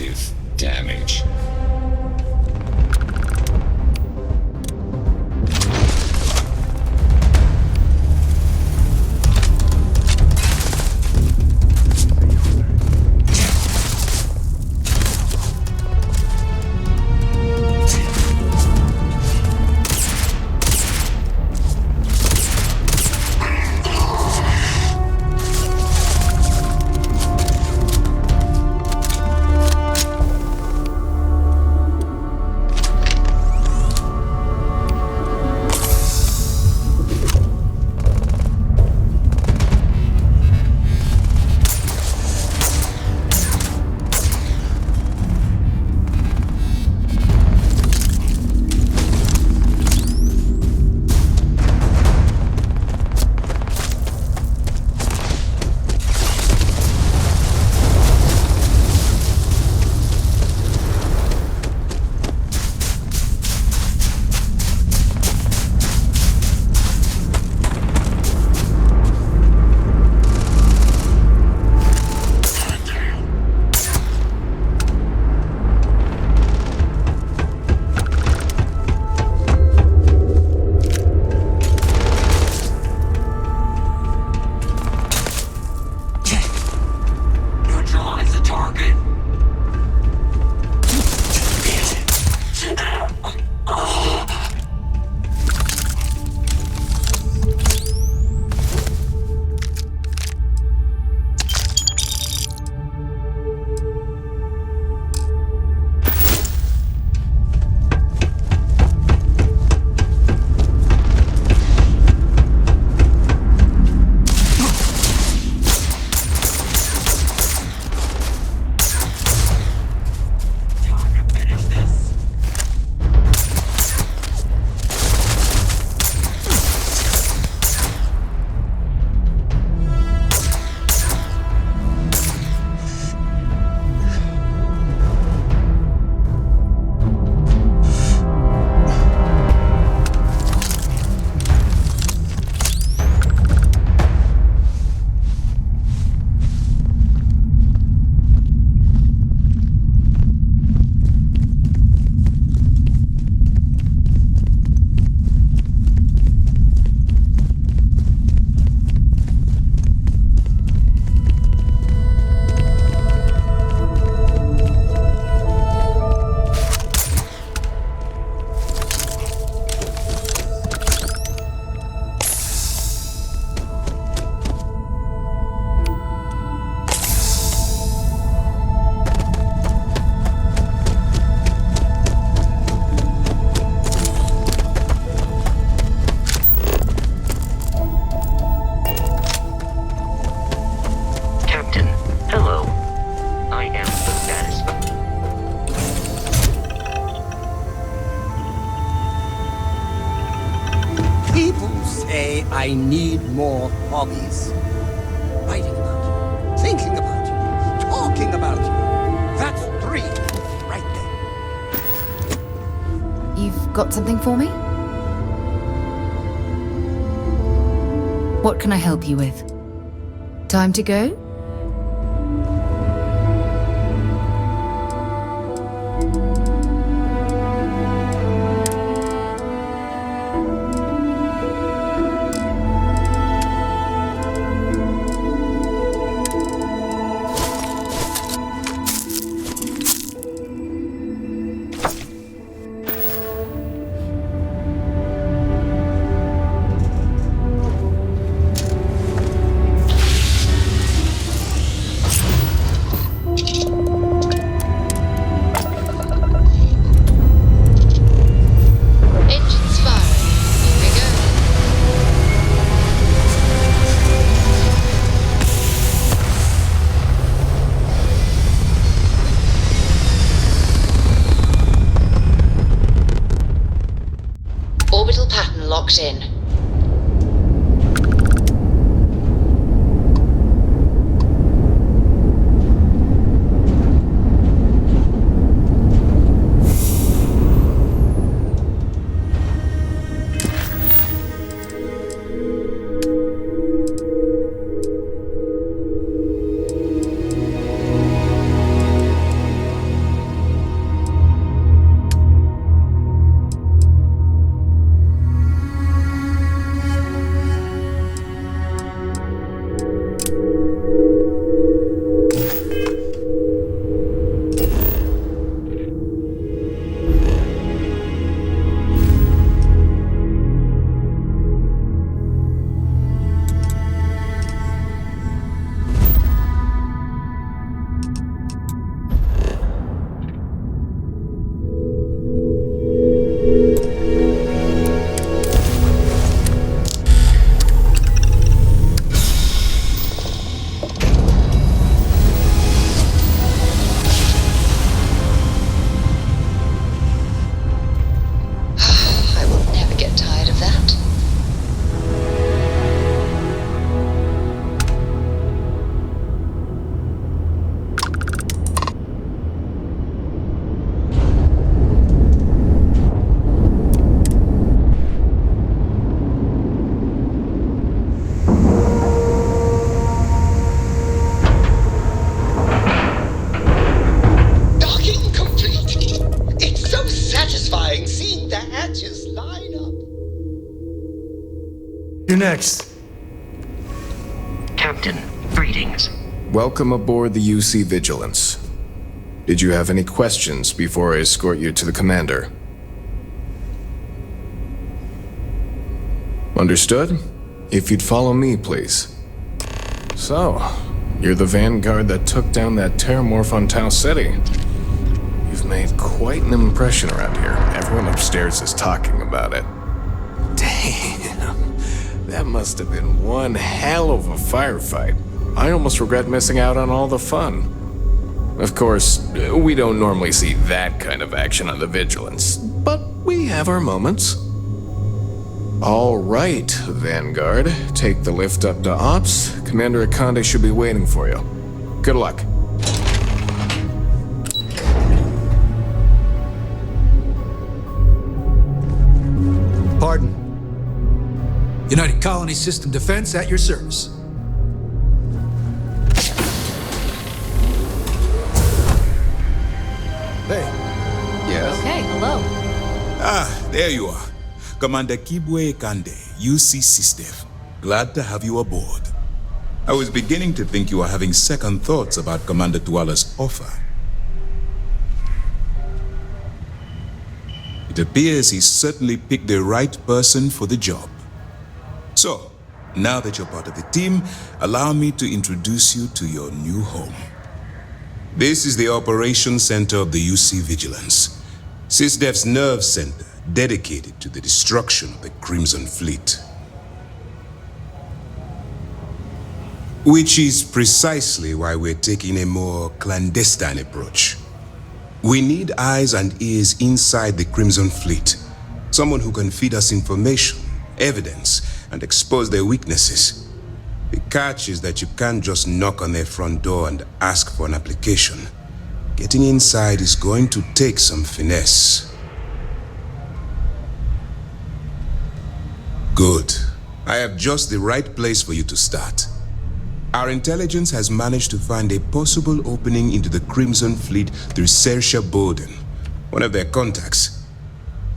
massive damage. I need more hobbies. Writing about you, thinking about you, talking about you. That's 3 right there. You've got something for me? What can I help you with? Time to go? Orbital pattern locked in. next? Captain, greetings. Welcome aboard the UC Vigilance. Did you have any questions before I escort you to the commander? Understood? If you'd follow me, please. So, you're the vanguard that took down that terramorph on Tau City. You've made quite an impression around here. Everyone upstairs is talking about it. Damn, that must have been one hell of a firefight. I almost regret missing out on all the fun. Of course, we don't normally see that kind of action on the Vigilance, but we have our moments. All right, Vanguard. Take the lift up to Ops. Commander Akande should be waiting for you. Good luck. Pardon. United Colony System Defense at your service. Hey. Yes? Okay, hello. Ah, there you are. Commander Kibwe Kande, UC SysDev. Glad to have you aboard. I was beginning to think you were having second thoughts about Commander Tuala's offer. It appears he's certainly picked the right person for the job. So, now that you're part of the team, allow me to introduce you to your new home. This is the Operations Center of the UC Vigilance, SysDev's nerve center, dedicated to the destruction of the Crimson Fleet. Which is precisely why we're taking a more clandestine approach. We need eyes and ears inside the Crimson Fleet. Someone who can feed us information, evidence, and expose their weaknesses. The catch is that you can't just knock on their front door and ask for an application. Getting inside is going to take some finesse. Good. I have just the right place for you to start. Our intelligence has managed to find a possible opening into the Crimson Fleet through Saoirse Bowden, one of their contacts.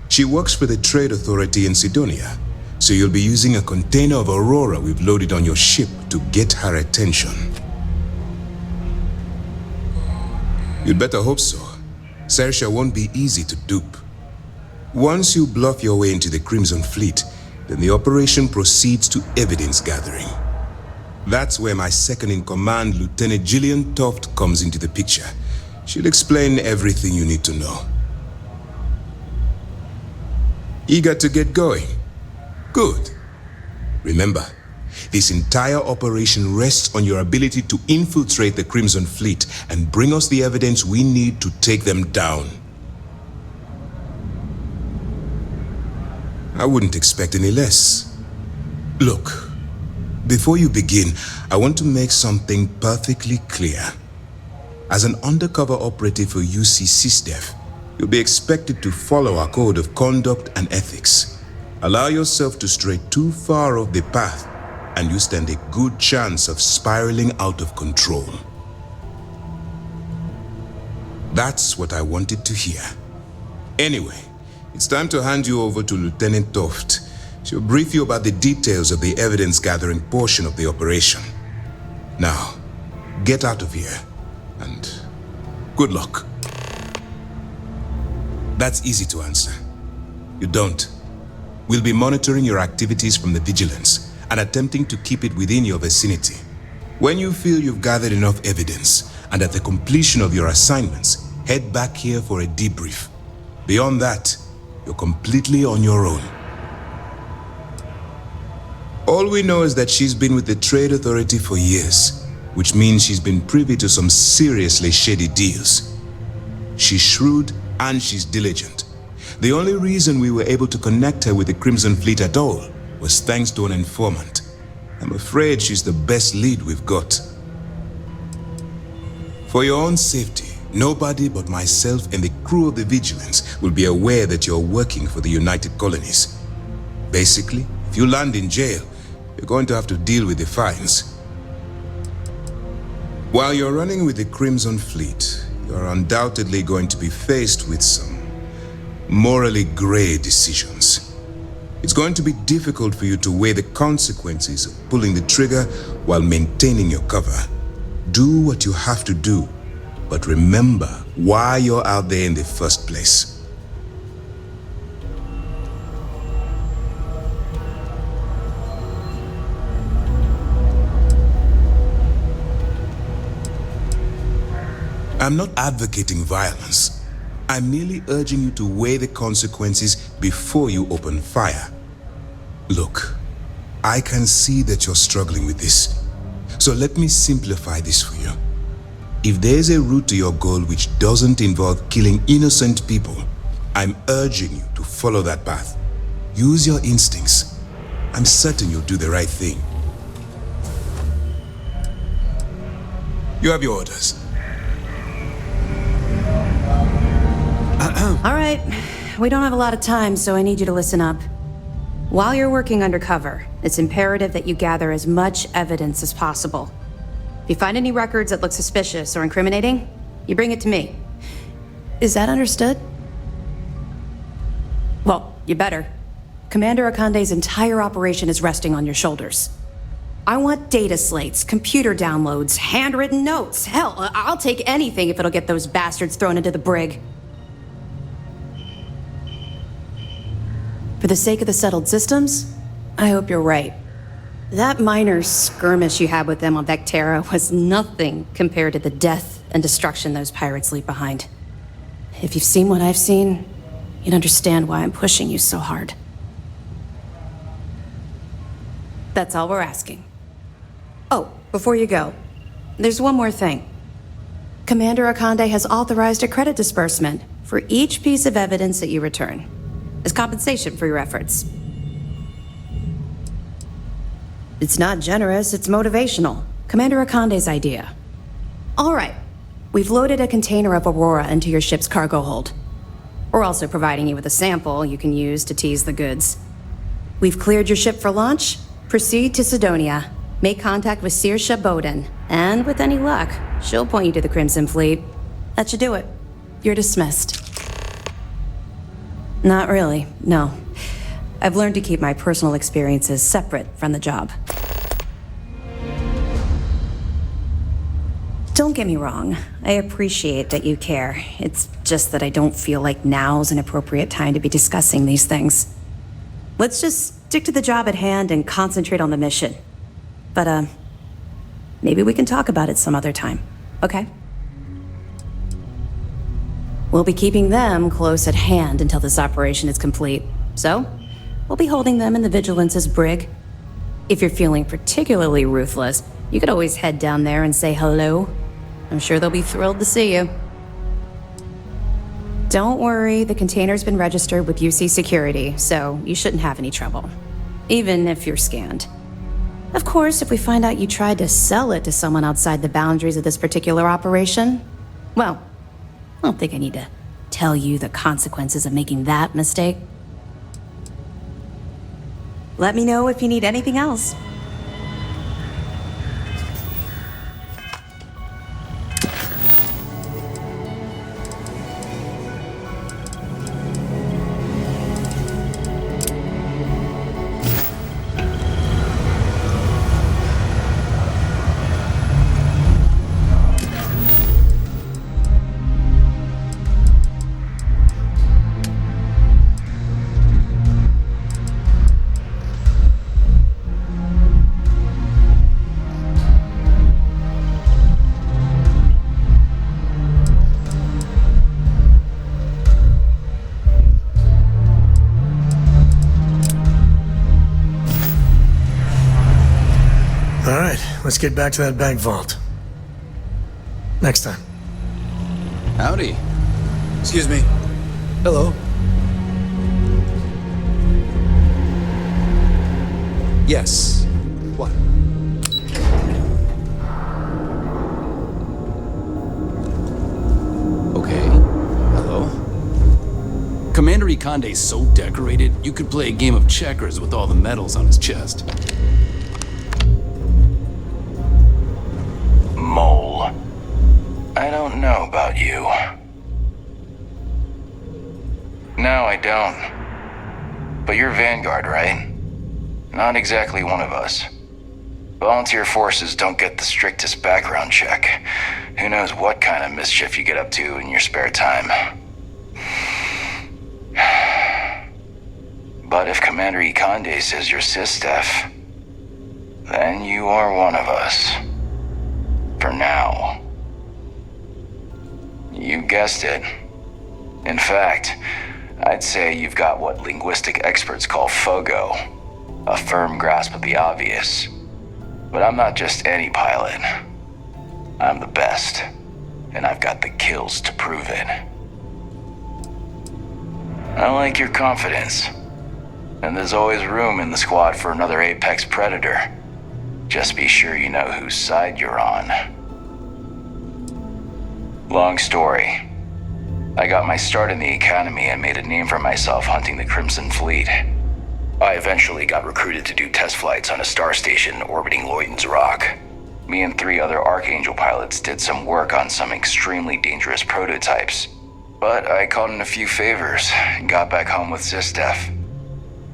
She works for the Trade Authority in Sidonia, so you'll be using a container of Aurora we've loaded on your ship to get her attention. You'd better hope so. Saoirse won't be easy to dupe. Once you bluff your way into the Crimson Fleet, then the operation proceeds to evidence gathering. That's where my second-in-command, Lieutenant Gillian Toft, comes into the picture. She'll explain everything you need to know. Eager to get going? Good. Remember, this entire operation rests on your ability to infiltrate the Crimson Fleet and bring us the evidence we need to take them down. I wouldn't expect any less. Look, before you begin, I want to make something perfectly clear. As an undercover operative for UC SysDev, you'll be expected to follow our code of conduct and ethics. Allow yourself to stray too far off the path, and you stand a good chance of spiraling out of control. That's what I wanted to hear. Anyway, it's time to hand you over to Lieutenant Toft. She'll brief you about the details of the evidence-gathering portion of the operation. Now, get out of here, and good luck. That's easy to answer. You don't. We'll be monitoring your activities from the Vigilance and attempting to keep it within your vicinity. When you feel you've gathered enough evidence, and at the completion of your assignments, head back here for a debrief. Beyond that, you're completely on your own. All we know is that she's been with the Trade Authority for years, which means she's been privy to some seriously shady deals. She's shrewd and she's diligent. The only reason we were able to connect her with the Crimson Fleet at all was thanks to an informant. I'm afraid she's the best lead we've got. For your own safety, nobody but myself and the crew of the Vigilance will be aware that you're working for the United Colonies. Basically, if you land in jail, you're going to have to deal with the fines. While you're running with the Crimson Fleet, you're undoubtedly going to be faced with some morally gray decisions. It's going to be difficult for you to weigh the consequences of pulling the trigger while maintaining your cover. Do what you have to do, but remember why you're out there in the first place. I'm not advocating violence. I'm merely urging you to weigh the consequences before you open fire. Look, I can see that you're struggling with this. So let me simplify this for you. If there's a route to your goal which doesn't involve killing innocent people, I'm urging you to follow that path. Use your instincts. I'm certain you'll do the right thing. You have your orders. All right, we don't have a lot of time, so I need you to listen up. While you're working undercover, it's imperative that you gather as much evidence as possible. If you find any records that look suspicious or incriminating, you bring it to me. Is that understood? Well, you better. Commander Akande's entire operation is resting on your shoulders. I want data slates, computer downloads, handwritten notes. Hell, I'll take anything if it'll get those bastards thrown into the brig. For the sake of the settled systems, I hope you're right. That minor skirmish you had with them on Vectera was nothing compared to the death and destruction those pirates leave behind. If you've seen what I've seen, you'd understand why I'm pushing you so hard. That's all we're asking. Oh, before you go, there's one more thing. Commander Akande has authorized a credit disbursement for each piece of evidence that you return, as compensation for your efforts. It's not generous, it's motivational. Commander Akande's idea. All right, we've loaded a container of Aurora into your ship's cargo hold. We're also providing you with a sample you can use to tease the goods. We've cleared your ship for launch. Proceed to Sidonia. Make contact with Saoirse Bowden, and with any luck, she'll point you to the Crimson Fleet. That should do it. You're dismissed. Not really, no. I've learned to keep my personal experiences separate from the job. Don't get me wrong, I appreciate that you care. It's just that I don't feel like now's an appropriate time to be discussing these things. Let's just stick to the job at hand and concentrate on the mission. But, maybe we can talk about it some other time, okay? We'll be keeping them close at hand until this operation is complete. So, we'll be holding them in the Vigilance's brig. If you're feeling particularly ruthless, you could always head down there and say hello. I'm sure they'll be thrilled to see you. Don't worry, the container's been registered with UC Security, so you shouldn't have any trouble. Even if you're scanned. Of course, if we find out you tried to sell it to someone outside the boundaries of this particular operation, well, I don't think I need to tell you the consequences of making that mistake. Let me know if you need anything else. Let's get back to that bank vault. Next time. Howdy. Excuse me. Hello. Yes. What? Okay. Hello. Commander Ikande's so decorated, you could play a game of checkers with all the medals on his chest. Mole. I don't know about you. No, I don't. But you're Vanguard, right? Not exactly one of us. Volunteer forces don't get the strictest background check. Who knows what kind of mischief you get up to in your spare time. But if Commander Ikande says you're SysDef, then you are one of us. For now. You guessed it. In fact, I'd say you've got what linguistic experts call FOGO, a firm grasp of the obvious. But I'm not just any pilot. I'm the best, and I've got the kills to prove it. I like your confidence, and there's always room in the squad for another apex predator. Just be sure you know whose side you're on. Long story. I got my start in the Academy and made a name for myself hunting the Crimson Fleet. I eventually got recruited to do test flights on a star station orbiting Leuten's Rock. Me and 3 other Archangel pilots did some work on some extremely dangerous prototypes. But I called in a few favors and got back home with SysDef.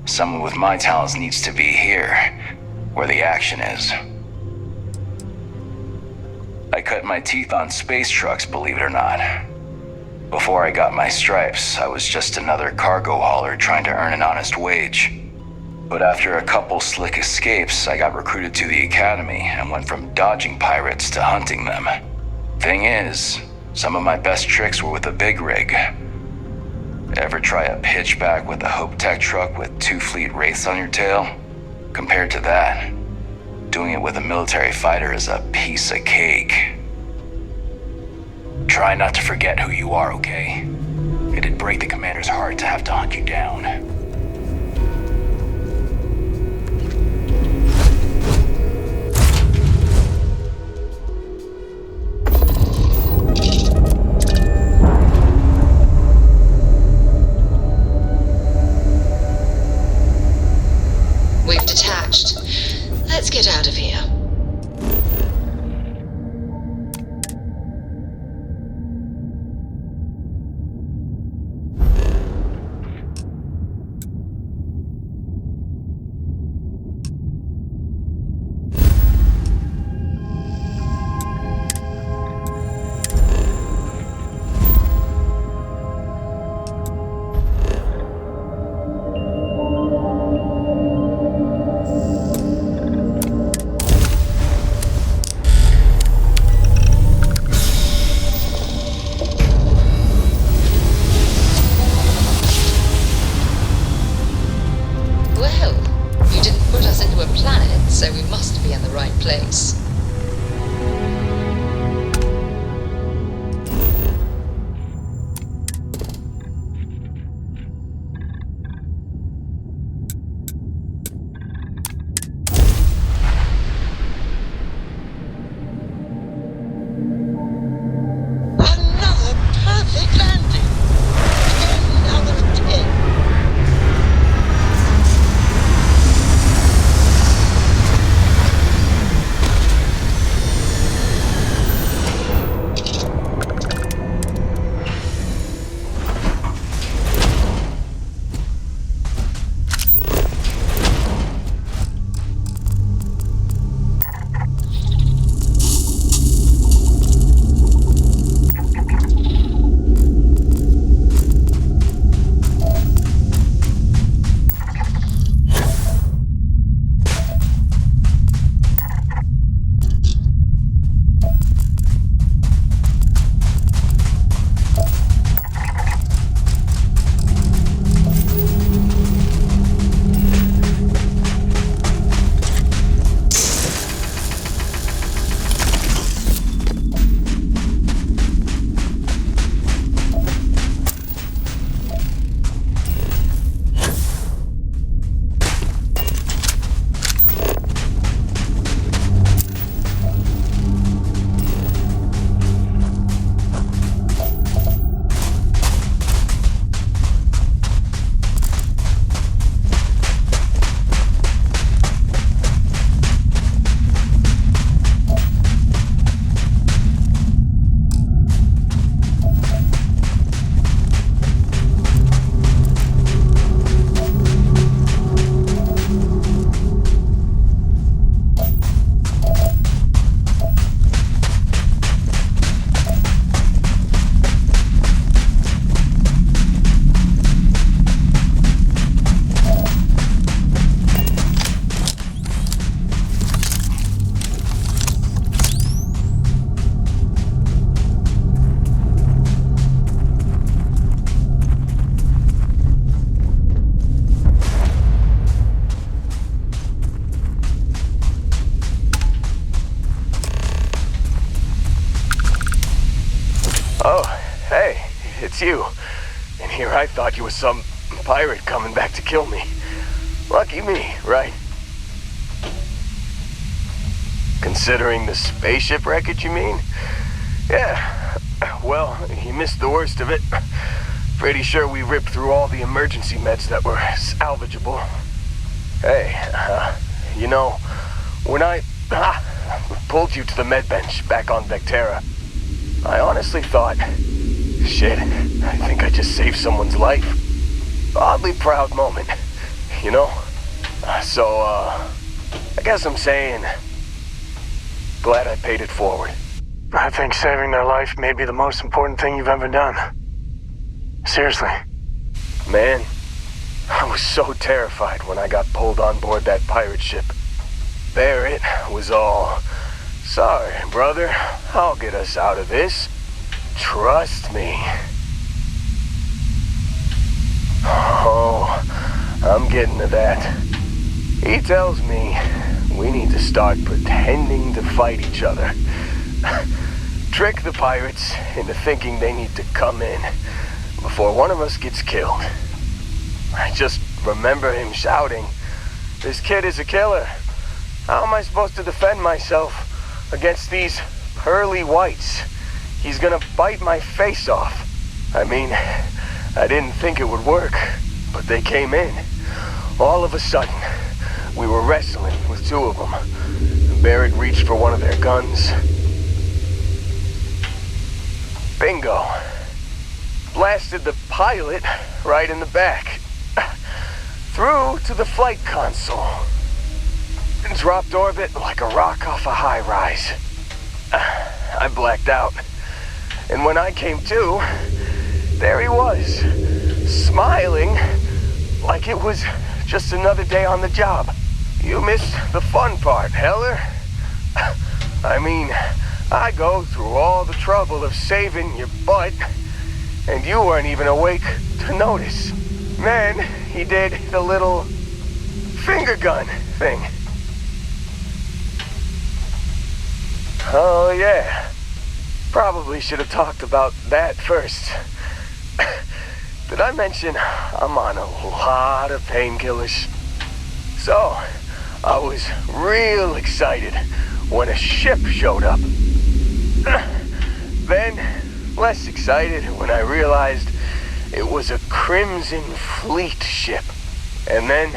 Someone with my talents needs to be here, where the action is. I cut my teeth on space trucks, believe it or not. Before I got my stripes, I was just another cargo hauler trying to earn an honest wage. But after a couple slick escapes, I got recruited to the Academy and went from dodging pirates to hunting them. Thing is, some of my best tricks were with a big rig. Ever try a pitchback with a Hope Tech truck with 2 fleet wraiths on your tail? Compared to that, doing it with a military fighter is a piece of cake. Try not to forget who you are, okay? It'd break the commander's heart to have to hunt you down. We've detached. Let's get out of here. it's you. And here I thought you were some pirate coming back to kill me. Lucky me, right? Considering the spaceship wreckage, you mean? Yeah, well, you missed the worst of it. Pretty sure we ripped through all the emergency meds that were salvageable. Hey, you know, when I pulled you to the med bench back on Vectera, I honestly thought, shit, I think I just saved someone's life. Oddly proud moment, you know? So, I guess I'm saying, glad I paid it forward. I think saving their life may be the most important thing you've ever done. Seriously. Man, I was so terrified when I got pulled on board that pirate ship. Barrett was all, sorry, brother, I'll get us out of this. Trust me. Oh, I'm getting to that. He tells me we need to start pretending to fight each other. Trick the pirates into thinking they need to come in before one of us gets killed. I just remember him shouting, "This kid is a killer. How am I supposed to defend myself against these pearly whites? He's gonna bite my face off." I mean, I didn't think it would work, but they came in. All of a sudden, we were wrestling with two of them. Barrett reached for one of their guns. Bingo. Blasted the pilot right in the back. Through to the flight console. And dropped orbit like a rock off a high rise. I blacked out. And when I came to, there he was, smiling like it was just another day on the job. You missed the fun part, Heller. I mean, I go through all the trouble of saving your butt, and you weren't even awake to notice. Then he did the little finger gun thing. Oh yeah, probably should have talked about that first. Did I mention I'm on a lot of painkillers? So, I was real excited when a ship showed up. Then, less excited when I realized it was a Crimson Fleet ship. And then,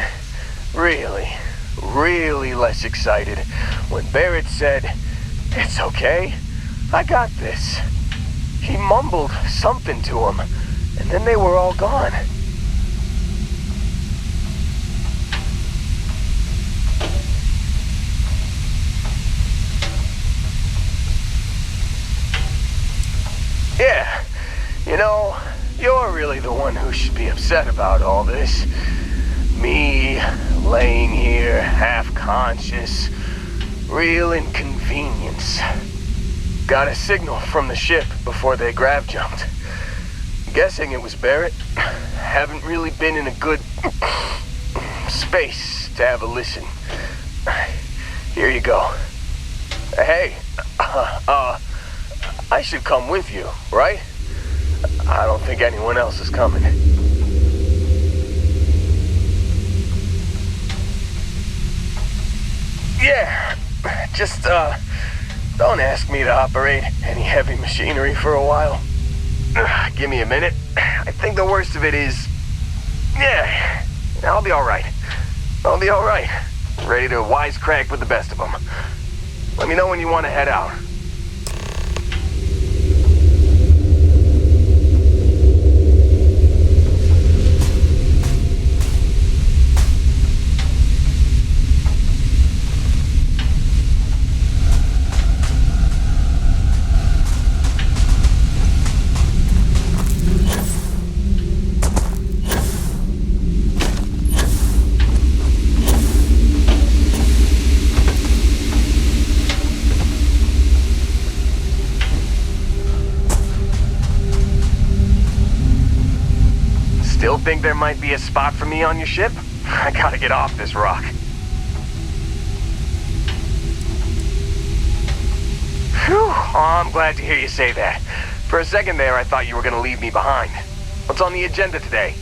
really less excited when Barrett said, "It's okay, I got this." He mumbled something to him, and then they were all gone. Yeah, you know, you're really the one who should be upset about all this. Me, laying here, half-conscious, real inconvenience. Got a signal from the ship before they grav jumped. Guessing it was Barrett. Haven't really been in a good space to have a listen. Here you go. Hey, I should come with you, right? I don't think anyone else is coming. Yeah, just, don't ask me to operate any heavy machinery for a while. Give me a minute. I think the worst of it is... Yeah, I'll be alright. I'll be alright. Ready to wisecrack with the best of them. Let me know when you want to head out. Still think there might be a spot for me on your ship? I gotta get off this rock. Phew, oh, I'm glad to hear you say that. For a second there, I thought you were gonna leave me behind. What's on the agenda today?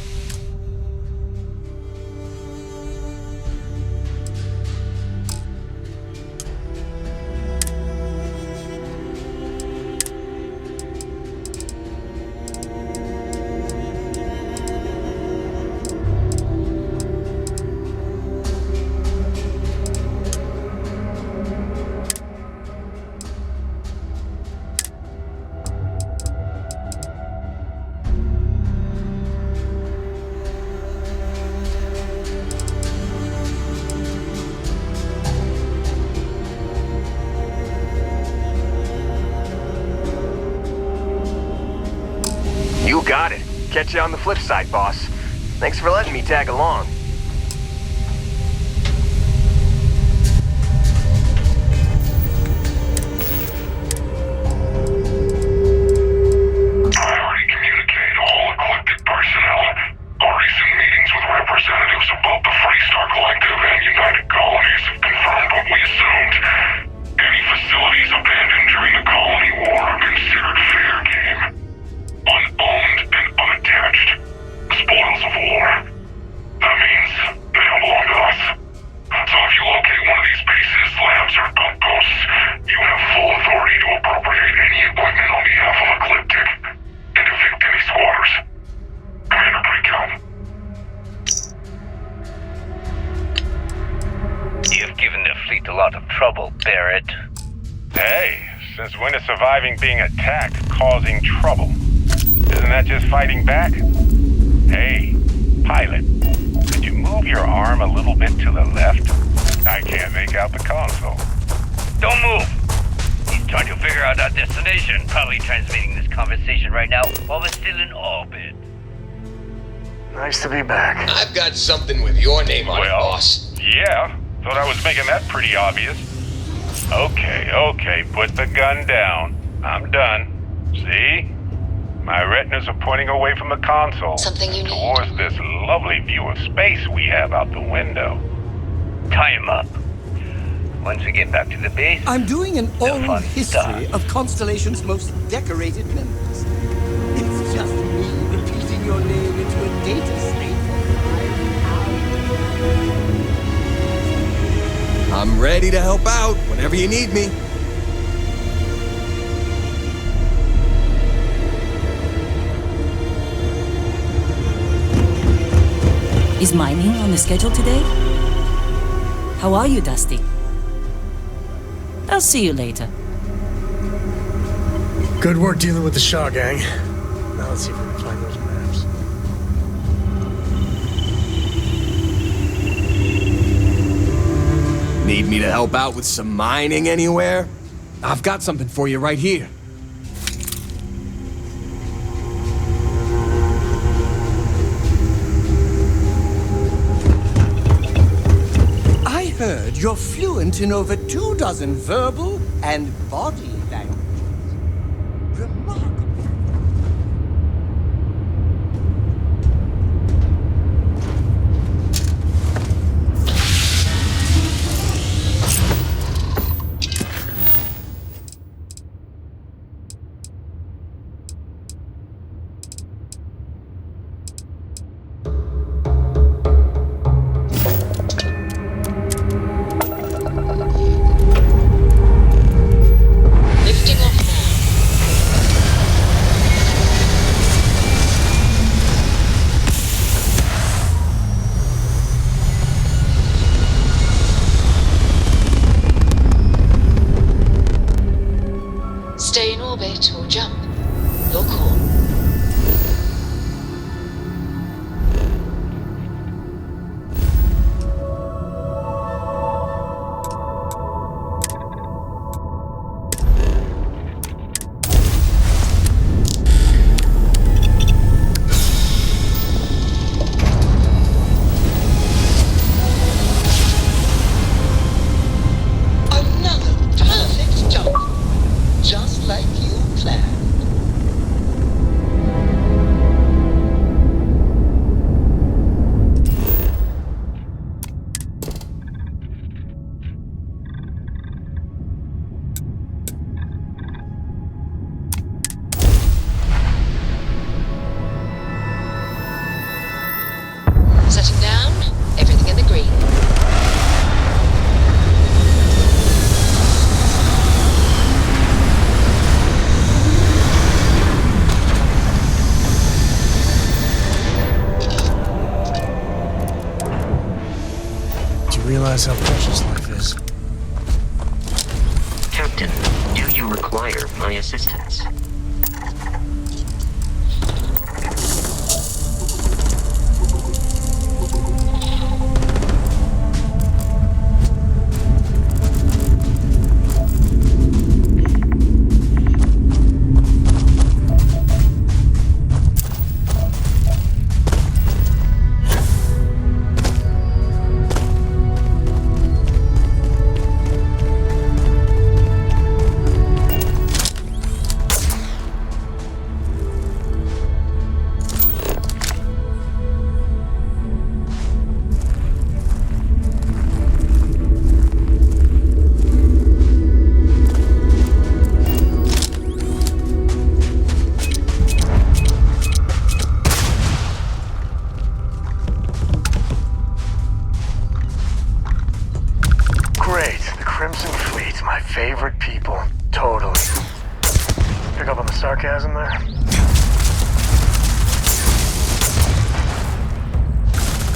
You got it. Catch you on the flip side, boss. Thanks for letting me tag along. Surviving being attacked, causing trouble. Isn't that just fighting back? Hey, pilot, could you move your arm a little bit to the left? I can't make out the console. Don't move! He's trying to figure out our destination. Probably transmitting this conversation right now while we're still in orbit. Nice to be back. I've got something with your name on it, boss. Yeah, thought I was making that pretty obvious. Okay, put the gun down. I'm done. See? My retinas are pointing away from the console. Something you need? Towards this lovely view of space we have out the window. Tie him up. Once we get back to the base, I'm doing an the oral fun history starts. of Constellation's most decorated members. It's just me repeating your name into a data state for 5 hours. I'm ready to help out whenever you need me. Is mining on the schedule today? How are you, Dusty? I'll see you later. Good work dealing with the Shaw gang. Now let's see if we can find those maps. Need me to help out with some mining anywhere? I've got something for you right here. I heard you're fluent in over 24 verbal and body languages. Remarkable. realize how precious life is. Captain, do you require my assistance? Sarcasm there?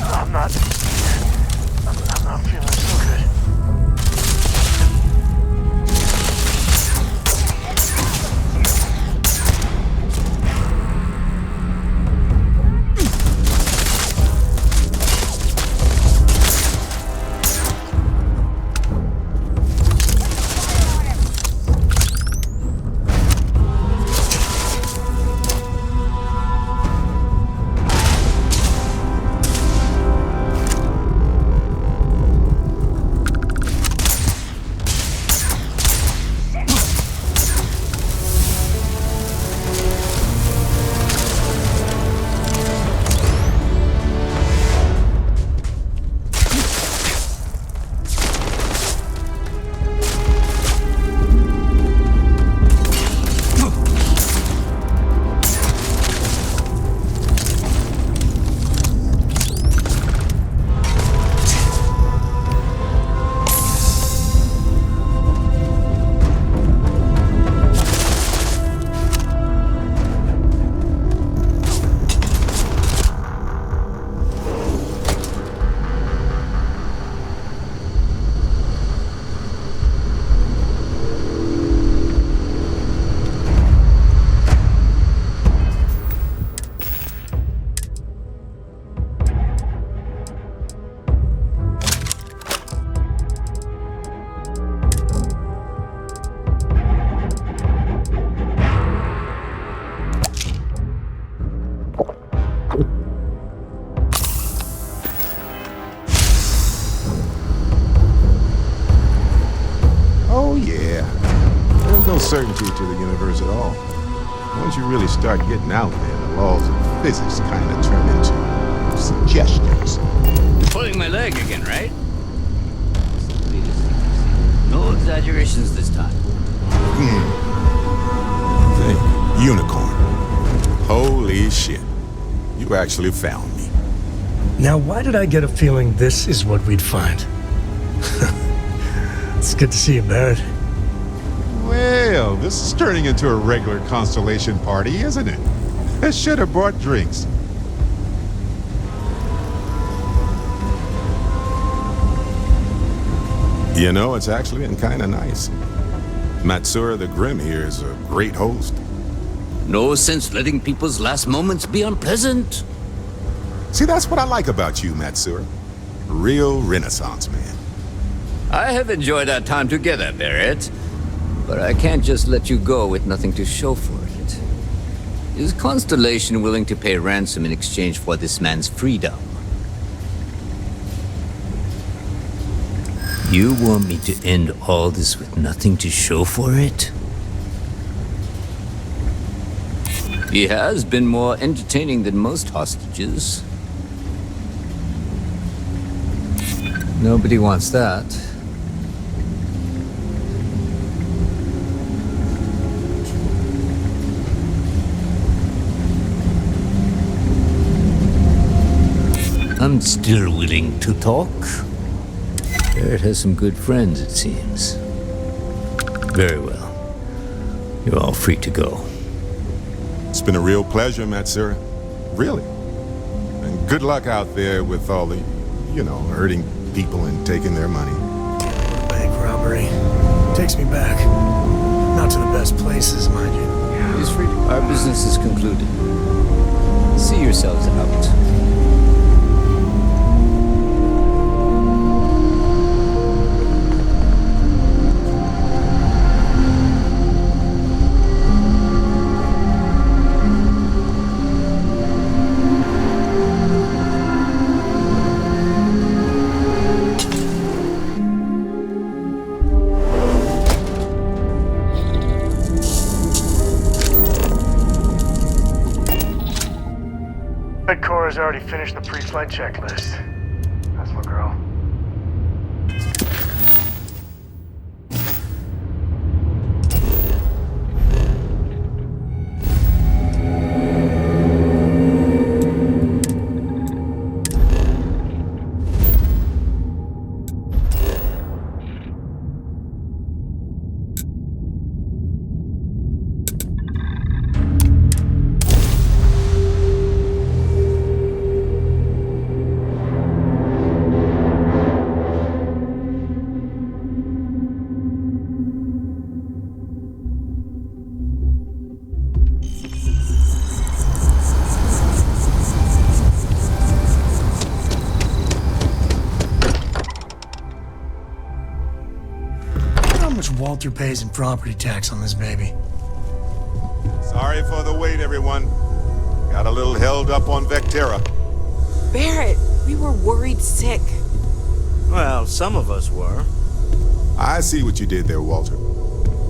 I'm not feeling so good. Certainty to the universe at all. Once you really start getting out there, the laws of physics kind of turn into suggestions. Pulling my leg again, right? No exaggerations this time. Hey, unicorn. Holy shit. You actually found me. Now, why did I get a feeling this is what we'd find? It's good to see you, Barrett. Well, this is turning into a regular Constellation party, isn't it? I should have brought drinks. You know, it's actually been kind of nice. Matsura the Grim here is a great host. No sense letting people's last moments be unpleasant. See, that's what I like about you, Matsura. Real Renaissance man. I have enjoyed our time together, Barrett. But I can't just let you go with nothing to show for it. Is Constellation willing to pay ransom in exchange for this man's freedom? You want me to end all this with nothing to show for it? He has been more entertaining than most hostages. Nobody wants that. I'm still willing to talk. Barrett has some good friends, it seems. Very well. You're all free to go. It's been a real pleasure, Matsura. Really. And good luck out there with all the, hurting people and taking their money. Bank robbery. Takes me back. Not to the best places, mind you. He's free. Our business is concluded. See yourselves out. Cora's already finished the pre-flight checklist. That's my girl. Walter pays in property tax on this baby. Sorry for the wait, everyone. Got a little held up on Vectera. Barrett, we were worried sick. Well, some of us were. I see what you did there, Walter.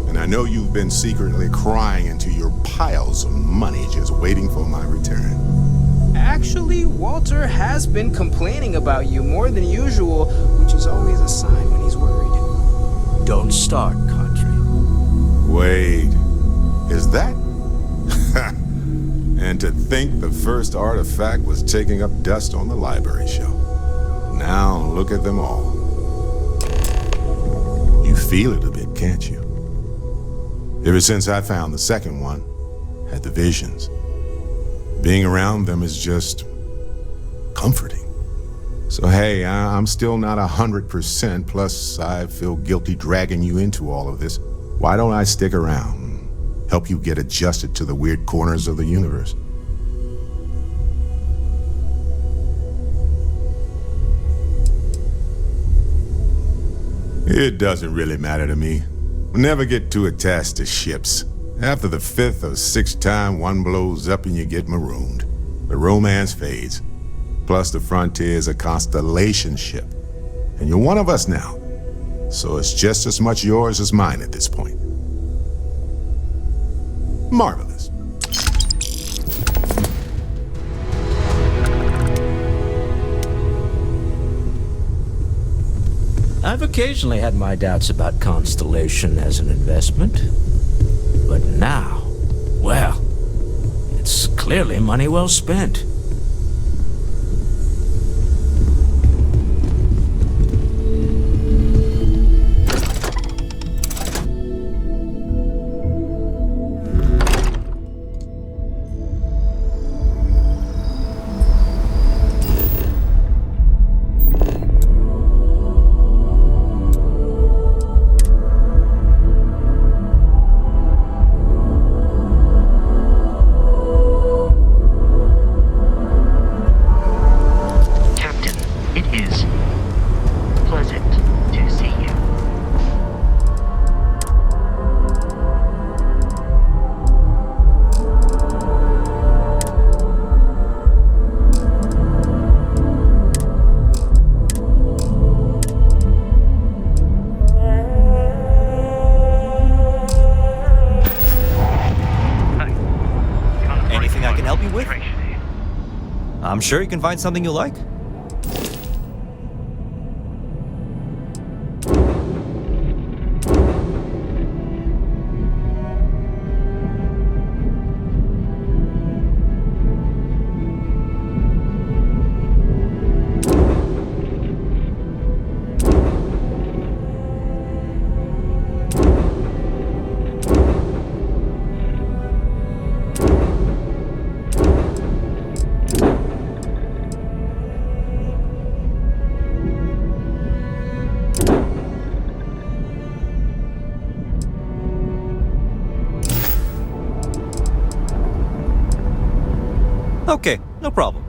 And I know you've been secretly crying into your piles of money just waiting for my return. Actually, Walter has been complaining about you more than usual, which is always a sign when he's worried. Don't start, Country. Wait, is that? And to think the first artifact was taking up dust on the library shelf. Now look at them all. You feel it a bit, can't you? Ever since I found the second one, had the visions. Being around them is just comforting. So hey, I'm still not 100%, plus I feel guilty dragging you into all of this. Why don't I stick around and help you get adjusted to the weird corners of the universe? It doesn't really matter to me. Never get too attached to ships. After the 5th or 6th time one blows up and you get marooned, the romance fades. Plus the Frontier's a constellation ship. And you're one of us now. So it's just as much yours as mine at this point. Marvelous. I've occasionally had my doubts about Constellation as an investment. But now, well, it's clearly money well spent. I'm sure you can find something you like. No problem.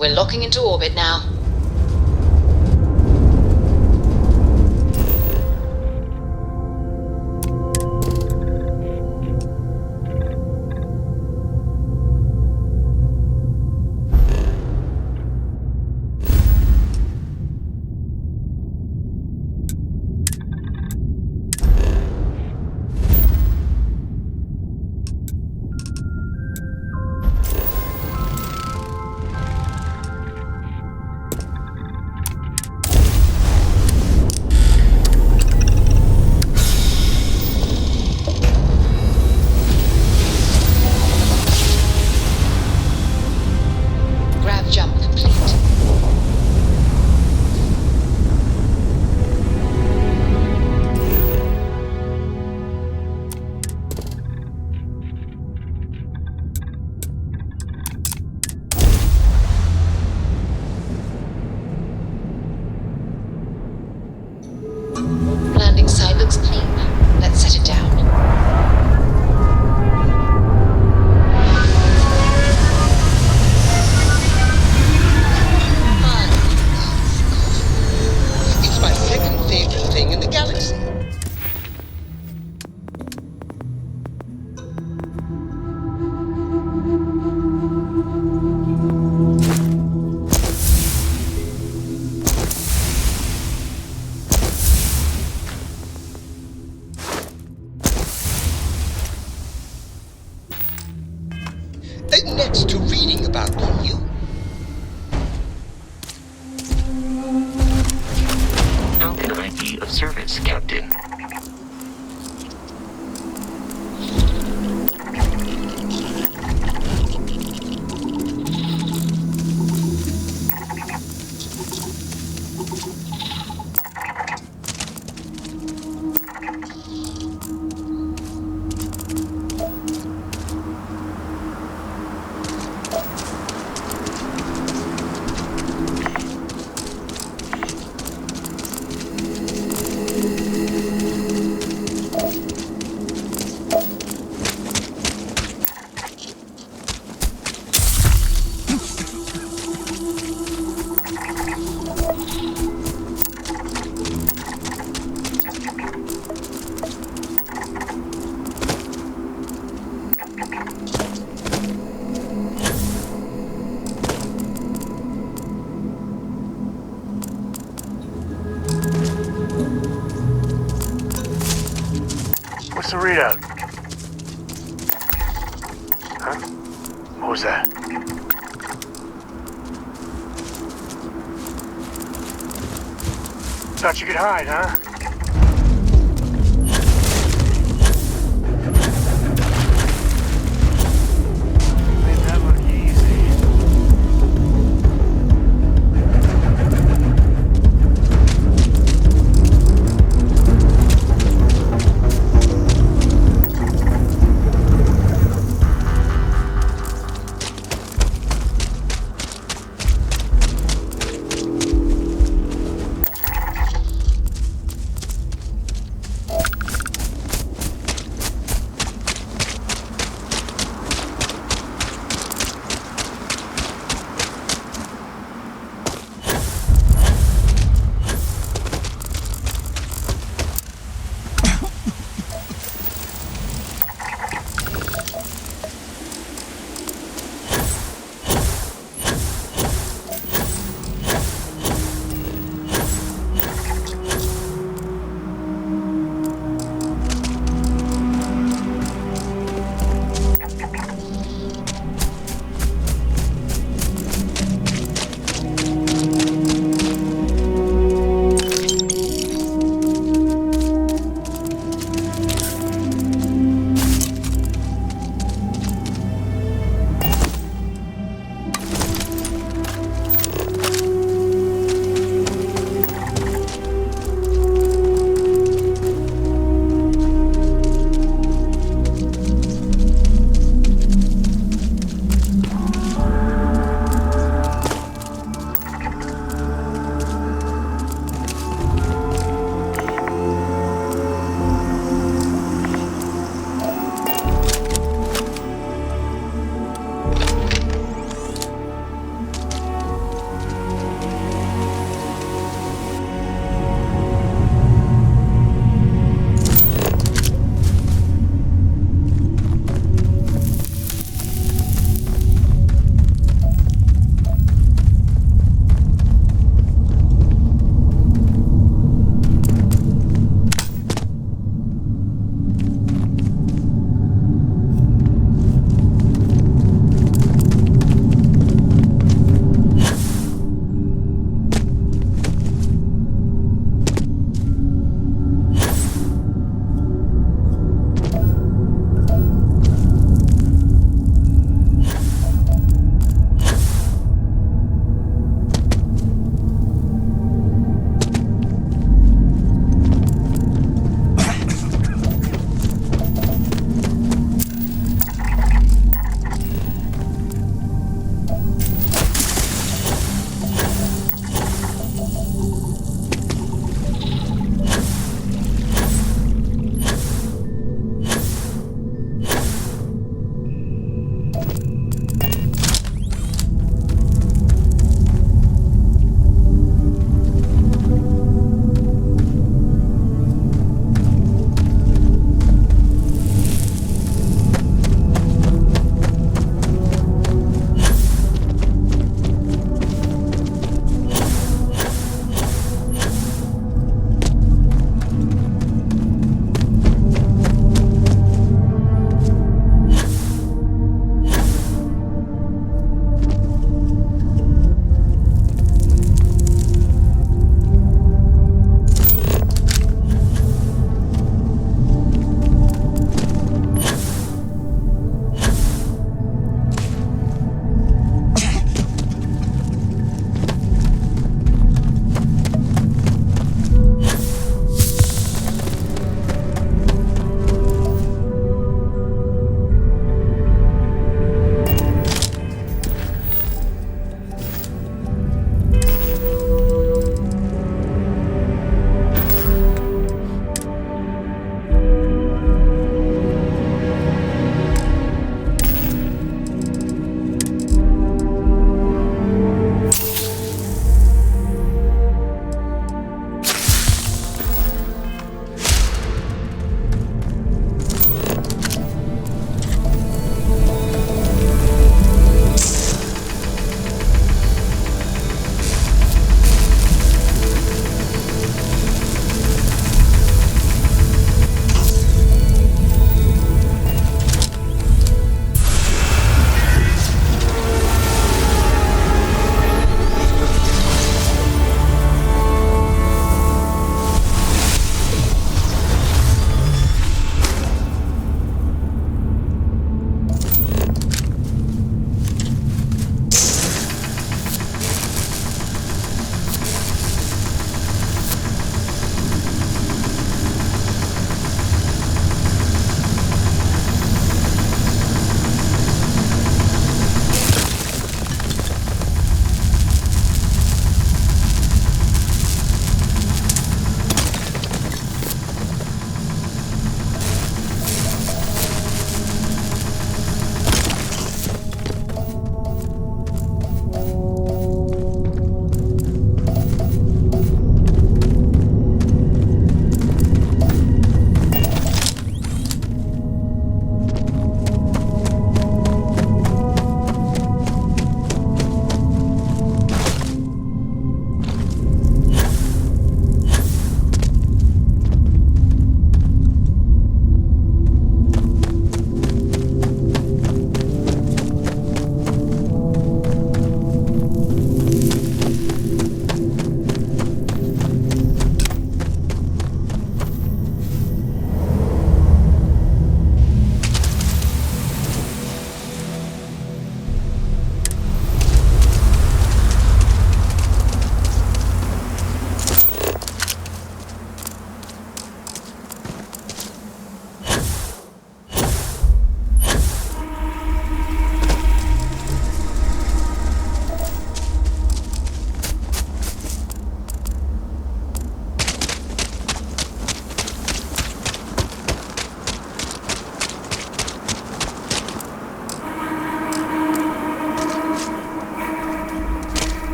We're locking into orbit now. Jump complete. Landing side looks clean. Let's set it down. It's my second favorite thing in the galaxy. Next to reading about you. How can I be of service, Captain? What's the readout? Huh? What was that? Thought you could hide, huh? Made that look easy.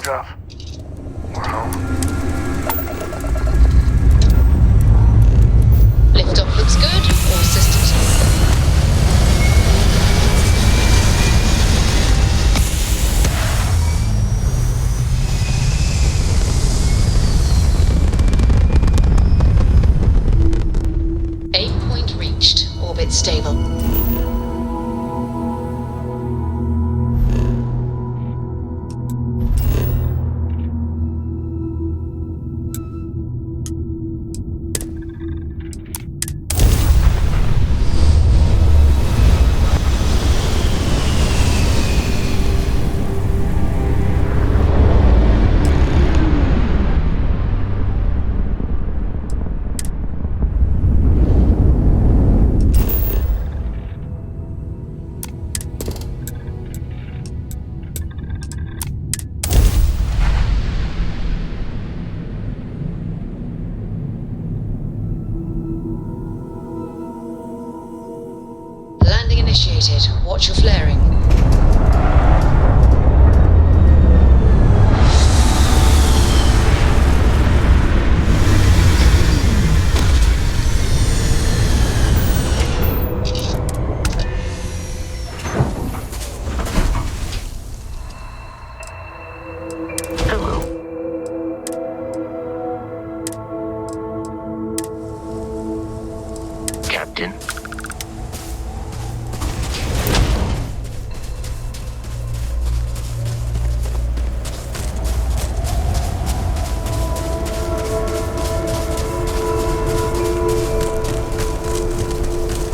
alarms off. We're home. Liftoff looks good. All systems go. Aim point reached. Orbit stable. Landing initiated. Watch your flaring. Captain.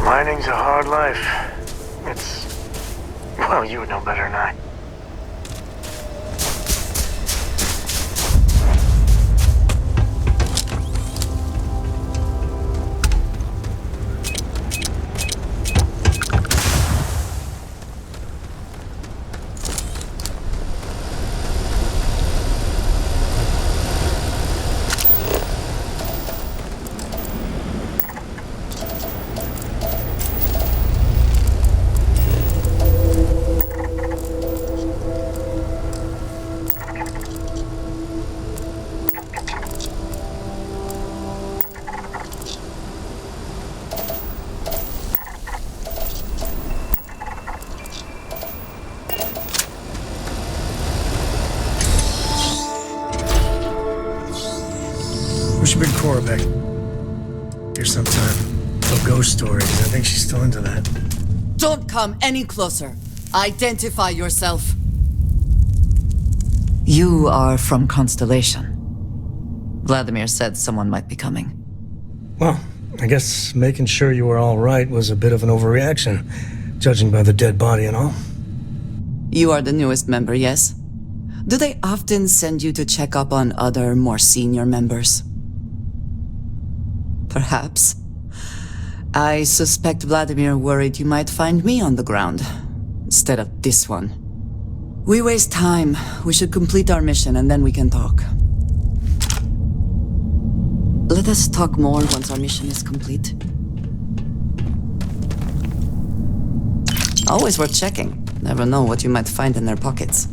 Mining's a hard life. It's... well, you would know better than I. We should bring Cora back here sometime. Tell ghost stories. I think she's still into that. Don't come any closer. Identify yourself. You are from Constellation. Vladimir said someone might be coming. Well, I guess making sure you were all right was a bit of an overreaction, judging by the dead body and all. You are the newest member, yes? Do they often send you to check up on other, more senior members? Perhaps. I suspect Vladimir worried you might find me on the ground, instead of this one. We waste time. We should complete our mission and then we can talk. Let us talk more once our mission is complete. Always worth checking. Never know what you might find in their pockets.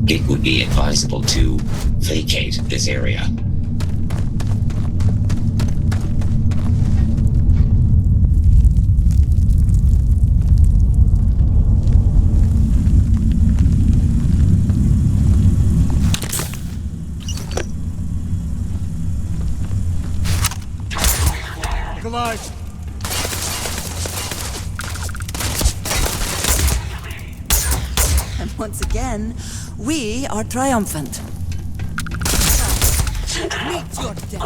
It would be advisable to vacate this area. Alive. And once again, we are triumphant. Meet your death.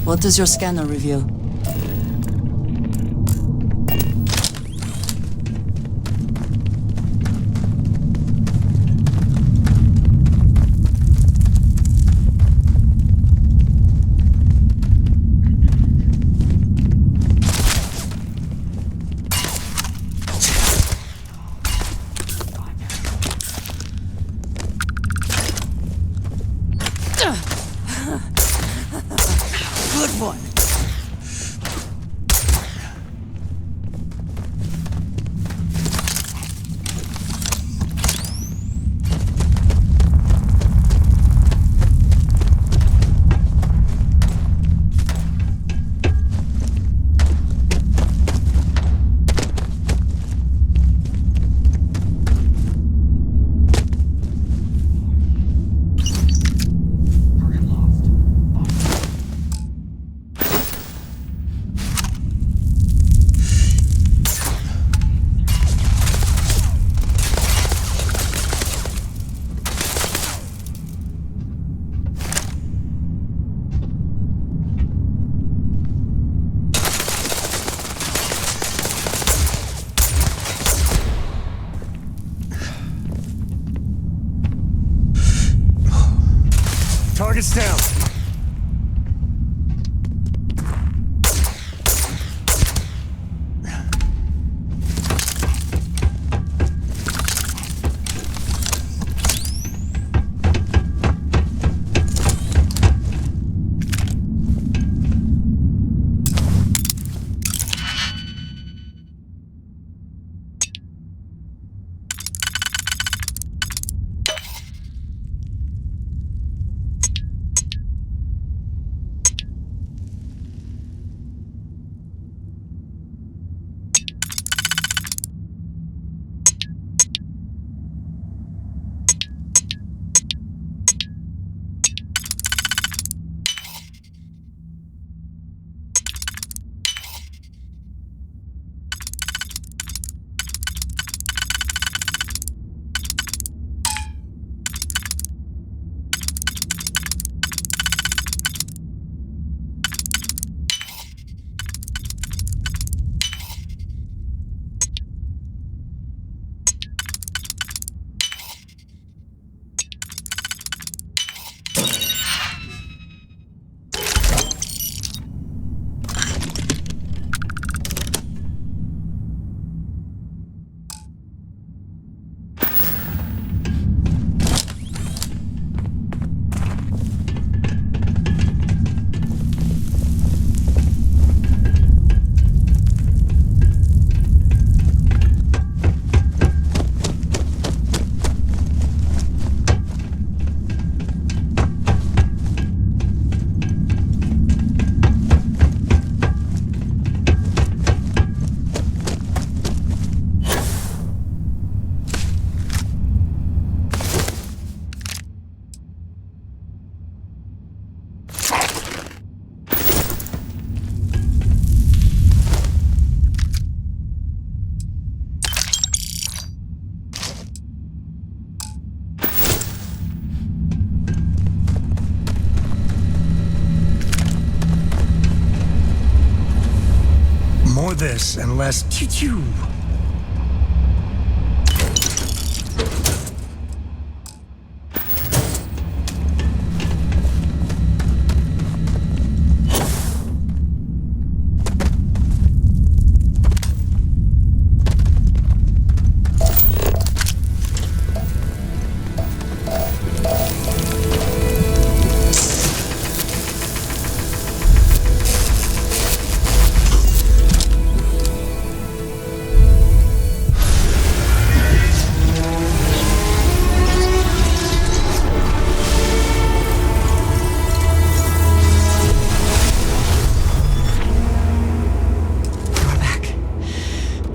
What does your scanner reveal? Good one. Target's down. More this and less choo-choo.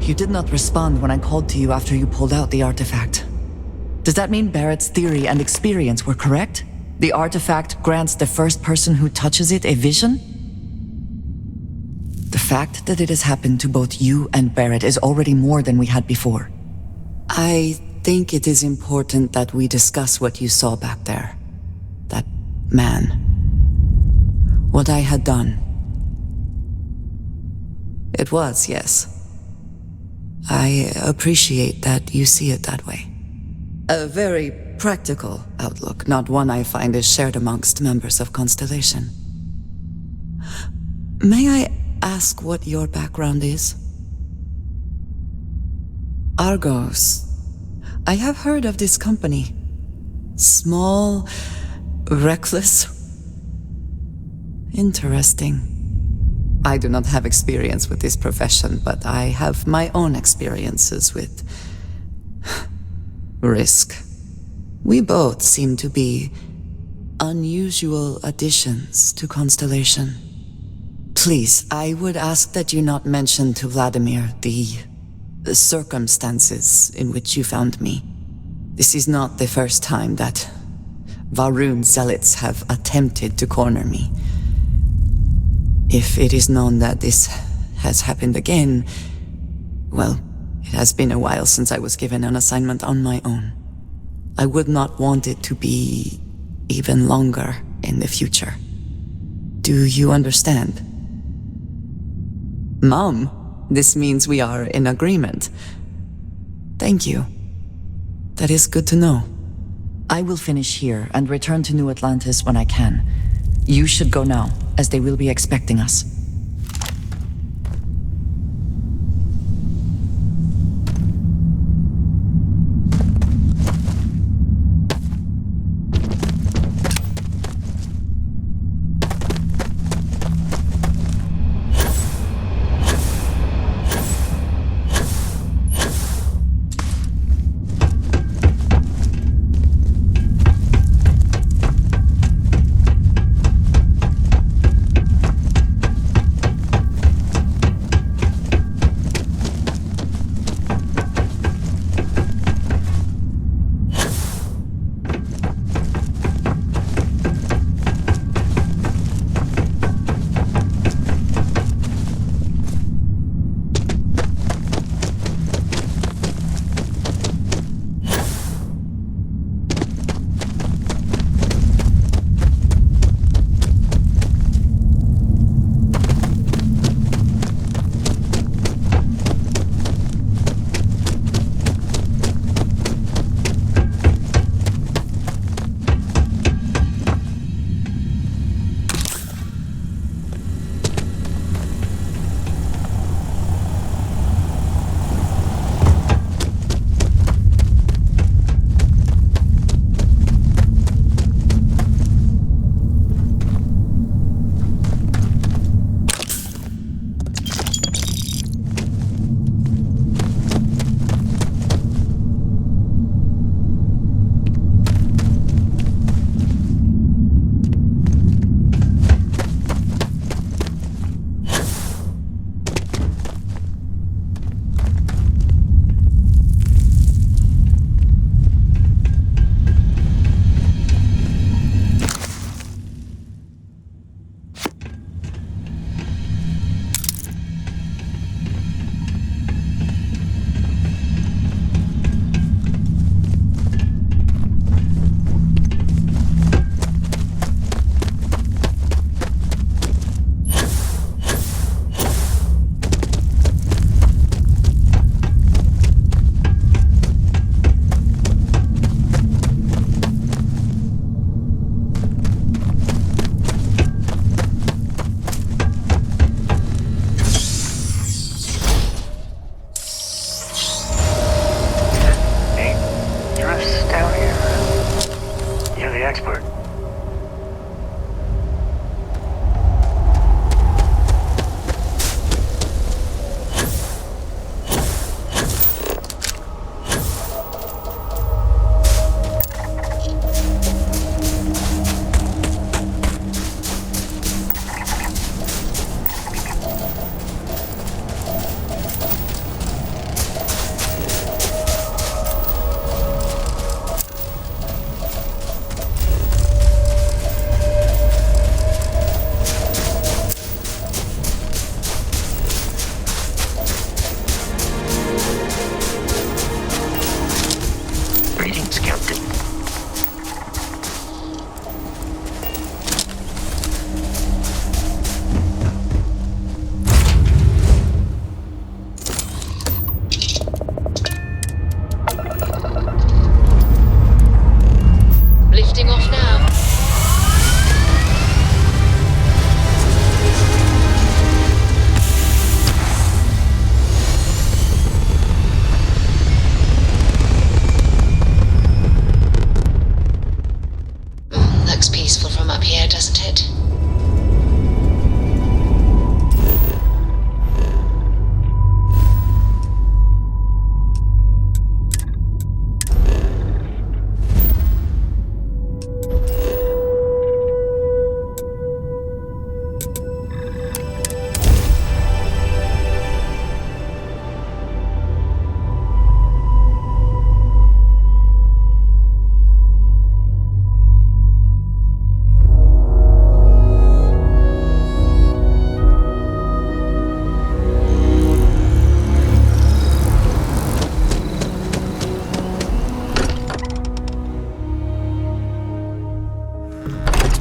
You did not respond when I called to you after you pulled out the artifact. Does that mean Barrett's theory and experience were correct? The artifact grants the first person who touches it a vision? The fact that it has happened to both you and Barrett is already more than we had before. I think it is important that we discuss what you saw back there. That man. What I had done. It was, yes. I appreciate that you see it that way. A very practical outlook, not one I find is shared amongst members of Constellation. May I ask what your background is? Argos. I have heard of this company. Small, reckless. Interesting. I do not have experience with this profession, but I have my own experiences with risk. We both seem to be unusual additions to Constellation. Please, I would ask that you not mention to Vladimir the circumstances in which you found me. This is not the first time that Varun zealots have attempted to corner me. If it is known that this has happened again, well, it has been a while since I was given an assignment on my own. I would not want it to be even longer in the future. Do you understand? Mom, this means we are in agreement. Thank you. That is good to know. I will finish here and return to New Atlantis when I can. You should go now, as they will be expecting us.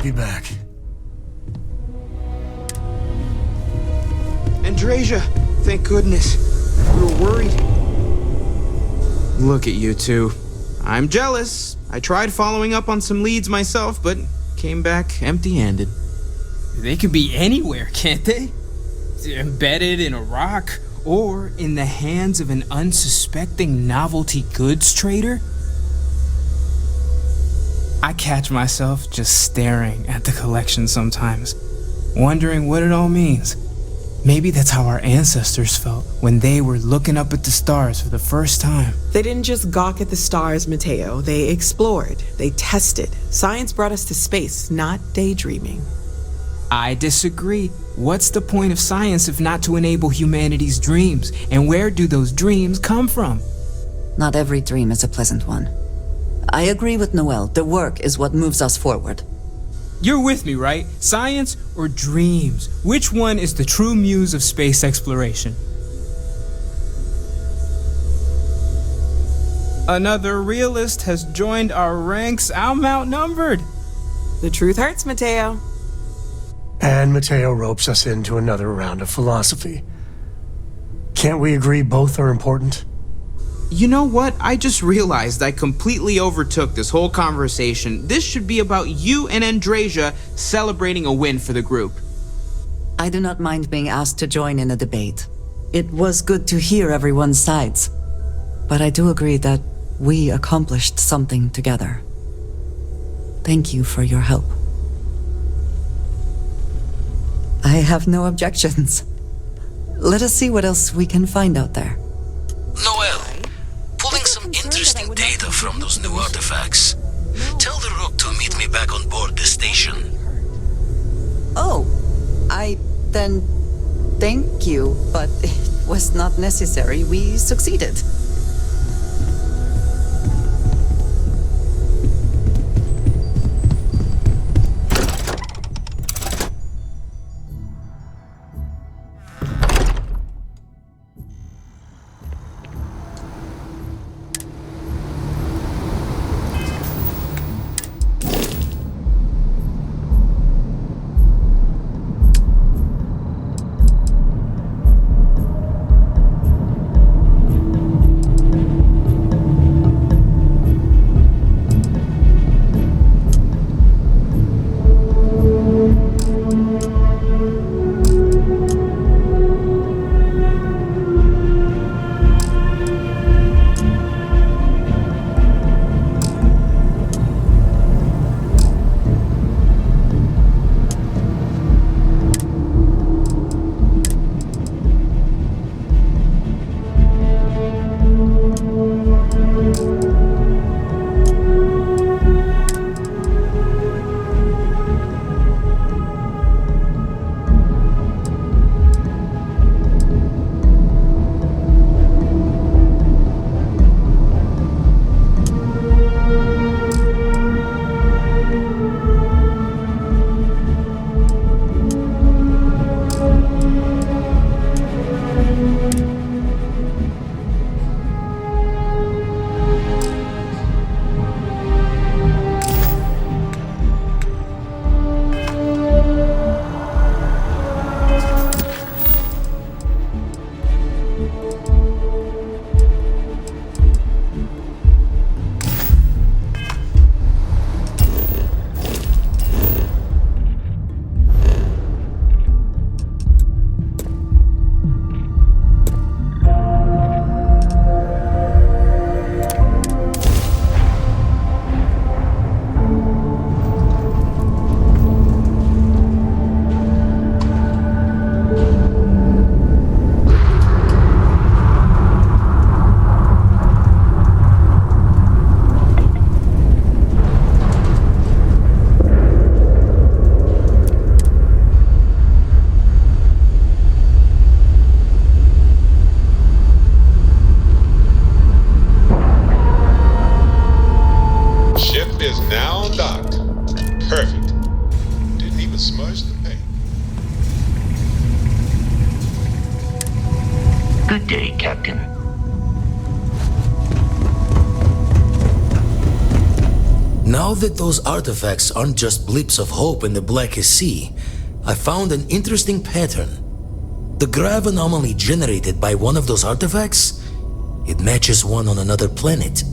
be back. Andrasia, thank goodness. We were worried. Look at you two. I'm jealous. I tried following up on some leads myself, but came back empty-handed. They could be anywhere, can't they? Embedded in a rock, or in the hands of an unsuspecting novelty goods trader? I catch myself just staring at the collection sometimes, wondering what it all means. Maybe that's how our ancestors felt when they were looking up at the stars for the first time. They didn't just gawk at the stars, Mateo. They explored. They tested. Science brought us to space, not daydreaming. I disagree. What's the point of science if not to enable humanity's dreams? And where do those dreams come from? Not every dream is a pleasant one. I agree with Noel. The work is what moves us forward. You're with me, right? Science or dreams? Which one is the true muse of space exploration? Another realist has joined our ranks. I'm outnumbered. The truth hurts, Mateo. And Mateo ropes us into another round of philosophy. Can't we agree both are important? You know what? I just realized I completely overtook this whole conversation. This should be about you and Andrasia celebrating a win for the group. I do not mind being asked to join in a debate. It was good to hear everyone's sides. But I do agree that we accomplished something together. Thank you for your help. I have no objections. Let us see what else we can find out there. Noel, pulling some interesting data from those new artifacts. Tell the Rook to meet me back on board the station. Oh, then thank you, but it was not necessary. We succeeded. Good day, Captain. Now that those artifacts aren't just blips of hope in the blackest sea, I found an interesting pattern. The grav anomaly generated by one of those artifacts, it matches one on another planet.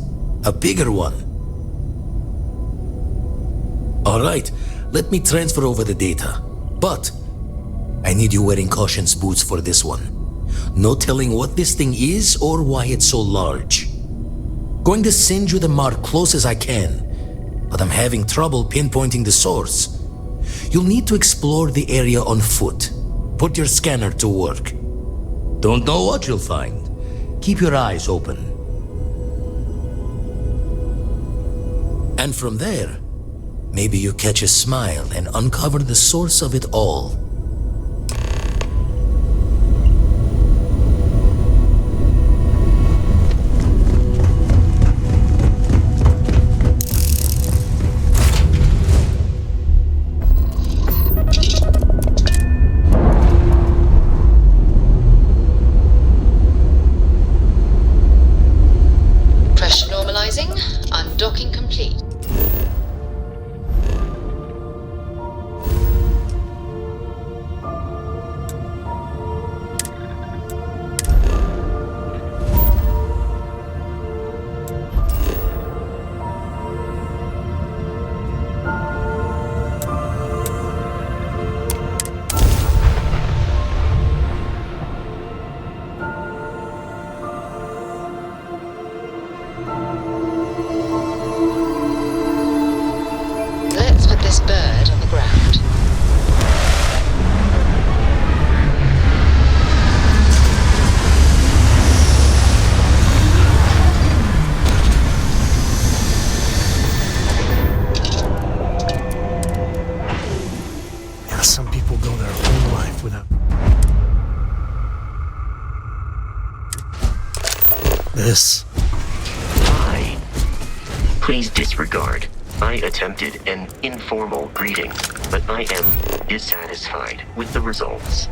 A bigger one. Alright, let me transfer over the data. But I need you wearing caution's boots for this one. No telling what this thing is or why it's so large. Going to send you the mark close as I can, but I'm having trouble pinpointing the source. You'll need to explore the area on foot. Put your scanner to work. Don't know what you'll find. Keep your eyes open. And from there, maybe you catch a smile and uncover the source of it all. Undocking complete. This bird on the ground. Yeah, some people go their whole life without this. Fine. Please disregard. I attempted an informal greeting, but I am dissatisfied with the results.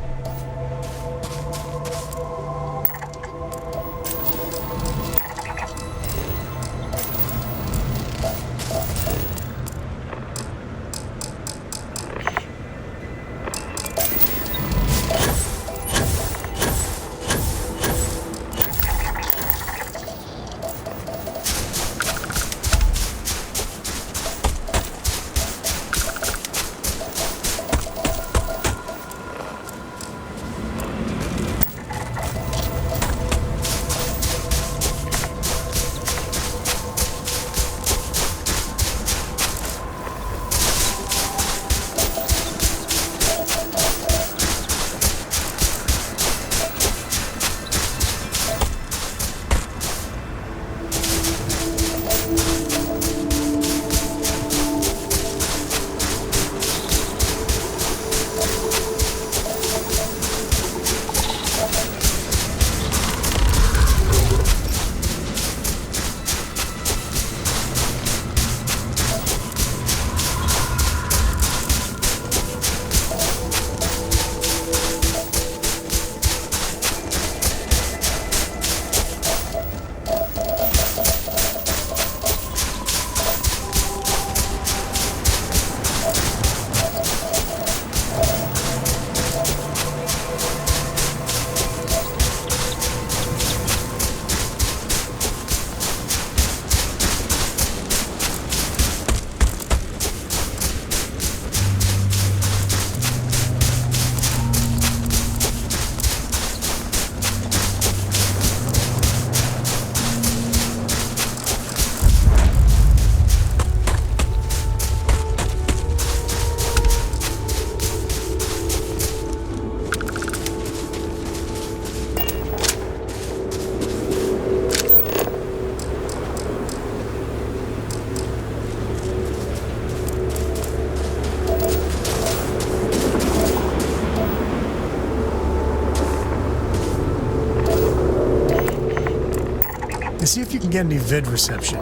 See if you can get any vid reception.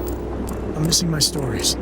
I'm missing my stories.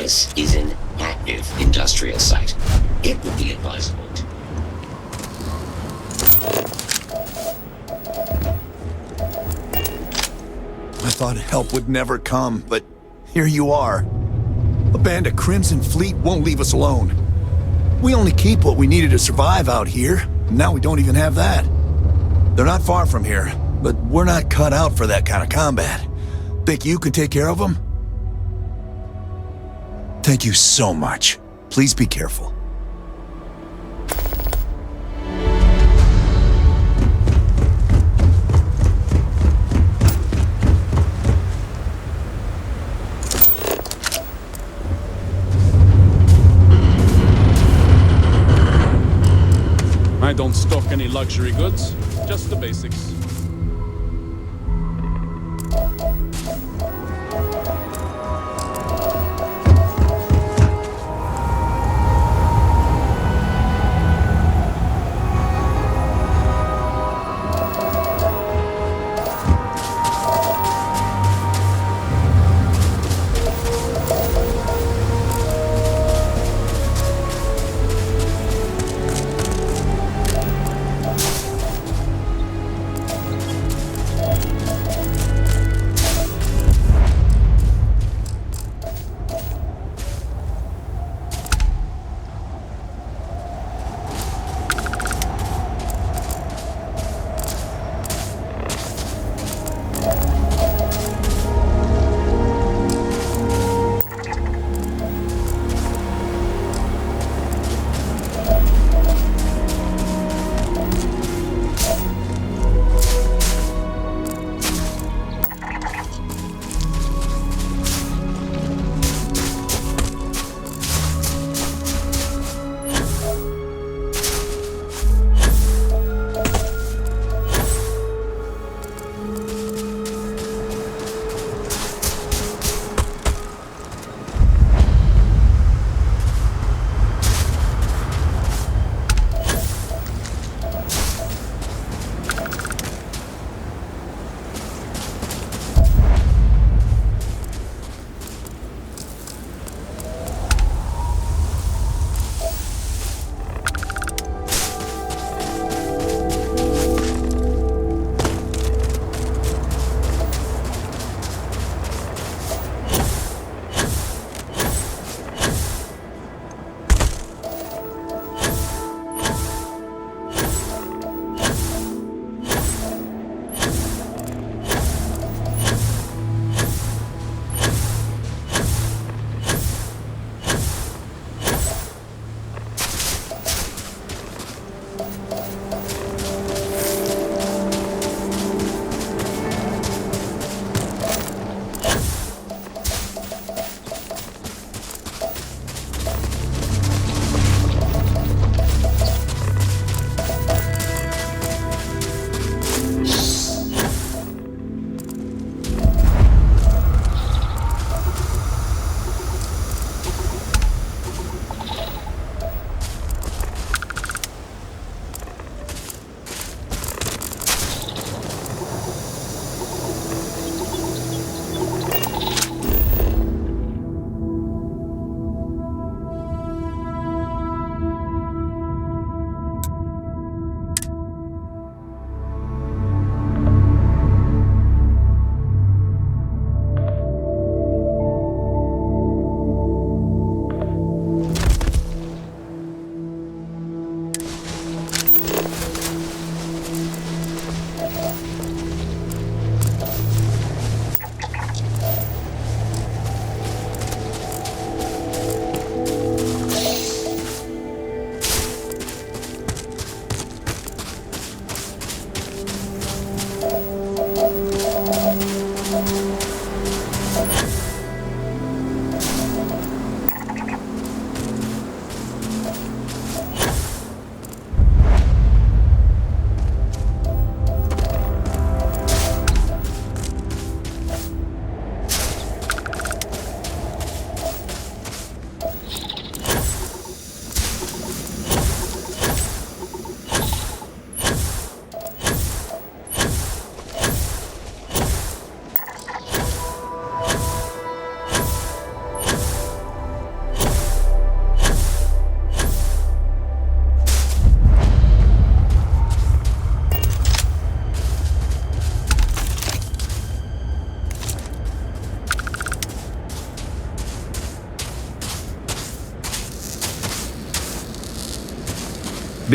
This is an active industrial site. It would be advisable to... I thought help would never come, but here you are. A band of Crimson Fleet won't leave us alone. We only keep what we needed to survive out here, and now we don't even have that. They're not far from here, but we're not cut out for that kind of combat. Think you can take care of them? Thank you so much. Please be careful. I don't stock any luxury goods, just the basics.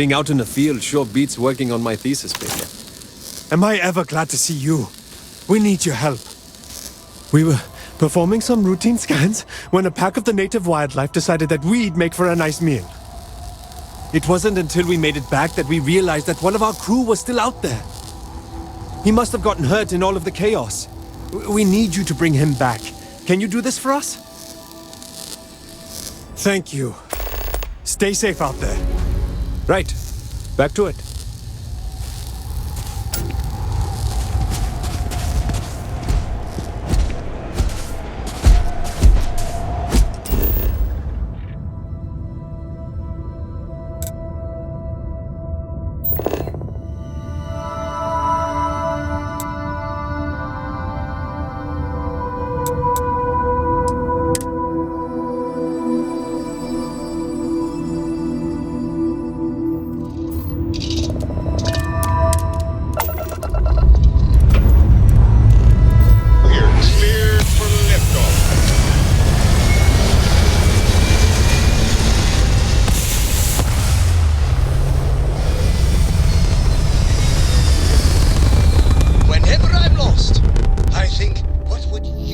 Being out in the field sure beats working on my thesis paper. Am I ever glad to see you? We need your help. We were performing some routine scans when a pack of the native wildlife decided that we'd make for a nice meal. It wasn't until we made it back that we realized that one of our crew was still out there. He must have gotten hurt in all of the chaos. We need you to bring him back. Can you do this for us? Thank you. Stay safe out there. Right. Back to it.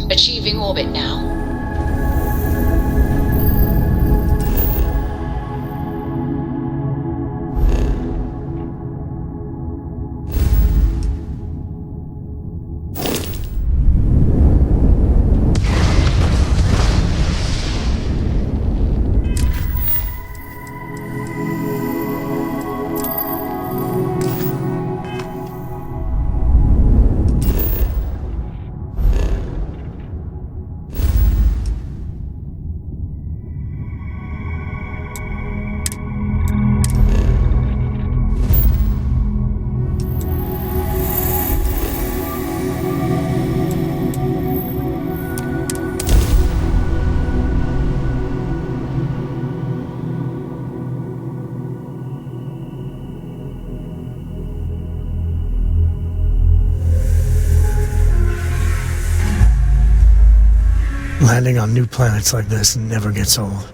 Achieving orbit now. Landing on new planets like this never gets old.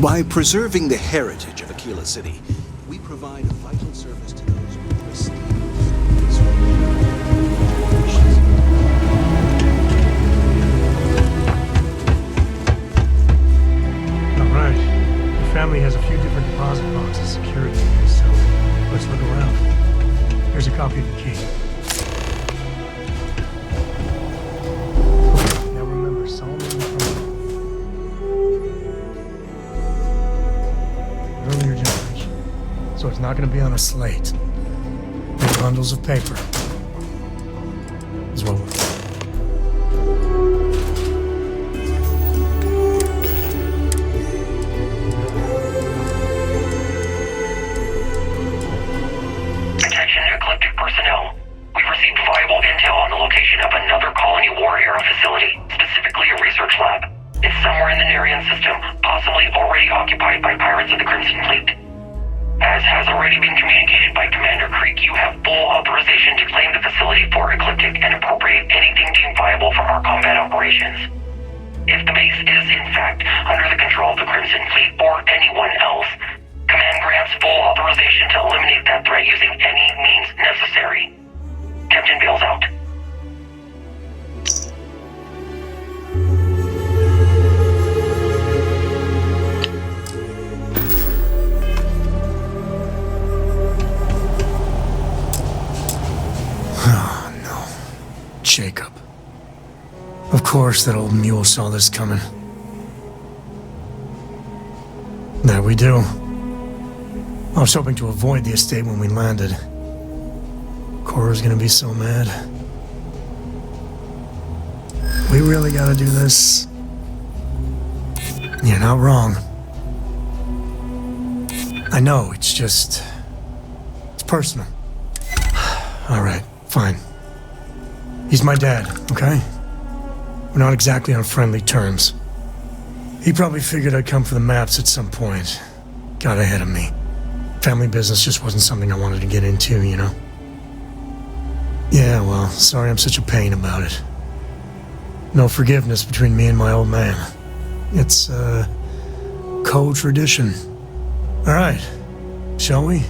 By preserving the heritage of Aquila City, we provide a vital service to those who receive. All right. Your family has a few different deposit boxes secured here, so let's look around. Here's a copy of the key. Now remember, Solomon earlier generation, so it's not going to be on a slate. Big bundles of paper is what we're. Attention Ecliptic personnel. We've received viable intel on the location of another colony war era facility, specifically a research lab. It's somewhere in the Nerian system, possibly already occupied by pirates of the Crimson Fleet. As has already been communicated by Commander Creek, you have full authorization to claim the facility for Ecliptic and appropriate anything deemed viable for our combat operations. If the base is, in fact, under the control of the Crimson Fleet or anyone else, Command grants full authorization to eliminate that threat using any means necessary. Captain Bale's out. Oh, no. Jacob. Of course that old mule saw this coming. There we do. I was hoping to avoid the estate when we landed. Cora's gonna be so mad. We really gotta do this. You're not wrong. I know, it's just... it's personal. Alright, fine. He's my dad, okay? We're not exactly on friendly terms. He probably figured I'd come for the maps at some point. Got ahead of me. Family business just wasn't something I wanted to get into, you know? Yeah, well, sorry I'm such a pain about it. No forgiveness between me and my old man. It's, co-tradition. Alright, shall we?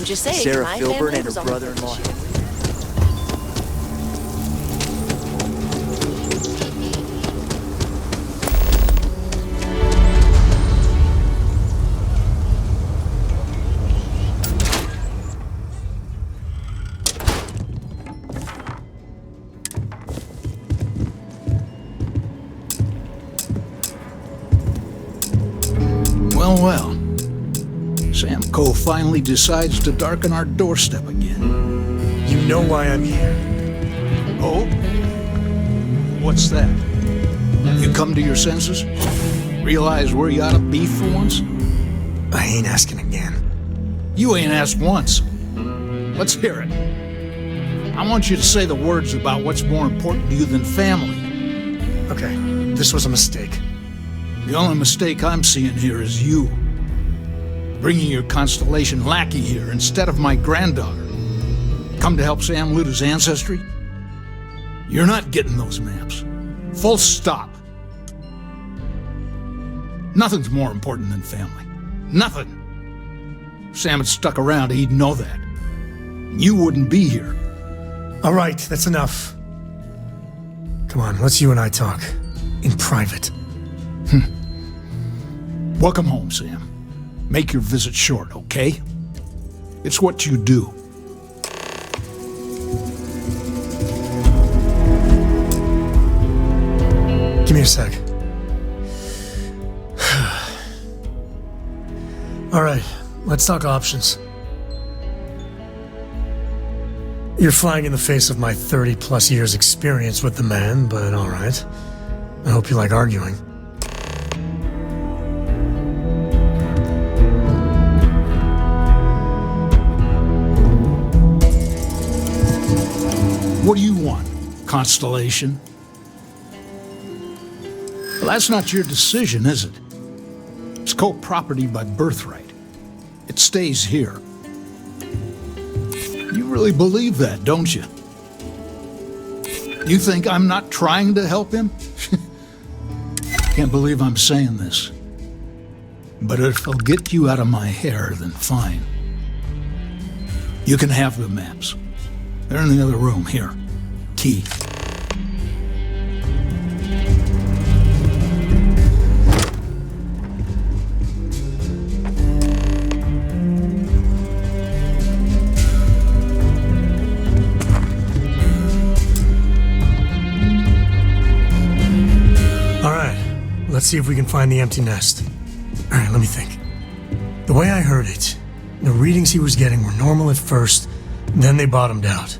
Just saying, Sarah my Filburn family and was her on the brother-in-law. Well. Sam Coe finally decides to darken our doorstep again. You know why I'm here. Oh? What's that? You come to your senses? Realize where you ought to be for once? I ain't asking again. You ain't asked once. Let's hear it. I want you to say the words about what's more important to you than family. Okay, this was a mistake. The only mistake I'm seeing here is you. Bringing your Constellation lackey here instead of my granddaughter. Come to help Sam loot his ancestry? You're not getting those maps. Full stop. Nothing's more important than family. Nothing. If Sam had stuck around, he'd know that. You wouldn't be here. All right, that's enough. Come on, let's you and I talk. In private. Welcome home, Sam. Make your visit short, okay? It's what you do. Give me a sec. All right, let's talk options. You're flying in the face of my 30-plus years experience with the man, but all right. I hope you like arguing. What do you want, Constellation? Well, that's not your decision, is it? It's co-property by birthright. It stays here. You really believe that, don't you? You think I'm not trying to help him? Can't believe I'm saying this. But if it'll get you out of my hair, then fine. You can have the maps. They're in the other room, here. Key. All right, let's see if we can find the empty nest. All right, let me think. The way I heard it, the readings he was getting were normal at first, then they bottomed out.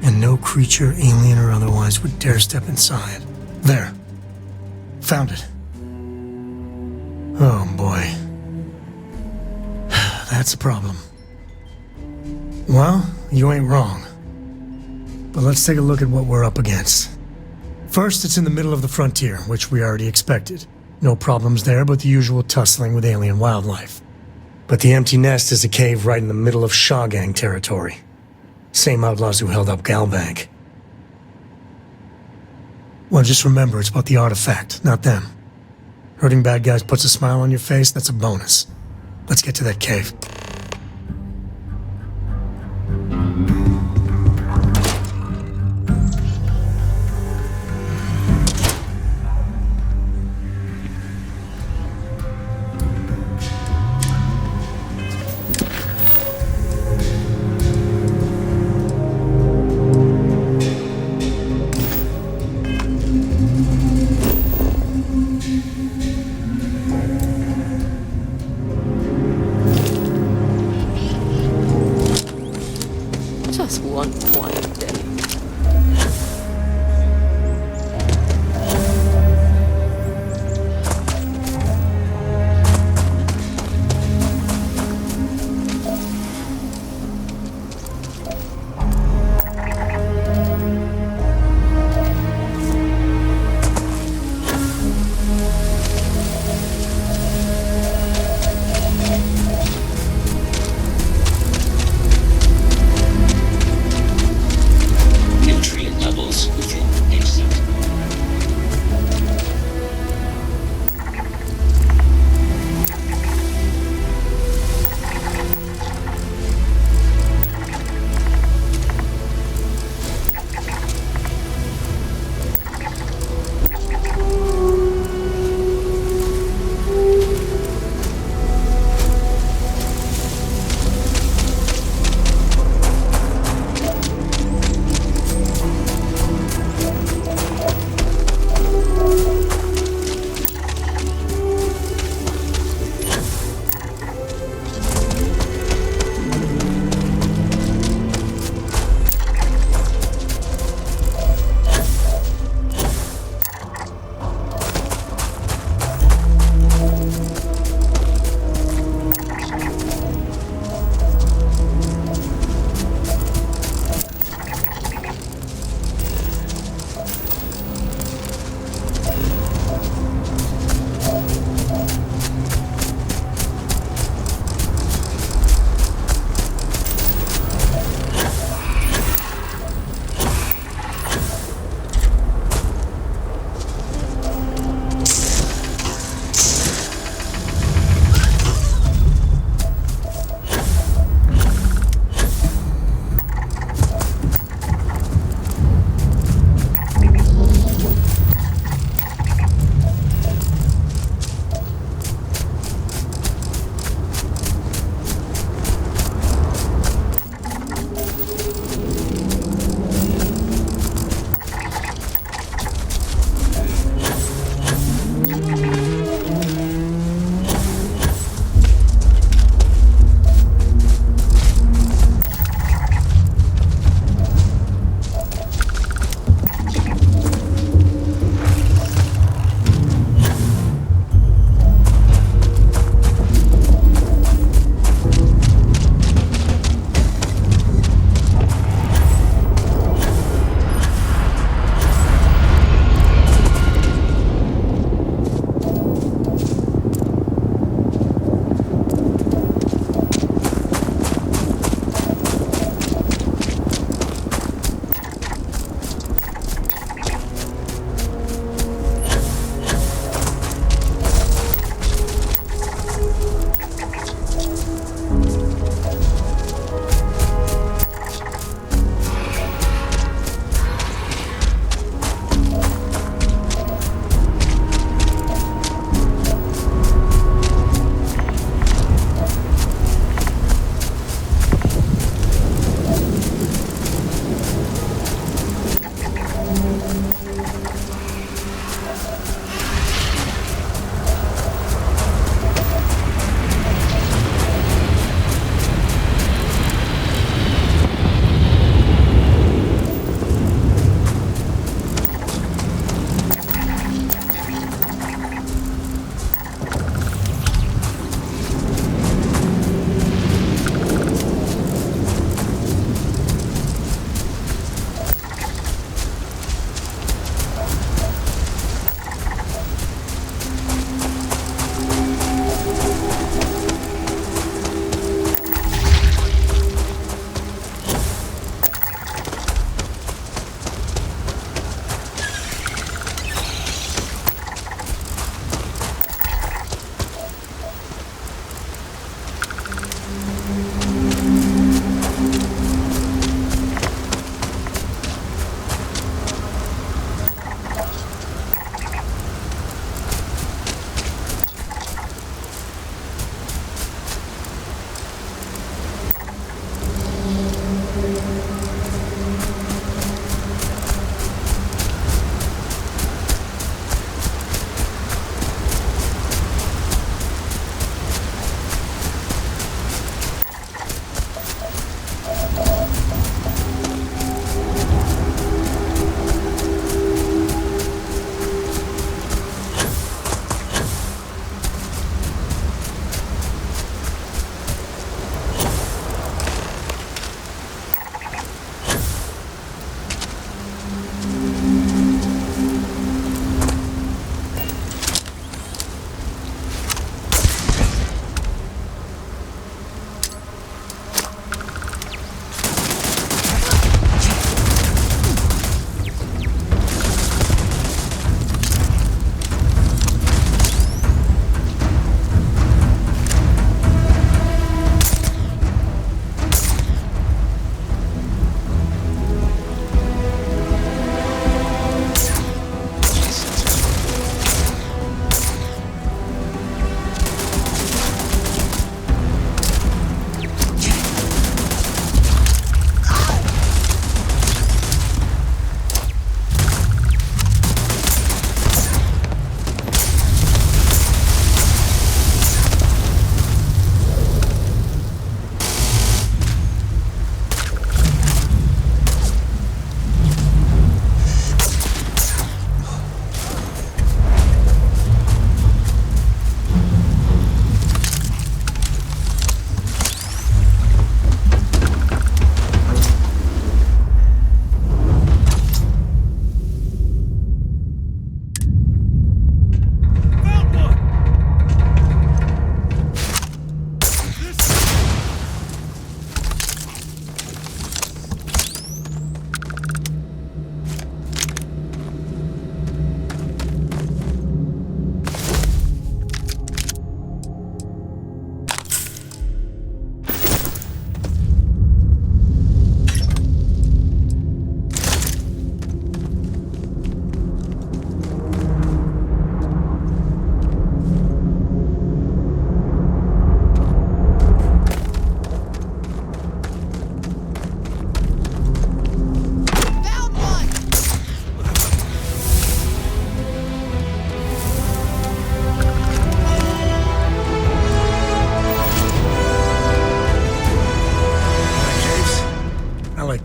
And no creature, alien or otherwise, would dare step inside. There. Found it. Oh boy. That's a problem. Well, you ain't wrong. But let's take a look at what we're up against. First, it's in the middle of the frontier, which we already expected. No problems there, but the usual tussling with alien wildlife. But the empty nest is a cave right in the middle of Shaw Gang territory. Same outlaws who held up Galbank. Well, just remember, it's about the artifact, not them. Hurting bad guys puts a smile on your face, that's a bonus. Let's get to that cave.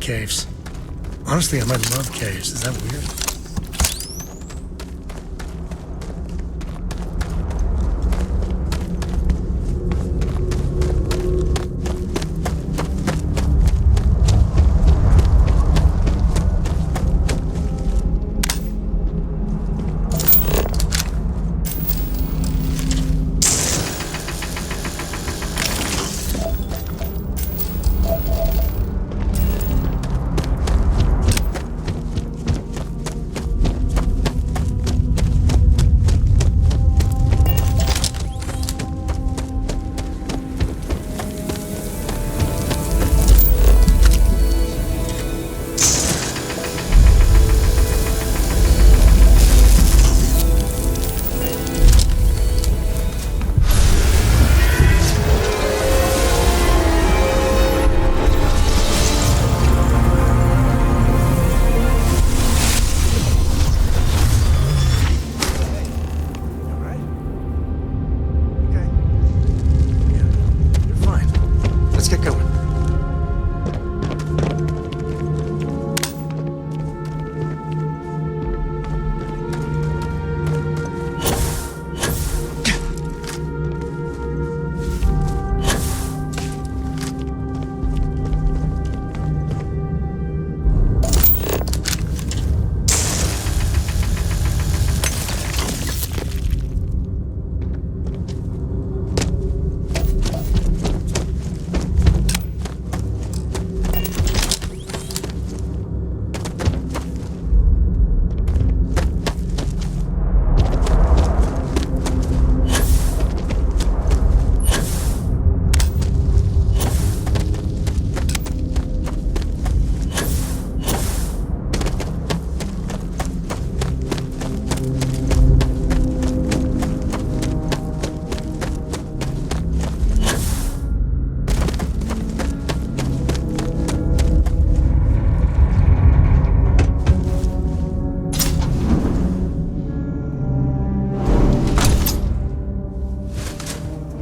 caves. Honestly, I might love caves. Is that weird?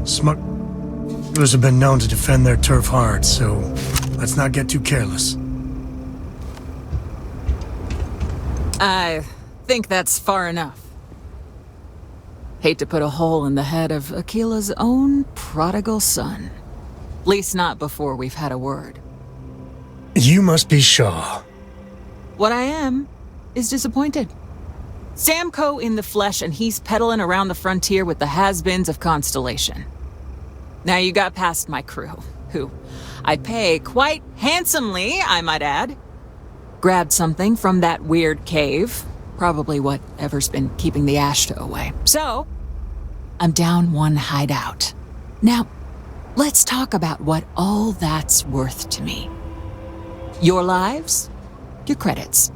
Smugglers have been known to defend their turf hard, so let's not get too careless. I think that's far enough. Hate to put a hole in the head of Akila's own prodigal son. At least not before we've had a word. You must be Shaw. What I am is disappointed. Samco in the flesh, and he's peddling around the frontier with the has-beens of Constellation. Now you got past my crew, who I pay quite handsomely, I might add. Grabbed something from that weird cave, probably whatever's been keeping the Ashta away. So, I'm down one hideout. Now, let's talk about what all that's worth to me. Your lives, your credits.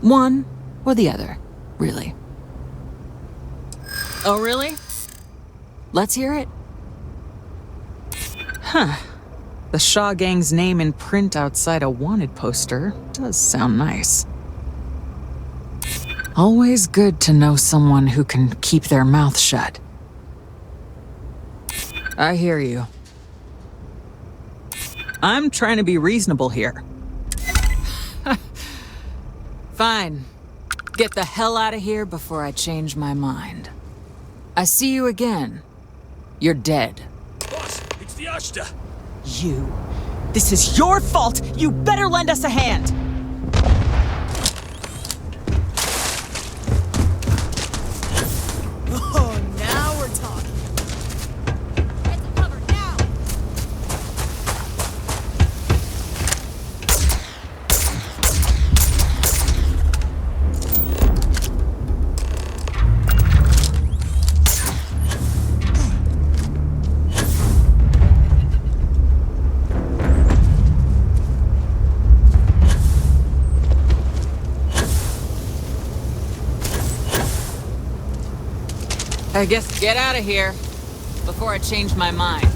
One or the other, really. Oh, really? Let's hear it. Huh. The Shaw Gang's name in print outside a wanted poster does sound nice. Always good to know someone who can keep their mouth shut. I hear you. I'm trying to be reasonable here. Fine. Get the hell out of here before I change my mind. I see you again. You're dead. Boss, it's the Ashta. You. This is your fault! You better lend us a hand! Oh, now we're talking. Get the cover now! I guess get out of here before I change my mind.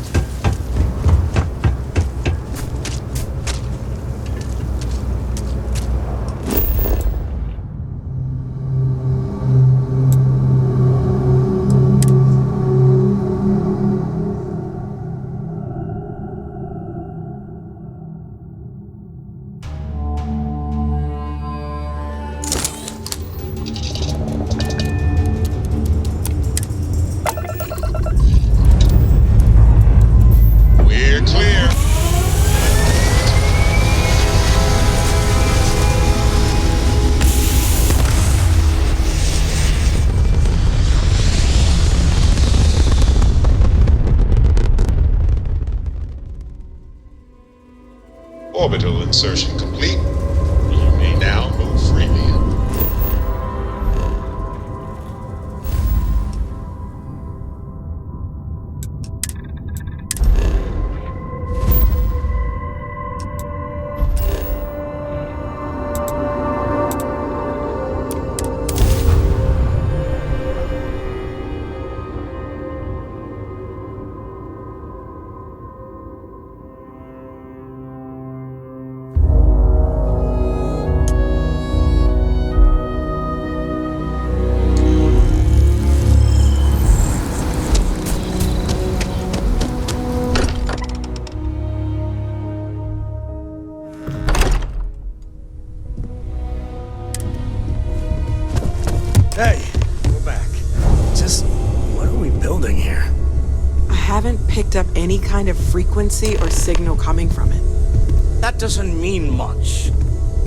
Orbital insertion complete. You may now move freely. Hey, we're back. Just, what are we building here? I haven't picked up any kind of frequency or signal coming from it. That doesn't mean much.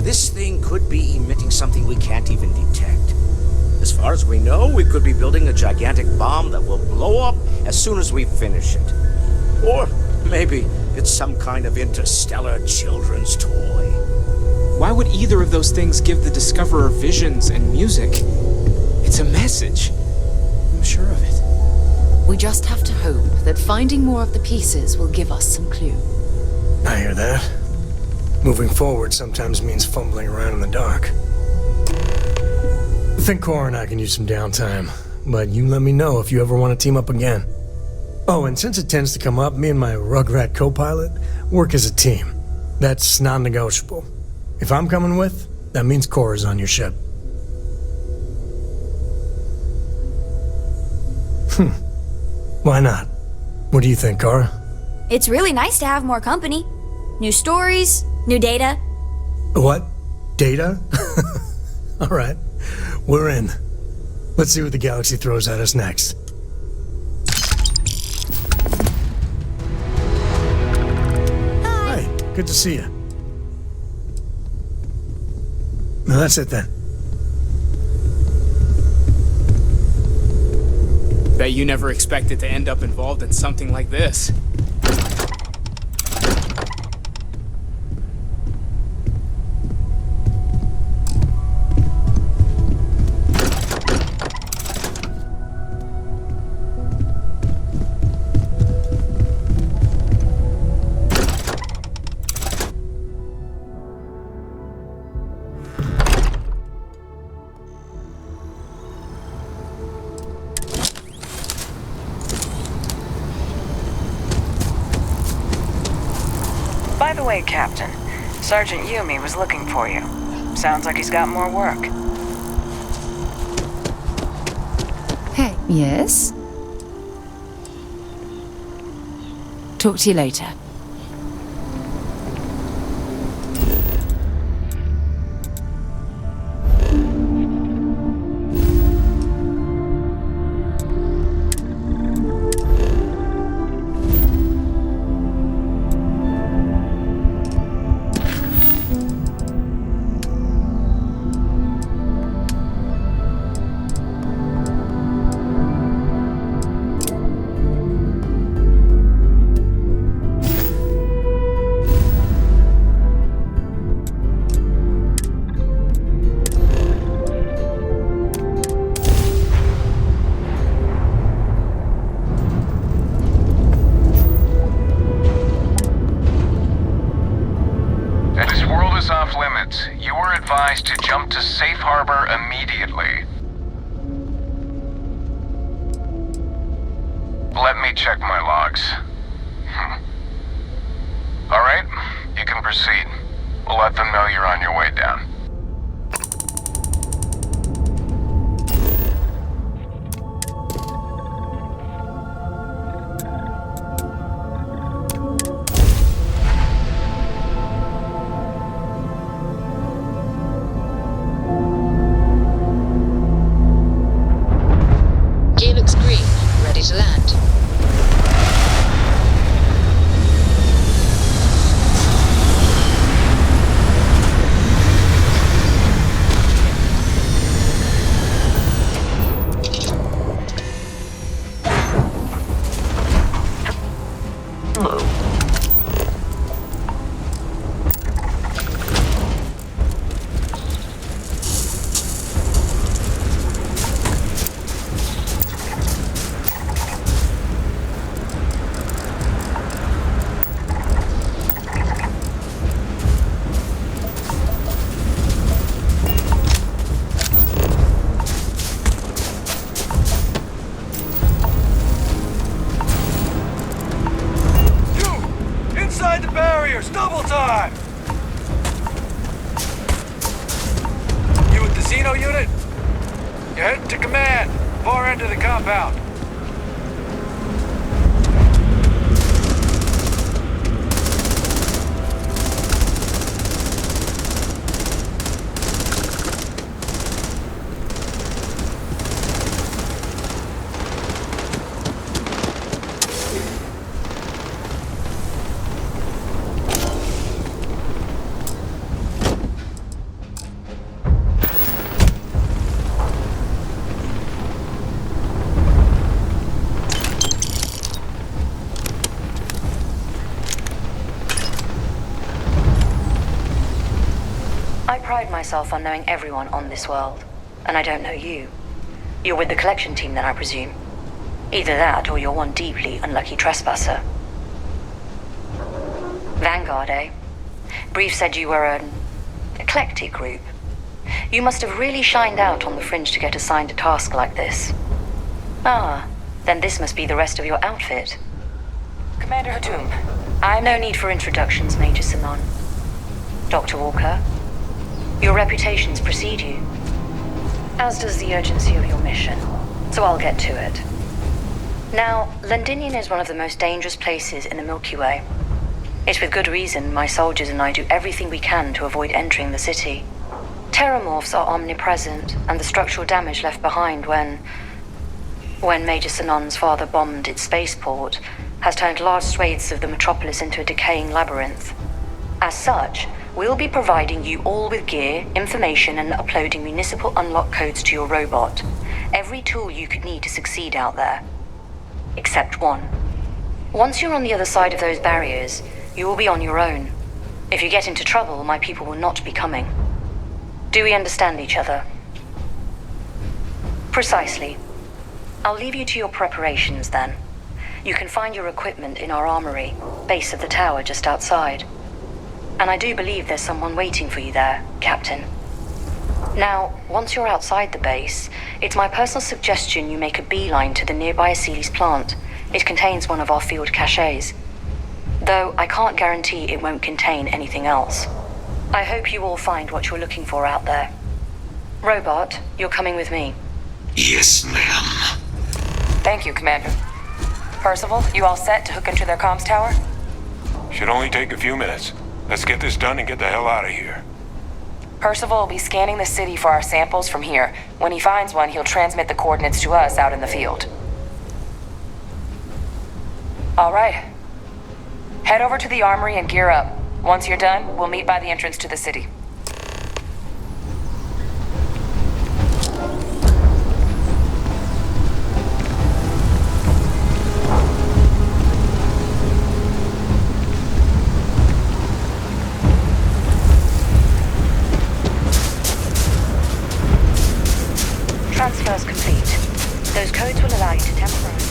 This thing could be emitting something we can't even detect. As far as we know, we could be building a gigantic bomb that will blow up as soon as we finish it. Or maybe it's some kind of interstellar children's toy. Why would either of those things give the Discoverer visions and music? It's a message. I'm sure of it. We just have to hope that finding more of the pieces will give us some clue. I hear that. Moving forward sometimes means fumbling around in the dark. I think Cora and I can use some downtime, but you let me know if you ever want to team up again. Oh, and since it tends to come up, me and my Rugrat co-pilot work as a team. That's non-negotiable. If I'm coming with, that means Cora's on your ship. Why not? What do you think, Cora? It's really nice to have more company. New stories, new data. What? Data? All right, we're in. Let's see what the galaxy throws at us next. Hi. Hey, good to see you. No, that's it then. Bet you never expected to end up involved in something like this. By the way, Captain, Sergeant Yumi was looking for you. Sounds like he's got more work. Hey, yes? Talk to you later. You were advised to jump to safe harbor immediately. Let me check my logs. Alright, you can proceed. We'll let them know you're on your way down. To land. the barriers! Double time! You with the Xeno unit? You're heading to command. Far end of the compound. I pride myself on knowing everyone on this world, and I don't know you. You're with the collection team then, I presume. Either that, or you're one deeply unlucky trespasser. Vanguard, eh? Brief said you were an eclectic group. You must have really shined out on the fringe to get assigned a task like this. Ah, then this must be the rest of your outfit. Commander Hatum, No need for introductions, Major Simon. Dr. Walker, your reputations precede you, as does the urgency of your mission, so I'll get to it. Now, Londinium is one of the most dangerous places in the Milky Way. It's with good reason my soldiers and I do everything we can to avoid entering the city. Terramorphs are omnipresent, and the structural damage left behind when Major Sinon's father bombed its spaceport has turned large swathes of the metropolis into a decaying labyrinth. As such, we'll be providing you all with gear, information, and uploading municipal unlock codes to your robot. Every tool you could need to succeed out there. Except one. Once you're on the other side of those barriers, you will be on your own. If you get into trouble, my people will not be coming. Do we understand each other? Precisely. I'll leave you to your preparations then. You can find your equipment in our armory, base of the tower just outside. And I do believe there's someone waiting for you there, Captain. Now, once you're outside the base, it's my personal suggestion you make a beeline to the nearby ASUS plant. It contains one of our field caches. Though I can't guarantee it won't contain anything else. I hope you all find what you're looking for out there. Robot, you're coming with me. Yes, ma'am. Thank you, Commander. Percival, you all set to hook into their comms tower? Should only take a few minutes. Let's get this done and get the hell out of here. Percival will be scanning the city for our samples from here. When he finds one, he'll transmit the coordinates to us out in the field. All right. Head over to the armory and gear up. Once you're done, we'll meet by the entrance to the city. Transfers complete. Those codes will allow you to temporarily...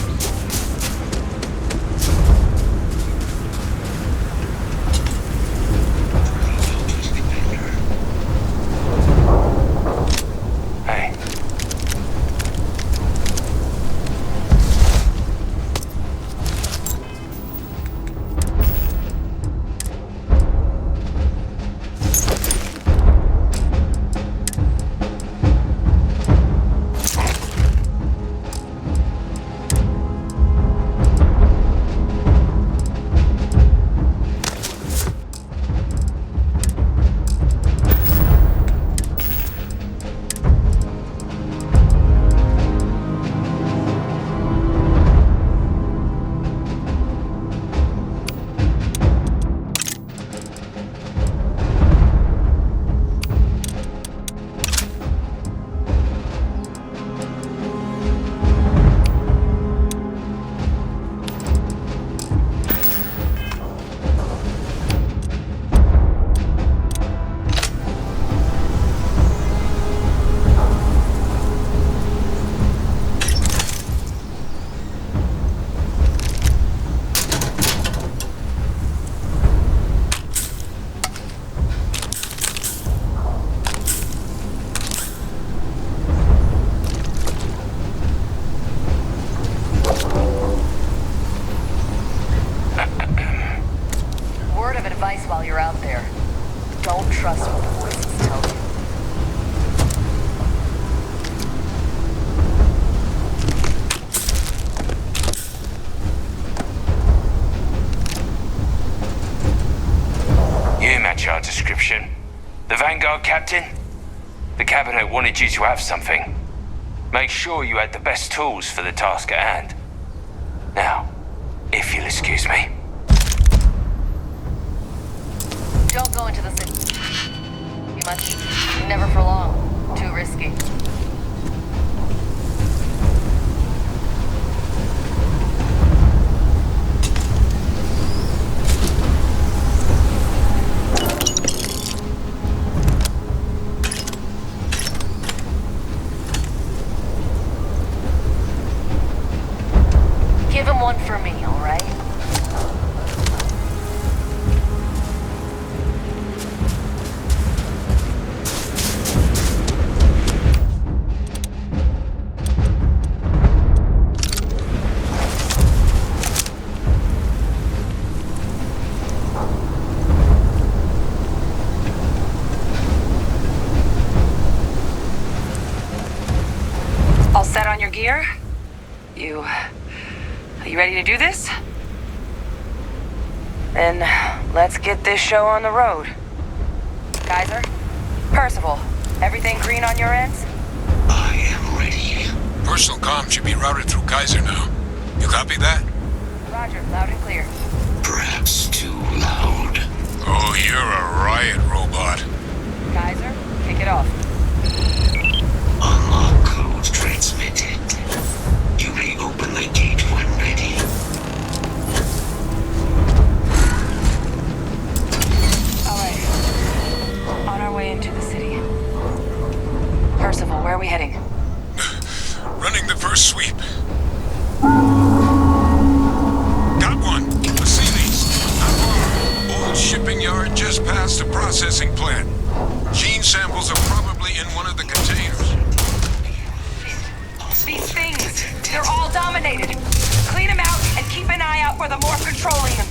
while you're out there. Don't trust what the voices tell you. You match our description. The Vanguard captain? The cabinet wanted you to have something. Make sure you had the best tools for the task at hand. Now, if you'll excuse me. Don't go into the city. Much. Never for long. Too risky. Give him one for me, all right? All set on your gear? Are you ready to do this? Then let's get this show on the road. Kaiser? Percival, everything green on your ends? I am ready. Personal comm should be routed through Kaiser now. You copy that? Roger, loud and clear. Perhaps too loud. Oh, you're a riot robot. Kaiser, kick it off. Unlock code transmitted. You may open the gate when ready. Alright. On our way into the city. Percival, where are we heading? Running the first sweep. Got one. Let's see these. Not far. Old shipping yard just past the processing plant. Gene samples are probably in one of the containers. These things, they're all dominated. Clean them out and keep an eye out for the more controlling them.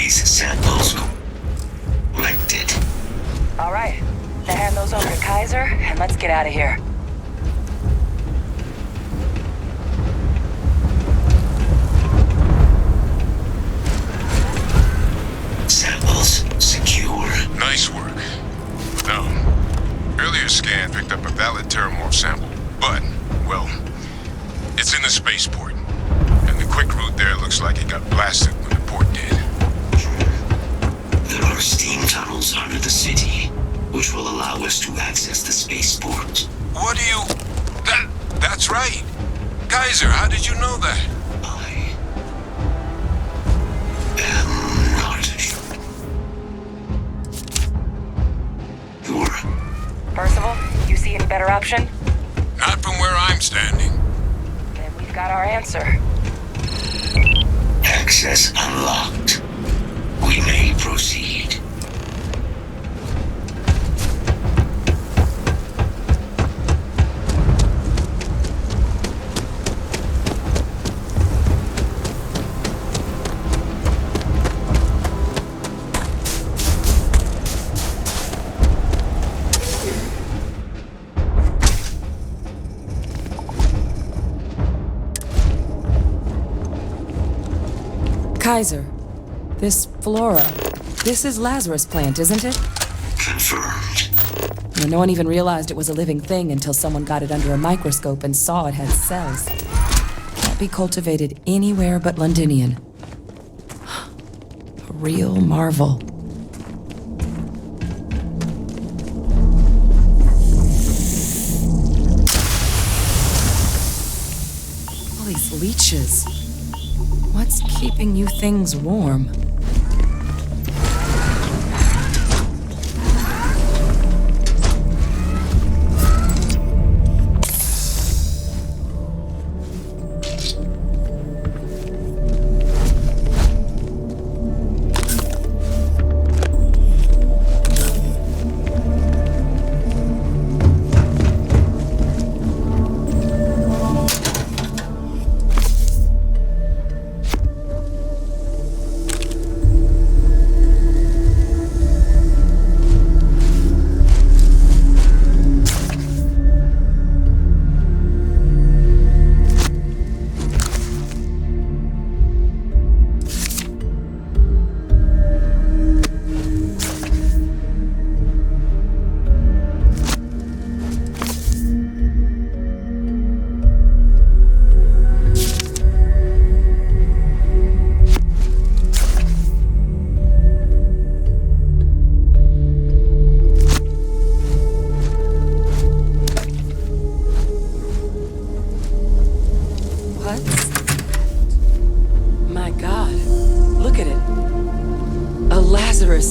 these samples collected. All right. Now hand those over to Kaiser, and let's get out of here. Samples secure. Nice work. No. Earlier scan picked up a valid Terramorph sample, but, well, it's in the spaceport. And the quick route there looks like it got blasted when the port did. There are steam tunnels under the city, which will allow us to access the spaceport. What do you... That's right. Kaiser, how did you know that? I am not sure. Percival, you see any better option? Not from where I'm standing. Then we've got our answer. Access unlocked. We may proceed. Kaiser, this flora, this is Lazarus plant, isn't it? Confirmed. No one even realized it was a living thing until someone got it under a microscope and saw it had cells. Can't be cultivated anywhere but Londinian. A real marvel. All these leeches. What's keeping you things warm?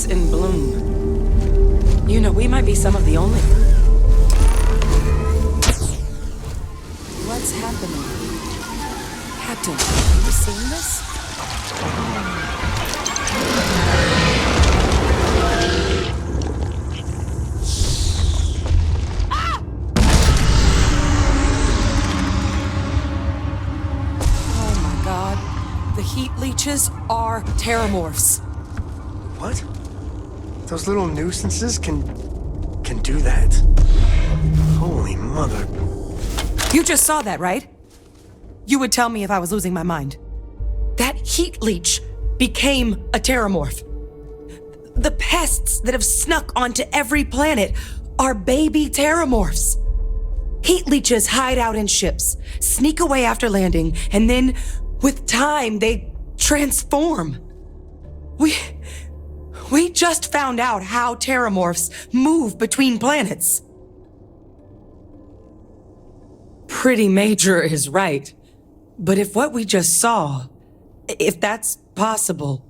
In bloom. You know, we might be some of the only... What's happening? Captain, are you seeing this? Oh my god. The heat leeches are terramorphs. What? Those little nuisances can do that? Holy mother. You just saw that, right? You would tell me if I was losing my mind. That heat leech became a terramorph. The pests that have snuck onto every planet are baby terramorphs. Heat leeches hide out in ships, sneak away after landing, and then, with time, they transform. We just found out how terramorphs move between planets. Pretty Major is right. But if what we just saw, if that's possible,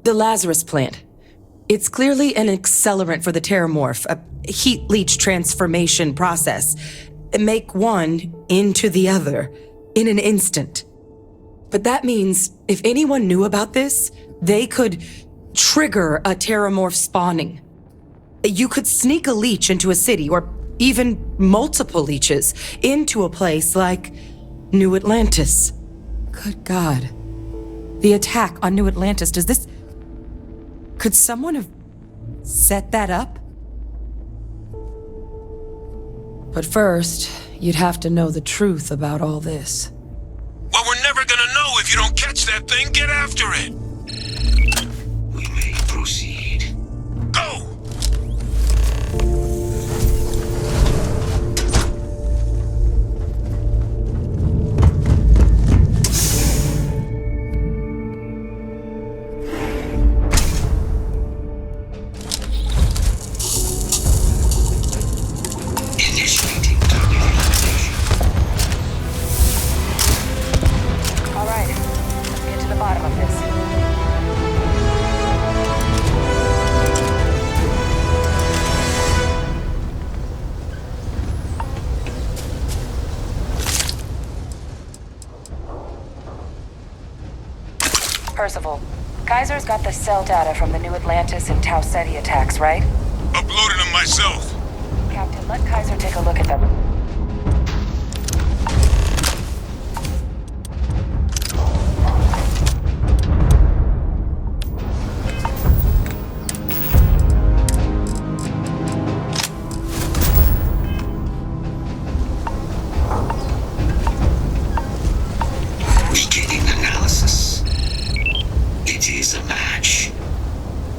the Lazarus plant, it's clearly an accelerant for the terramorph, a heat leech transformation process. Make one into the other in an instant. But that means if anyone knew about this, they could trigger a terramorph spawning. You could sneak a leech into a city, or even multiple leeches, into a place like New Atlantis. Good God. The attack on New Atlantis, does this Could someone have set that up? But first, you'd have to know the truth about all this. Well, we're never gonna know if you don't catch that thing. Get after it. We may proceed. Go! Percival, Kaiser's got the cell data from the New Atlantis and Tau Ceti attacks, right? Uploaded them myself. Captain, let Kaiser take a look at them. Beginning analysis. It is a match.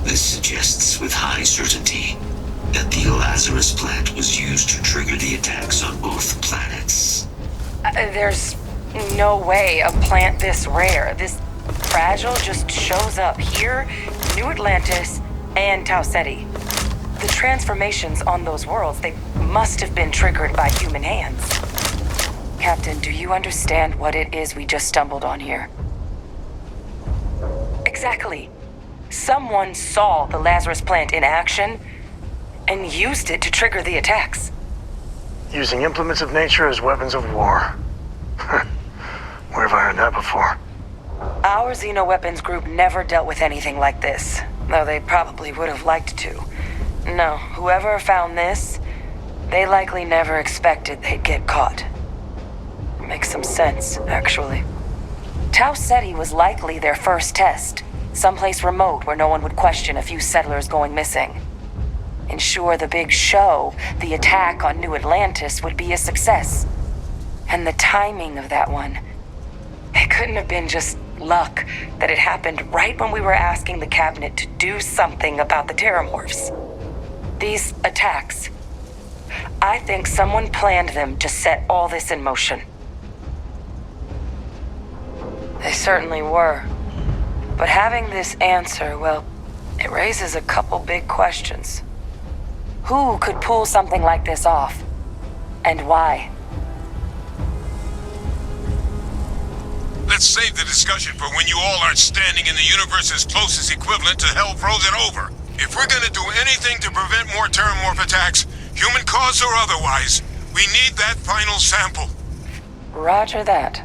This suggests with high certainty that the Lazarus plant was used to trigger the attacks on both planets. There's no way a plant this rare, this fragile, just shows up here, New Atlantis, and Tau Ceti. The transformations on those worlds, they must have been triggered by human hands. Captain, do you understand what it is we just stumbled on here? Exactly. Someone saw the Lazarus plant in action and used it to trigger the attacks. Using implements of nature as weapons of war. Where have I heard that before? Our Xenoweapons group never dealt with anything like this, though they probably would have liked to. No, whoever found this, they likely never expected they'd get caught. Makes some sense, actually. Tau Ceti was likely their first test, someplace remote where no one would question a few settlers going missing. Ensure the big show, the attack on New Atlantis, would be a success. And the timing of that one, it couldn't have been just luck that it happened right when we were asking the cabinet to do something about the terramorphs. These attacks, I think someone planned them to set all this in motion. They certainly were. But having this answer, well, it raises a couple big questions. Who could pull something like this off? And why? Let's save the discussion for when you all aren't standing in the universe's closest equivalent to hell frozen over. If we're gonna do anything to prevent more terramorph attacks, human cause or otherwise, we need that final sample. Roger that.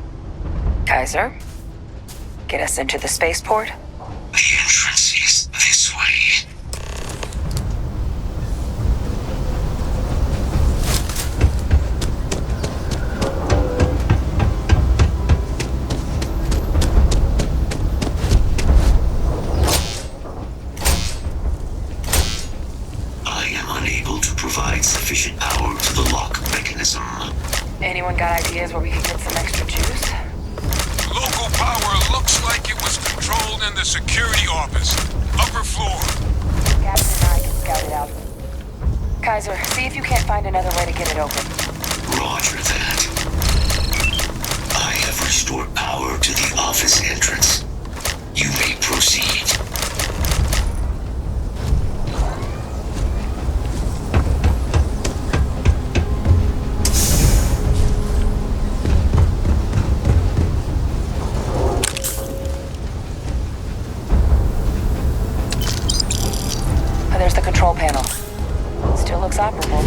Kaiser, get us into the spaceport? The entrance is this way. I am unable to provide sufficient power to the lock mechanism. Anyone got ideas where we could get some extra juice? Local power looks like it was controlled in the security office. Upper floor. Captain and I can scout it out. Kaiser, see if you can't find another way to get it open. Roger that. I have restored power to the office entrance. You may proceed. There's the control panel. Still looks operable.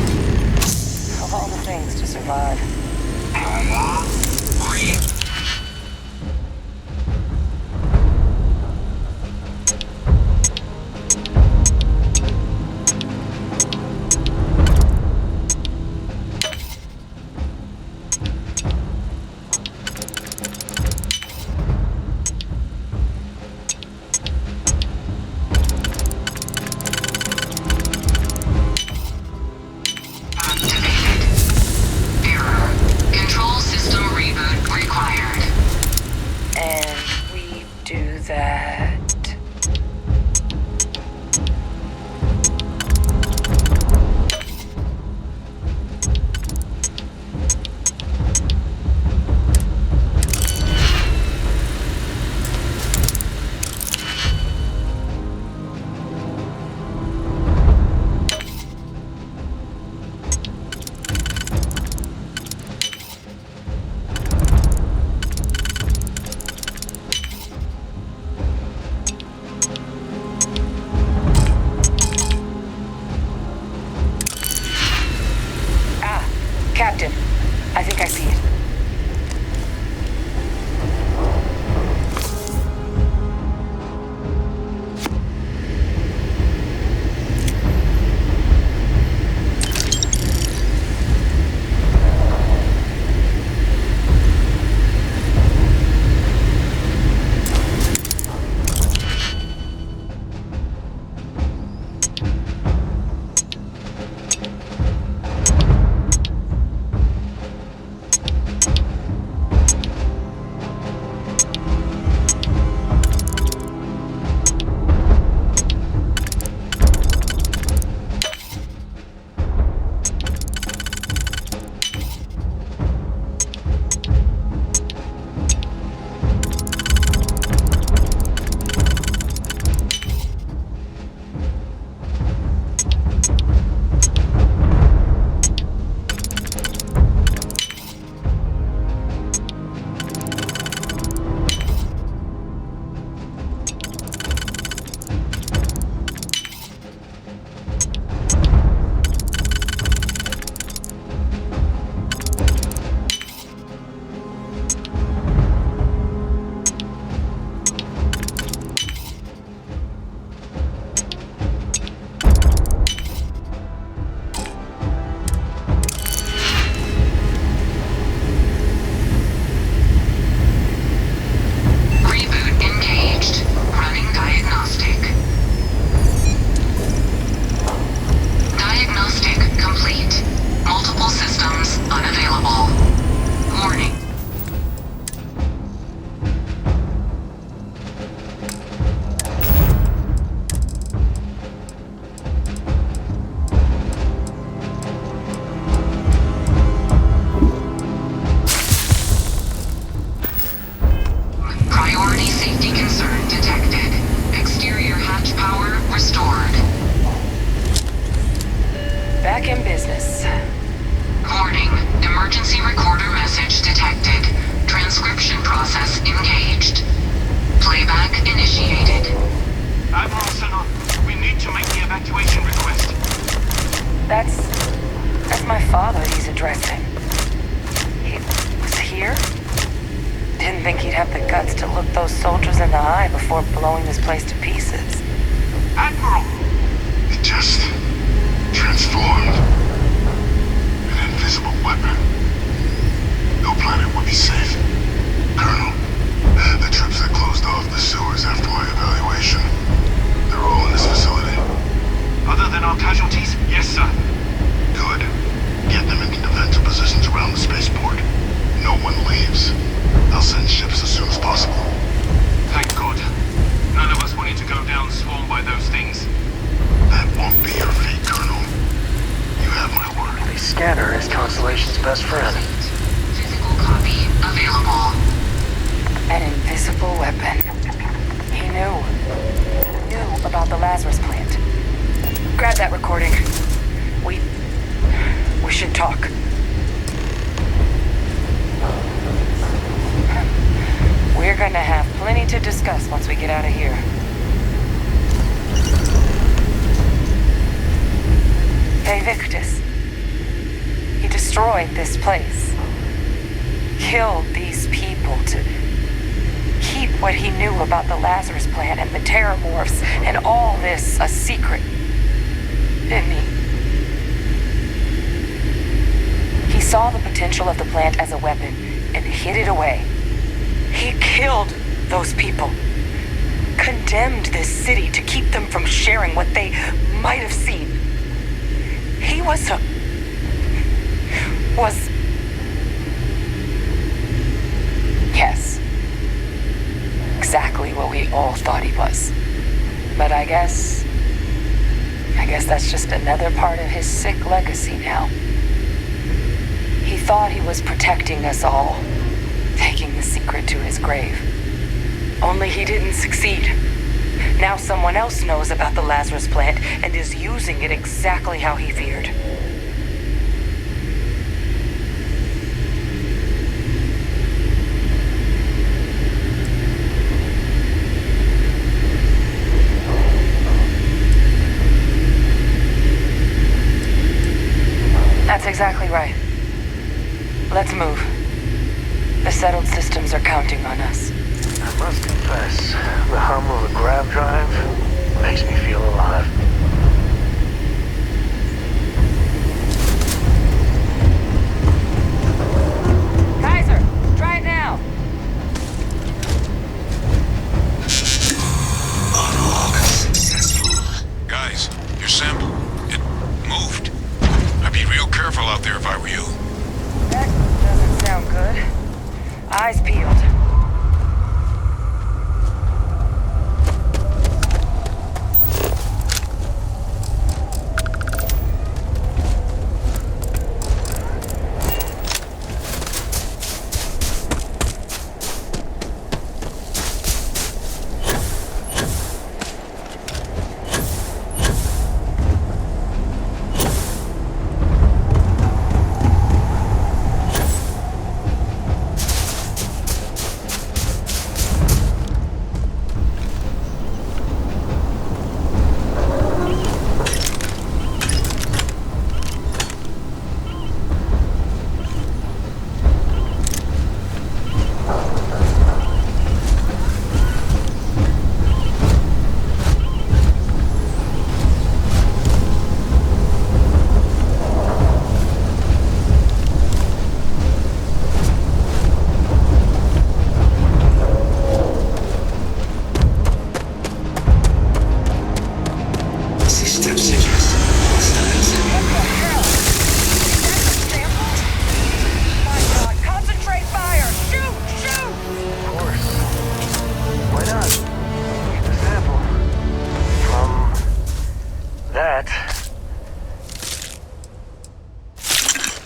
Of all the things to survive. that. Captain, I think I see it. That's my father he's addressing. He was here? Didn't think he'd have the guts to look those soldiers in the eye before blowing this place to pieces. Admiral! It just transformed. An invisible weapon. No planet would be safe. Colonel, the troops that closed off the sewers after my evaluation, they're all in this facility. Other than our casualties? Yes, sir. Good. Get them into defensive positions around the spaceport. No one leaves. I'll send ships as soon as possible. Thank God. None of us wanted to go down swarmed by those things. That won't be your fate, Colonel. You have my word. The scanner is Constellation's best friend. Physical copy available. An invisible weapon. He knew about the Lazarus plant. Grab that recording. We should talk. We're gonna have plenty to discuss once we get out of here. Hey, Victus. He destroyed this place. Killed these people to keep what he knew about the Lazarus plant and the Terramorphs and all this a secret. Didn't he? He saw the potential of the plant as a weapon and hid it away. He killed those people. Condemned this city to keep them from sharing what they might have seen. He was yes. exactly what we all thought he was. But I guess that's just another part of his sick legacy now. He thought he was protecting us all, taking the secret to his grave. Only he didn't succeed. Now someone else knows about the Lazarus plant and is using it exactly how he feared. That's exactly right. Let's move. The settled systems are counting on us. I must confess, the hum of a grav drive makes me feel alive. Kaiser, try it now. Unlock successful. Guys, your sample, it moved. I'd be real careful out there if I were you. That doesn't sound good. Eyes peeled.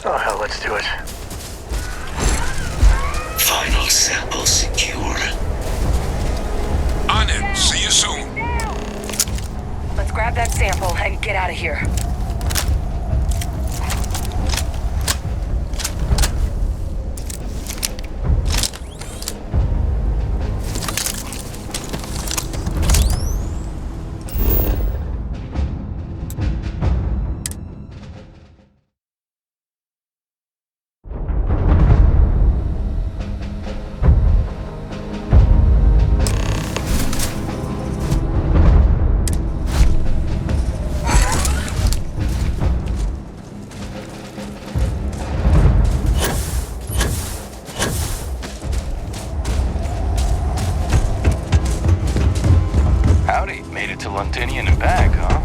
Oh hell, let's do it. Final sample secured. On it. See you soon. Let's grab that sample and get out of here. Lantinian and back, huh?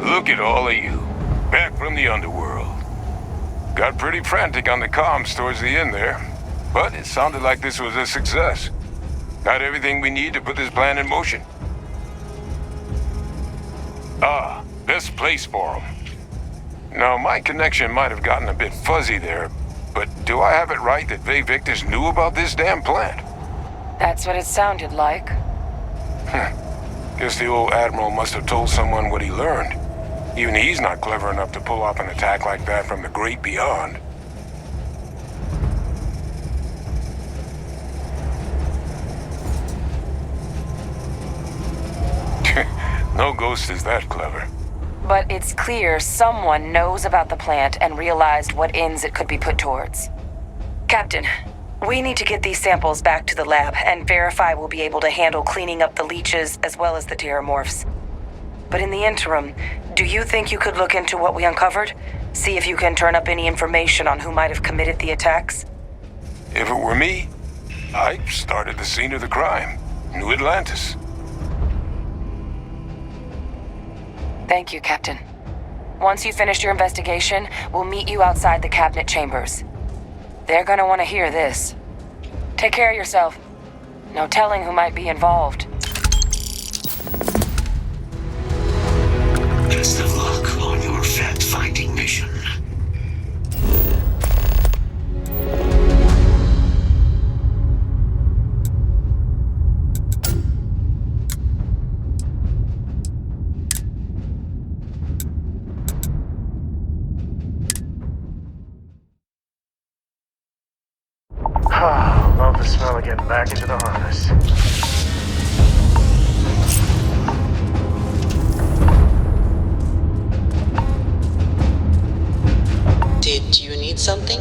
Look at all of you, back from the underworld. Got pretty frantic on the comms towards the end there, but it sounded like this was a success. Got everything we need to put this plan in motion. Ah, best place for them. Now, my connection might have gotten a bit fuzzy there, but do I have it right that Vay Victus knew about this damn plant? That's what it sounded like. Guess the old Admiral must have told someone what he learned. Even he's not clever enough to pull off an attack like that from the great beyond. No ghost is that clever. But it's clear someone knows about the plant and realized what ends it could be put towards. Captain, we need to get these samples back to the lab and verify we'll be able to handle cleaning up the leeches as well as the terramorphs. But in the interim, do you think you could look into what we uncovered? See if you can turn up any information on who might have committed the attacks? If it were me, I'd start at the scene of the crime. New Atlantis. Thank you, Captain. Once you finish your investigation, we'll meet you outside the cabinet chambers. They're gonna want to hear this. Take care of yourself. No telling who might be involved. Best of luck on your fact-finding mission. Love the smell of getting back into the harness. Did you need something?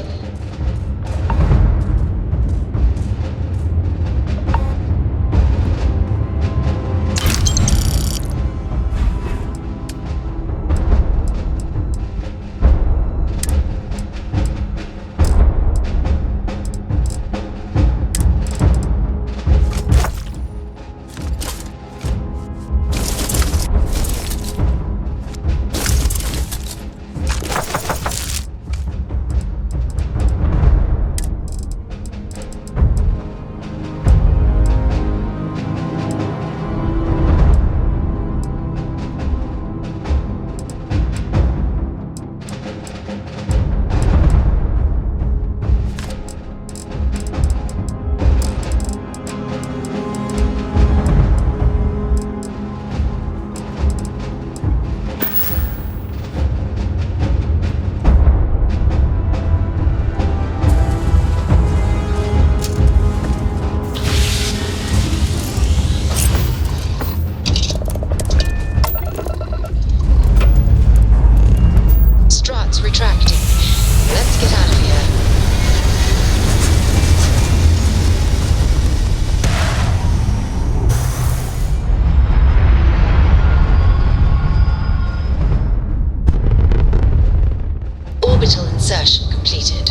Insertion completed.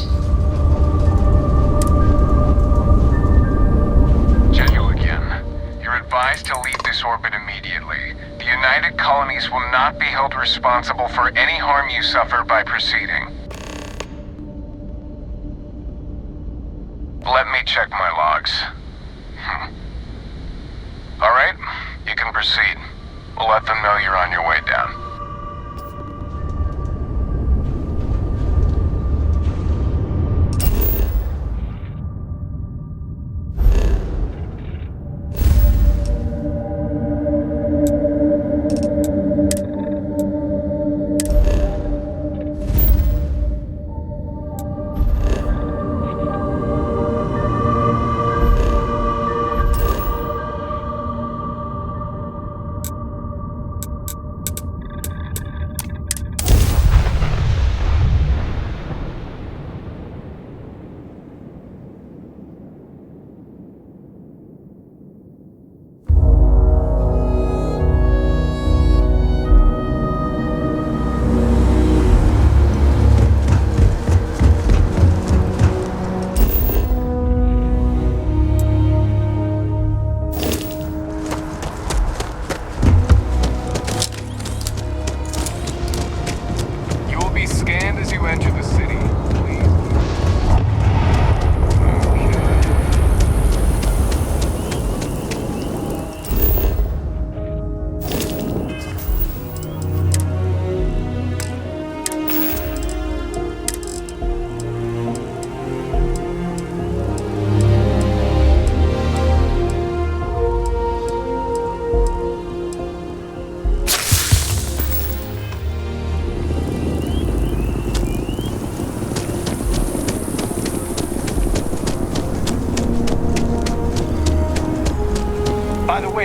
Genu again. You're advised to leave this orbit immediately. The United Colonies will not be held responsible for any harm you suffer by proceeding. Let me check my logs. All right, you can proceed. We'll let them know you're on your way down.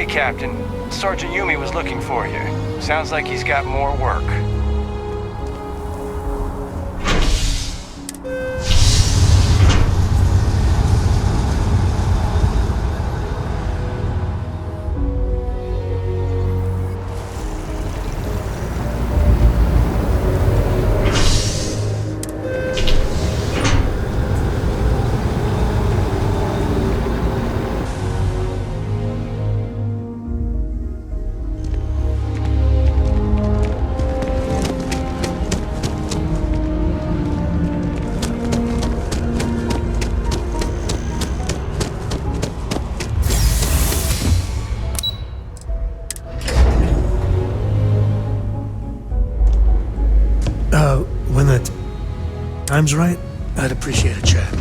Captain, Sergeant Yumi was looking for you. Sounds like he's got more work. When the time's right, I'd appreciate a chat.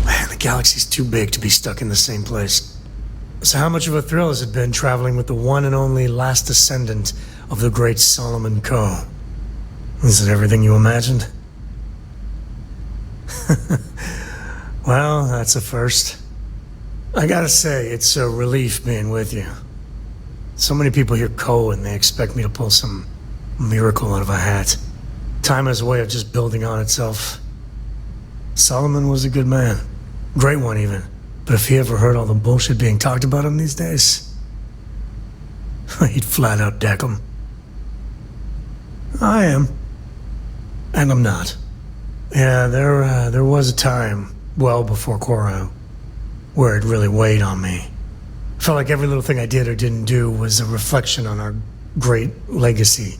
Man, the galaxy's too big to be stuck in the same place. So how much of a thrill has it been traveling with the one and only last descendant of the great Solomon Coe? Is it everything you imagined? Well, that's a first. I gotta say, it's a relief being with you. So many people hear Coe and they expect me to pull some miracle out of a hat. Time has a way of just building on itself. Solomon was a good man. Great one, even. But if he ever heard all the bullshit being talked about him these days, he'd flat out deck him. I am. And I'm not. Yeah, there was a time, well before Cora, where it really weighed on me. Felt like every little thing I did or didn't do was a reflection on our great legacy.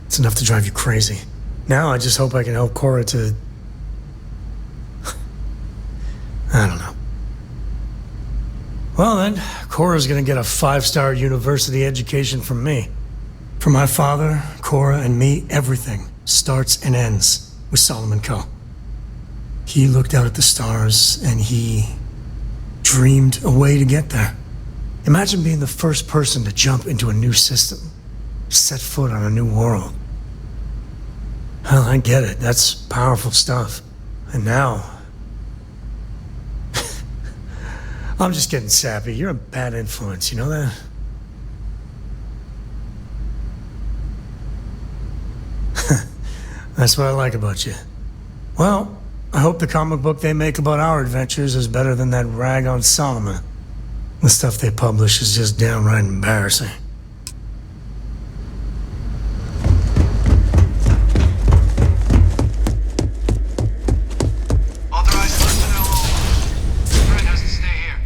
It's enough to drive you crazy. Now I just hope I can help Cora to... I don't know. Well then, Cora's gonna get a 5-star university education from me. For my father, Cora, and me, everything starts and ends with Solomon Coe. He looked out at the stars and he dreamed a way to get there. Imagine being the first person to jump into a new system, set foot on a new world. Well, I get it. That's powerful stuff. And now... I'm just getting sappy. You're a bad influence, you know that? That's what I like about you. Well, I hope the comic book they make about our adventures is better than that rag on Solomon. The stuff they publish is just downright embarrassing. Authorized personnel only. Fred has to stay here.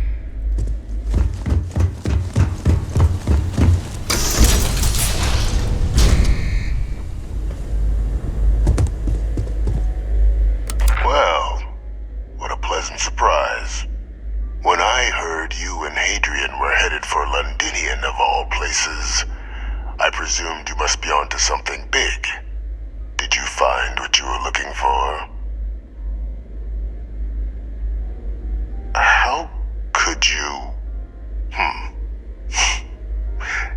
Well, what a pleasant surprise. When I heard you and Hadrian were headed for Londinian of all places, I presumed you must be onto something big. Did you find what you were looking for? How could you...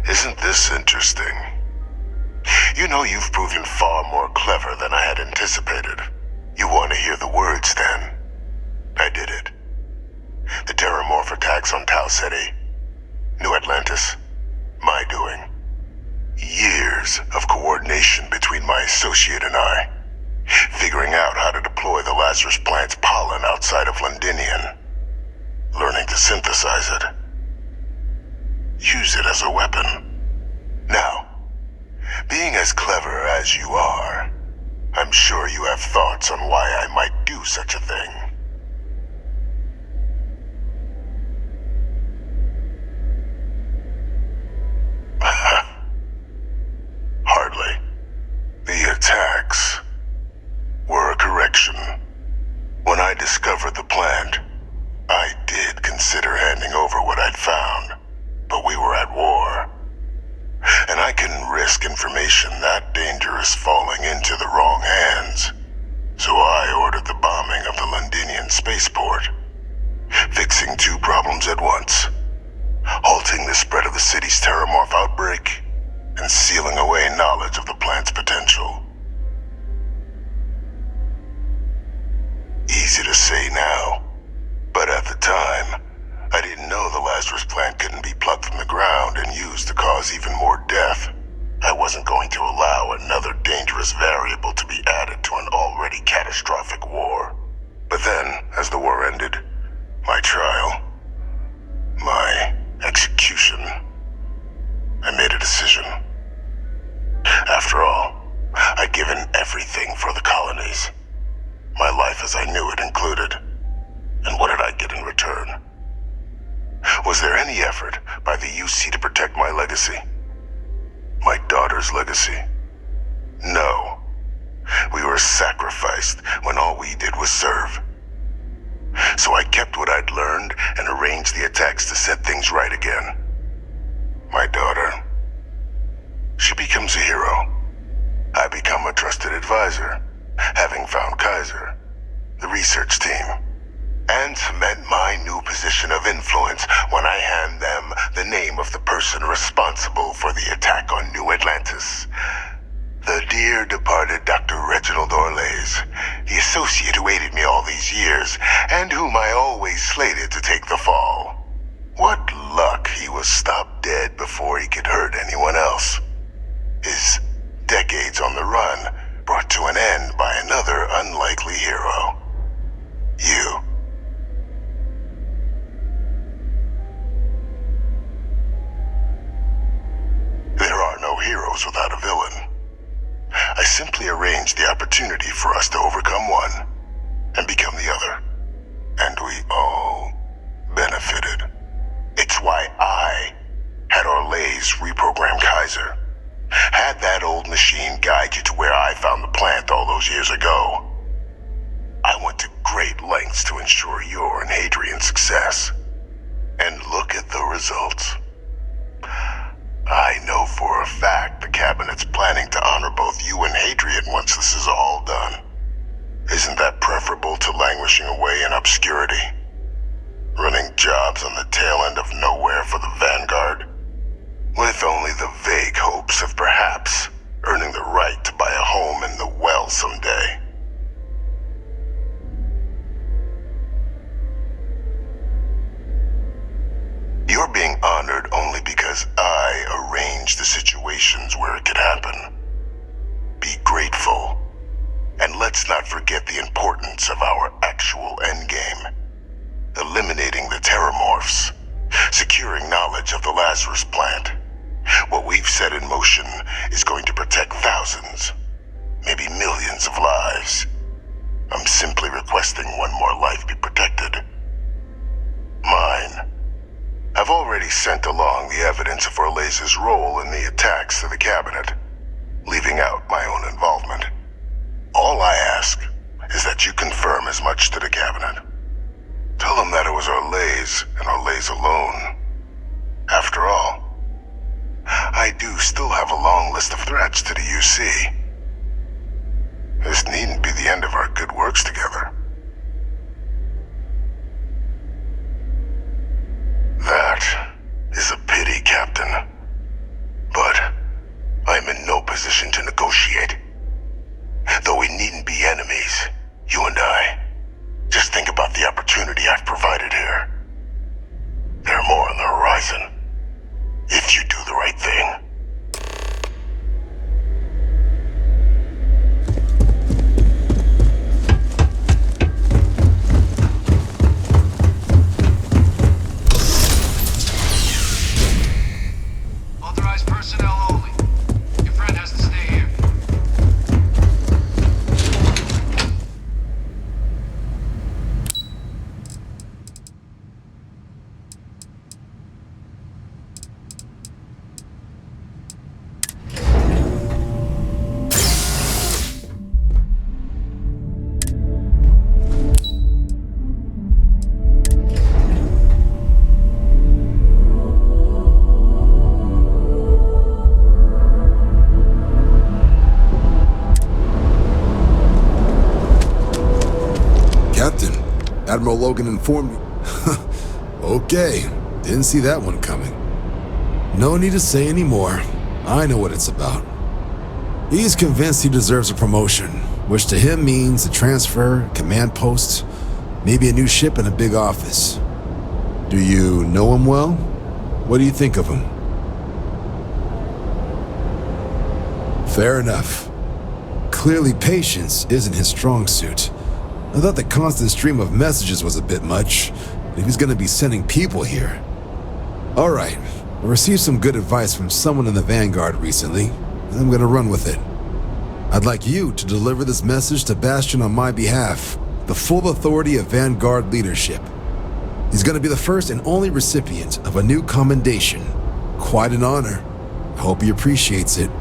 Isn't this interesting? You know, you've proven far more clever than I had anticipated. You want to hear the words, then? I did it. The Terramorph attacks on Tau Ceti. New Atlantis. My doing. Years of coordination between my associate and I. Figuring out how to deploy the Lazarus plant's pollen outside of Londinian. Learning to synthesize it. Use it as a weapon. Now, being as clever as you are, I'm sure you have thoughts on why I might do such a thing. Hardly. The attacks were a correction. When I discovered the plant, I did consider handing over what I'd found, but we were at war. And I couldn't risk information that dangerous falling into the wrong hands. So I ordered the bombing of the Londinian spaceport, fixing two problems at once. Halting the spread of the city's Terramorph outbreak, and sealing away knowledge of the plant's potential. Easy to say now, but at the time, I wasn't going to allow another dangerous variable to be added to an already catastrophic war. But then, as the war ended, my trial, my execution, I made a decision. After all, I'd given everything for the colonies. My life as I knew it included. And what did I get in return? Was there any effort by the UC to protect my legacy? My daughter's legacy? No. We were sacrificed when all we did was serve. So I kept what I'd learned and arranged the attacks to set things right again. My daughter, she becomes a hero. I become a trusted advisor, having found Kaiser, the research team, and cement my new position of influence when I hand them the name of the person responsible for the attack on New Atlantis. The dear departed Dr. Reginald Orlays, the associate who aided me all these years, and whom I always slated to take the fall. What luck he was stopped dead before he could hurt anyone else. His decades on the run brought to an end by another unlikely hero. You. There are no heroes without a villain. I simply arranged the opportunity for us to overcome one and become the other. And we all benefited. It's why I had Orlays reprogram Kaiser. Had that old machine guide you to where I found the plant all those years ago. I went to great lengths to ensure your and Hadrian's success. And look at the results. I know for a fact the Cabinet's planning to honor both you and Hadrian once this is all done. Isn't that preferable to languishing away in obscurity? Running jobs on the tail end of nowhere for the Vanguard? With only the vague hopes of perhaps earning the right to buy a home in the well someday. You're being honored only because I arranged the situations where it could happen. Be grateful. And let's not forget the importance of our actual endgame. Eliminating the terramorphs. Securing knowledge of the Lazarus plant. What we've set in motion is going to protect thousands, maybe millions of lives. I'm simply requesting one more life be protected. Mine. I've already sent along the evidence of Orlays' role in the attacks to the Cabinet, leaving out my own involvement. All I ask is that you confirm as much to the Cabinet. Tell them that it was Orlays and Orlays alone. After all, I do still have a long list of threats to the UC. This needn't be the end of our good works together. That is a pity, Captain. But I'm in no position to negotiate. Though we needn't be enemies, you and I. Just think about the opportunity I've provided here. There are more on the horizon. If you do the right thing. Authorized personnel only. Your friend has to stay here. Admiral Logan informed me. Okay, didn't see that one coming. No need to say any more. I know what it's about. He's convinced he deserves a promotion, which to him means a transfer, command post, maybe a new ship and a big office. Do you know him well? What do you think of him? Fair enough. Clearly patience isn't his strong suit. I thought the constant stream of messages was a bit much, if he's gonna be sending people here. Alright, I received some good advice from someone in the Vanguard recently, and I'm gonna run with it. I'd like you to deliver this message to Bastion on my behalf, the full authority of Vanguard leadership. He's gonna be the first and only recipient of a new commendation. Quite an honor. I hope he appreciates it.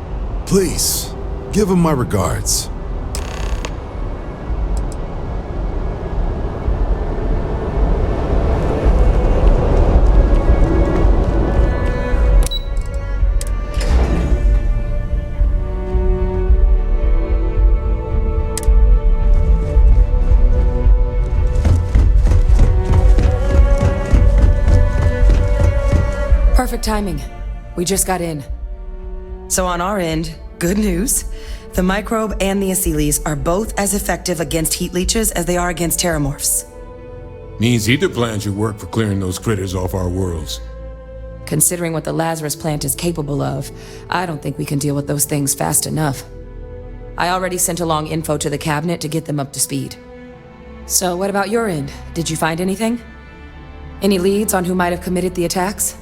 Please, give him my regards. Perfect timing. We just got in. So on our end, good news. The microbe and the acyles are both as effective against heat leeches as they are against terramorphs. Means either plan should work for clearing those critters off our worlds. Considering what the Lazarus plant is capable of, I don't think we can deal with those things fast enough. I already sent along info to the cabinet to get them up to speed. So what about your end? Did you find anything? Any leads on who might have committed the attacks?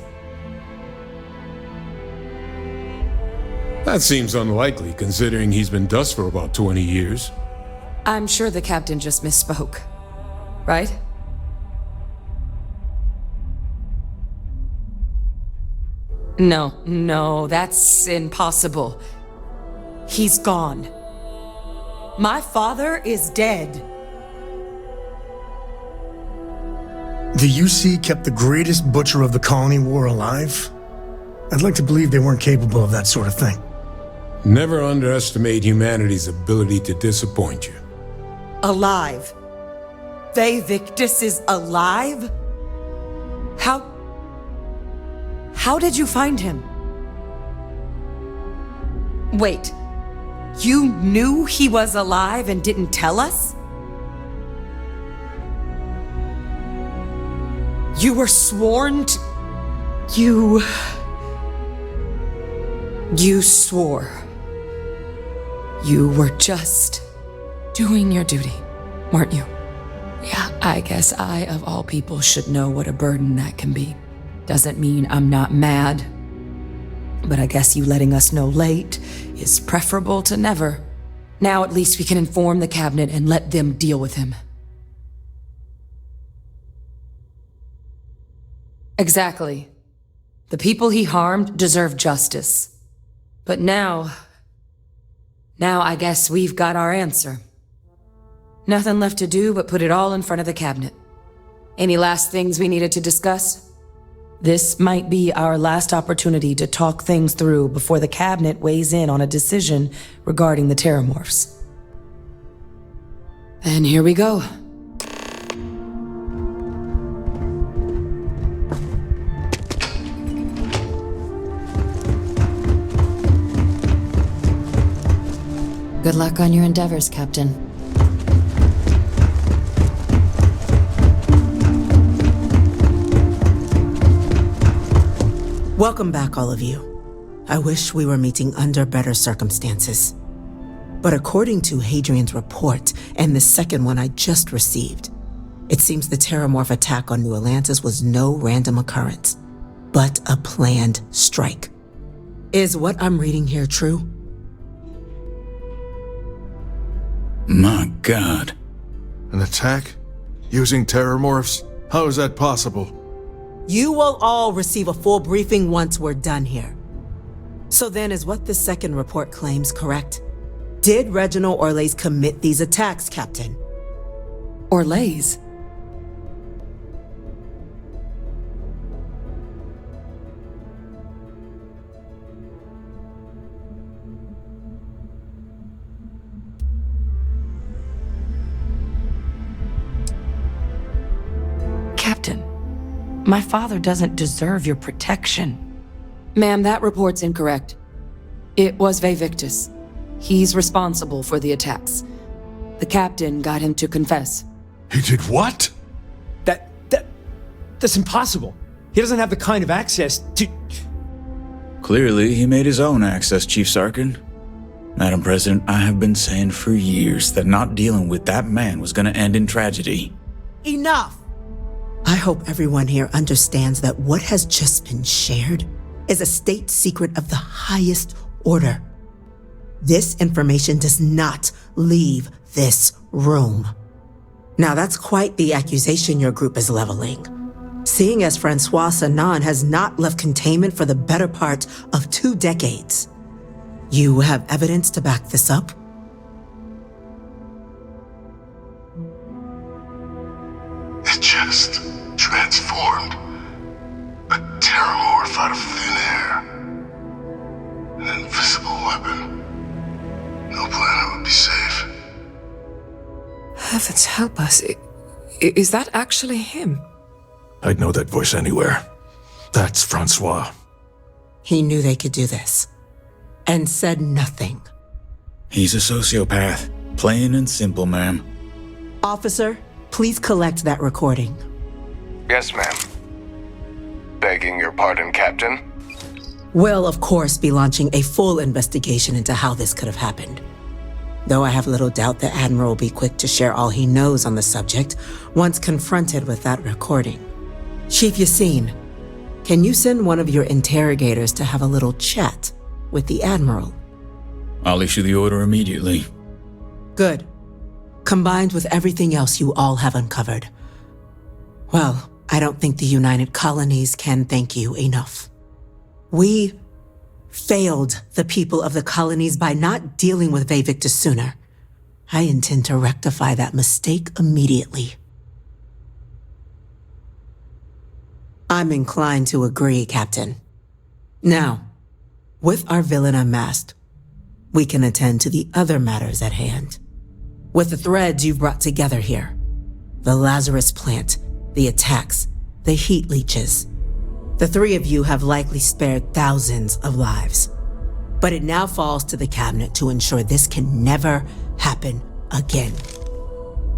That seems unlikely, considering he's been dust for about 20 years. I'm sure the captain just misspoke, right? No, that's impossible. He's gone. My father is dead. The UC kept the greatest butcher of the colony war alive? I'd like to believe they weren't capable of that sort of thing. Never underestimate humanity's ability to disappoint you. Alive. VideoMic is alive? How did you find him? Wait, you knew he was alive and didn't tell us? You were sworn to... You swore. You were just doing your duty, weren't you? Yeah, I guess I, of all people, should know what a burden that can be. Doesn't mean I'm not mad, but I guess you letting us know late is preferable to never. Now at least we can inform the cabinet and let them deal with him. Exactly. The people he harmed deserve justice. But now I guess we've got our answer. Nothing left to do but put it all in front of the cabinet. Any last things we needed to discuss? This might be our last opportunity to talk things through before the cabinet weighs in on a decision regarding the terramorphs. And here we go. Good luck on your endeavors, Captain. Welcome back, all of you. I wish we were meeting under better circumstances. But according to Hadrian's report and the second one I just received, it seems the terramorph attack on New Atlantis was no random occurrence, but a planned strike. Is what I'm reading here true? My God. An attack? Using terramorphs? How is that possible? You will all receive a full briefing once we're done here. So then, is what the second report claims correct? Did Reginald Orlays commit these attacks, Captain? Orlays? My father doesn't deserve your protection. Ma'am, that report's incorrect. It was VideoMic. He's responsible for the attacks. The captain got him to confess. He did what? That's impossible. He doesn't have the kind of access to... Clearly, he made his own access, Chief Sarkin. Madam President, I have been saying for years that not dealing with that man was gonna end in tragedy. Enough! I hope everyone here understands that what has just been shared is a state secret of the highest order. This information does not leave this room. Now that's quite the accusation your group is leveling. Seeing as Francois Sanan has not left containment for the better part of 2 decades. You have evidence to back this up? It just transformed. A terramorph out of thin air. An invisible weapon. No planet would be safe. Heavens help us. Is that actually him? I'd know that voice anywhere. That's Francois. He knew they could do this. And said nothing. He's a sociopath. Plain and simple, ma'am. Officer, please collect that recording. Yes, ma'am. Begging your pardon, Captain. We'll, of course, be launching a full investigation into how this could have happened. Though I have little doubt the Admiral will be quick to share all he knows on the subject once confronted with that recording. Chief Yassine, can you send one of your interrogators to have a little chat with the Admiral? I'll issue the order immediately. Good. Combined with everything else you all have uncovered. Well, I don't think the United Colonies can thank you enough. We failed the people of the colonies by not dealing with Vivictus sooner. I intend to rectify that mistake immediately. I'm inclined to agree, Captain. Now, with our villain unmasked, we can attend to the other matters at hand. With the threads you've brought together here, the Lazarus plant, the attacks, the heat leeches, the 3 of you have likely spared thousands of lives. But it now falls to the Cabinet to ensure this can never happen again.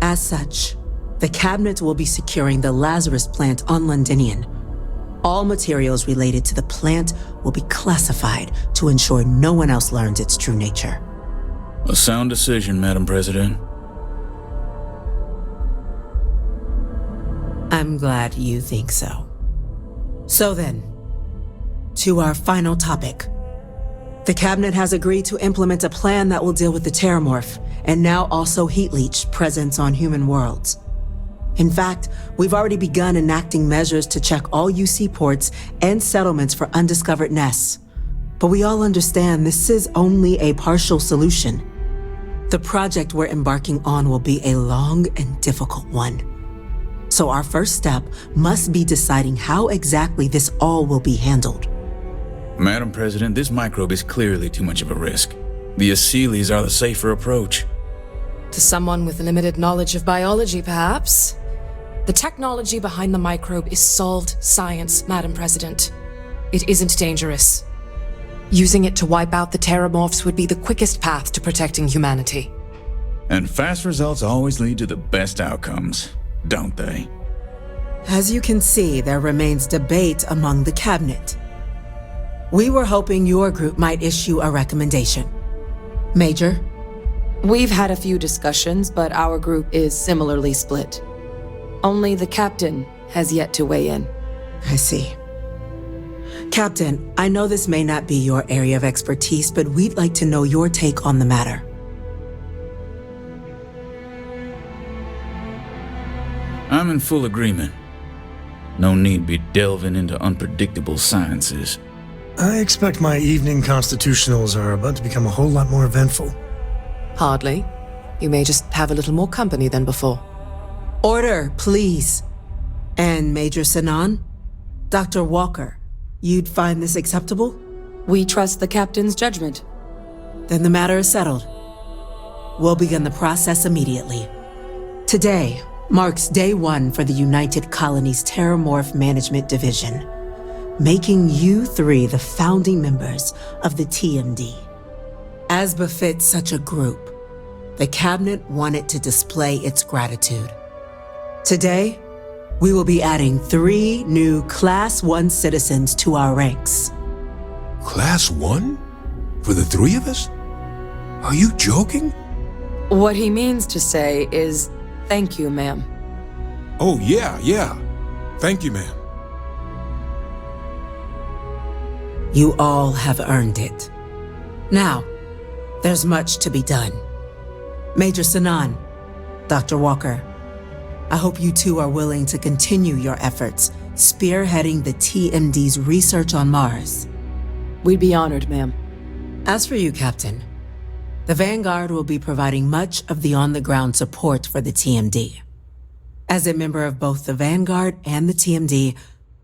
As such, the Cabinet will be securing the Lazarus plant on Londinian. All materials related to the plant will be classified to ensure no one else learns its true nature. A sound decision, Madam President. I'm glad you think so. So then, to our final topic. The Cabinet has agreed to implement a plan that will deal with the Terramorph, and now also Heat Leech presence on human worlds. In fact, we've already begun enacting measures to check all UC ports and settlements for undiscovered nests. But we all understand this is only a partial solution. The project we're embarking on will be a long and difficult one. So our first step must be deciding how exactly this all will be handled. Madam President, this microbe is clearly too much of a risk. The Aseles are the safer approach. To someone with limited knowledge of biology, perhaps? The technology behind the microbe is solved science, Madam President. It isn't dangerous. Using it to wipe out the Terramorphs would be the quickest path to protecting humanity. And fast results always lead to the best outcomes, don't they? As you can see, there remains debate among the Cabinet. We were hoping your group might issue a recommendation. Major? We've had a few discussions, but our group is similarly split. Only the Captain has yet to weigh in. I see. Captain, I know this may not be your area of expertise, but we'd like to know your take on the matter. I'm in full agreement. No need be delving into unpredictable sciences. I expect my evening constitutionals are about to become a whole lot more eventful. Hardly. You may just have a little more company than before. Order, please. And Major Sanan? Dr. Walker, you'd find this acceptable? We trust the Captain's judgment. Then the matter is settled. We'll begin the process immediately. Today marks day 1 for the United Colonies Terramorph Management Division, making you 3 the founding members of the TMD. As befits such a group, the Cabinet wanted to display its gratitude. Today, we will be adding 3 new Class 1 citizens to our ranks. Class 1? For the 3 of us? Are you joking? What he means to say is, thank you, ma'am. Oh, yeah. Thank you, ma'am. You all have earned it. Now, there's much to be done. Major Sanan, Dr. Walker, I hope you two are willing to continue your efforts spearheading the TMD's research on Mars. We'd be honored, ma'am. As for you, Captain, the Vanguard will be providing much of the on-the-ground support for the TMD. As a member of both the Vanguard and the TMD,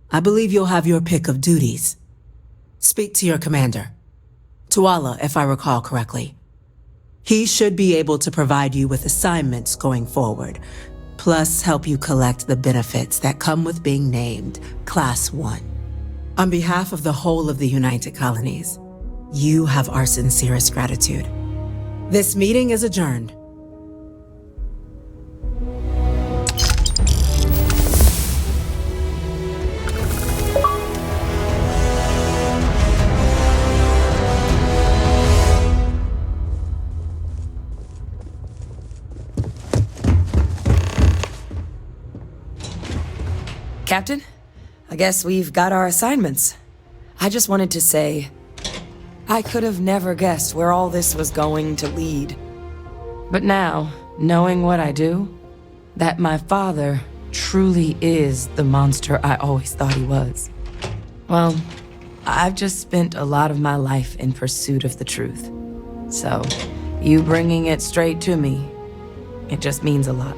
I believe you'll have your pick of duties. Speak to your commander, Tuala, if I recall correctly. He should be able to provide you with assignments going forward, plus help you collect the benefits that come with being named Class 1. On behalf of the whole of the United Colonies, you have our sincerest gratitude. This meeting is adjourned. Captain, I guess we've got our assignments. I just wanted to say, I could have never guessed where all this was going to lead. But now, knowing what I do, that my father truly is the monster I always thought he was. Well, I've just spent a lot of my life in pursuit of the truth. So, you bringing it straight to me, it just means a lot.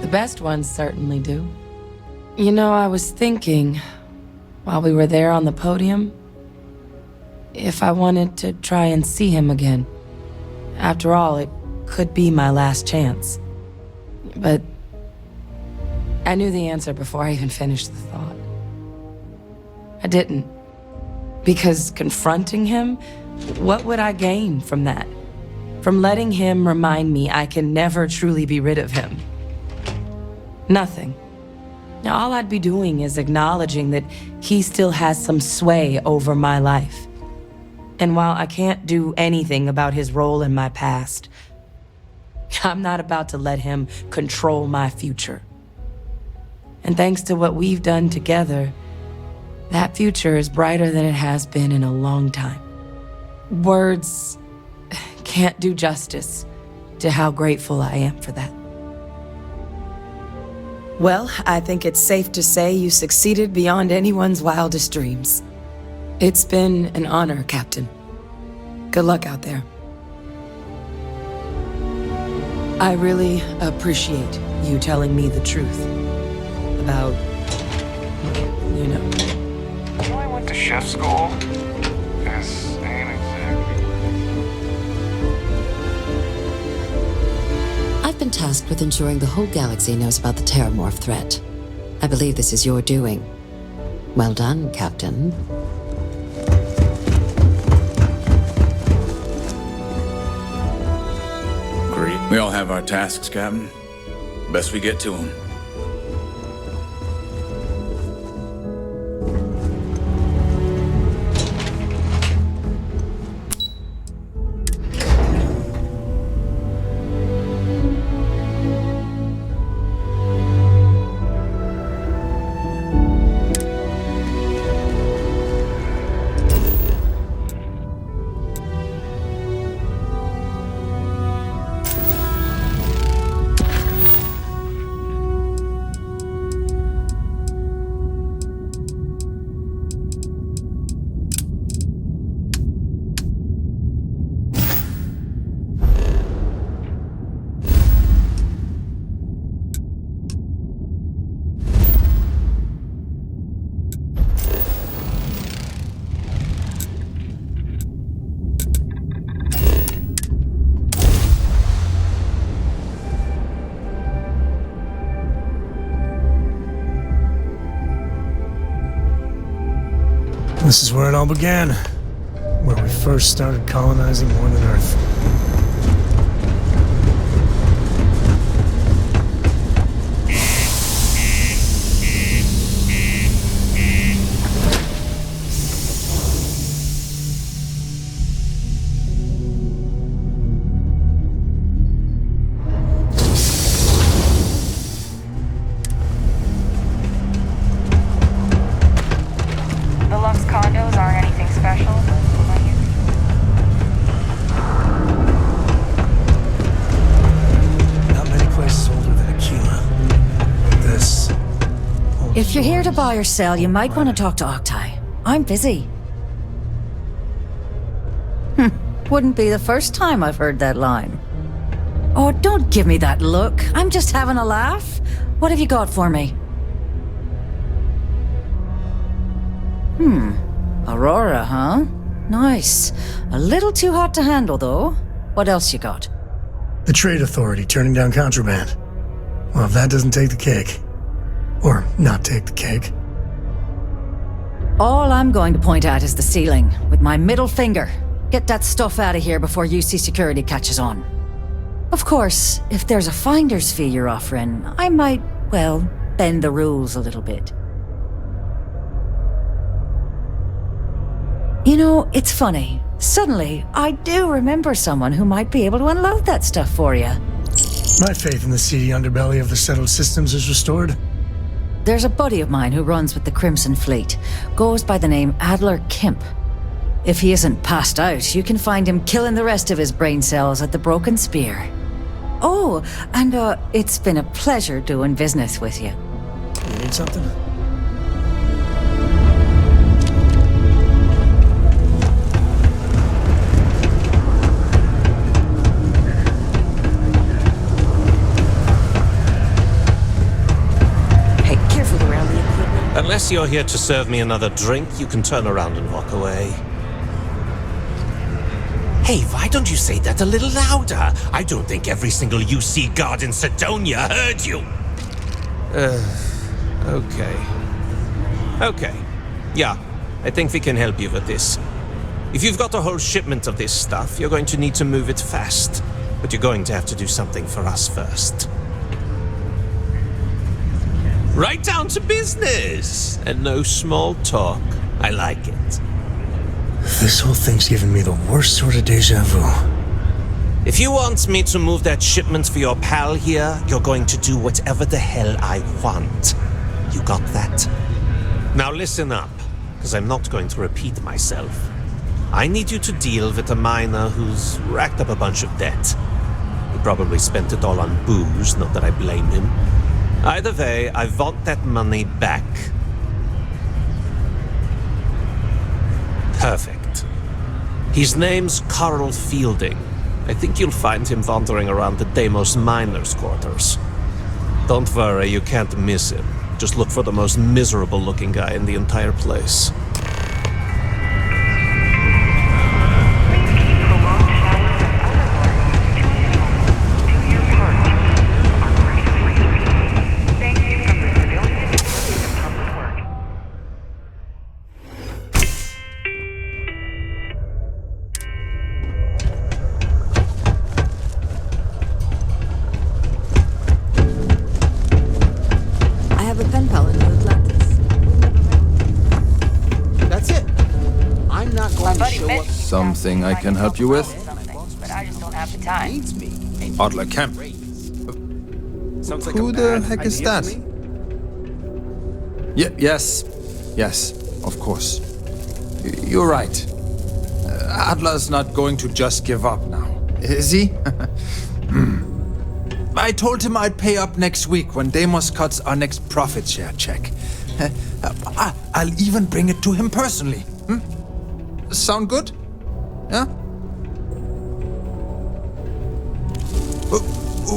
The best ones certainly do. You know, I was thinking, while we were there on the podium, if I wanted to try and see him again. After all, it could be my last chance. But I knew the answer before I even finished the thought. I didn't. Because confronting him, what would I gain from that? From letting him remind me I can never truly be rid of him? Nothing. Now, all I'd be doing is acknowledging that he still has some sway over my life. And while I can't do anything about his role in my past, I'm not about to let him control my future. And thanks to what we've done together, that future is brighter than it has been in a long time. Words can't do justice to how grateful I am for that. Well, I think it's safe to say you succeeded beyond anyone's wildest dreams. It's been an honor, Captain. Good luck out there. I really appreciate you telling me the truth about, you know. You know, I went to chef school. This ain't exactly. I've been tasked with ensuring the whole galaxy knows about the Terramorph threat. I believe this is your doing. Well done, Captain. Great. We all have our tasks, Captain. Best we get to them. This is where it all began, where we first started colonizing Northern Earth. If you're here to buy or sell, you might want to talk to Octai. I'm busy. Wouldn't be the first time I've heard that line. Oh, don't give me that look. I'm just having a laugh. What have you got for me? Aurora, huh? Nice. A little too hot to handle, though. What else you got? The Trade Authority turning down contraband. Well, if that doesn't take the cake. Or not take the cake. All I'm going to point at is the ceiling, with my middle finger. Get that stuff out of here before UC security catches on. Of course, if there's a finder's fee you're offering, I might, well, bend the rules a little bit. You know, it's funny. Suddenly, I do remember someone who might be able to unload that stuff for you. My faith in the seedy underbelly of the settled systems is restored. There's a buddy of mine who runs with the Crimson Fleet. Goes by the name Adler Kemp. If he isn't passed out, you can find him killing the rest of his brain cells at the Broken Spear. Oh, and it's been a pleasure doing business with you. You need something? Unless you're here to serve me another drink, you can turn around and walk away. Hey, why don't you say that a little louder? I don't think every single UC guard in Sidonia heard you. Okay. Yeah, I think we can help you with this. If you've got a whole shipment of this stuff, you're going to need to move it fast. But you're going to have to do something for us first. Right down to business! And no small talk. I like it. This whole thing's giving me the worst sort of deja vu. If you want me to move that shipment for your pal here, you're going to do whatever the hell I want. You got that? Now listen up, because I'm not going to repeat myself. I need you to deal with a miner who's racked up a bunch of debt. He probably spent it all on booze, not that I blame him. Either way, I want that money back. Perfect. His name's Carl Fielding. I think you'll find him wandering around the Deimos miners' quarters. Don't worry, you can't miss him. Just look for the most miserable-looking guy in the entire place. Something I can help you with? But I just don't have the time. Adler Kemp. Who the heck is that? Yes, of course. You're right. Adler's not going to just give up now, is he? I told him I'd pay up next week when Deimos cuts our next profit share check. I'll even bring it to him personally. Sound good? Yeah?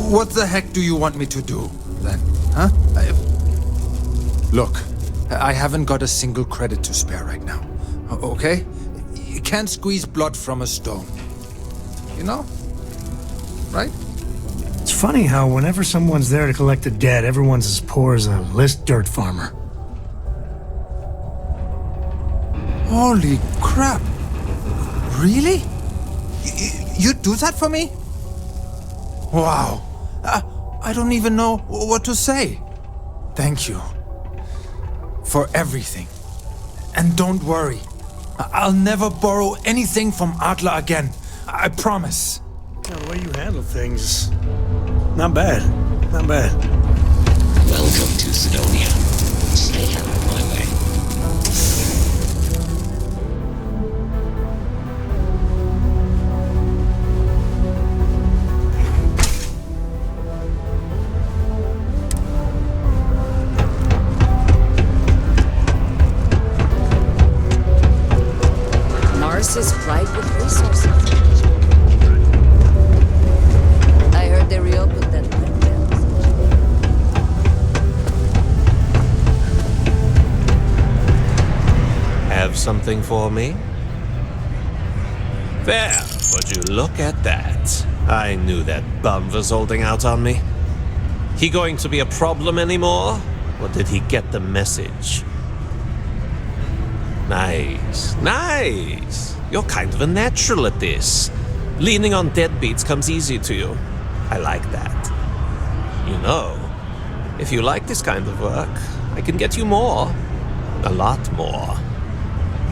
What the heck do you want me to do, then? Huh? Look, I haven't got a single credit to spare right now. Okay? You can't squeeze blood from a stone. You know? Right? It's funny how whenever someone's there to collect the debt, everyone's as poor as a list dirt farmer. Holy crap. Really? You'd do that for me? Wow. I don't even know what to say. Thank you. For everything. And don't worry. I'll never borrow anything from Adler again. I promise. Yeah, the way you handle things... Not bad. Not bad. Welcome to Sidonia. Stay out of my way. something for me? There, would you look at that? I knew that bum was holding out on me. He going to be a problem anymore? Or did he get the message? Nice, nice. You're kind of a natural at this. Leaning on deadbeats comes easy to you. I like that. You know, if you like this kind of work, I can get you more. A lot more.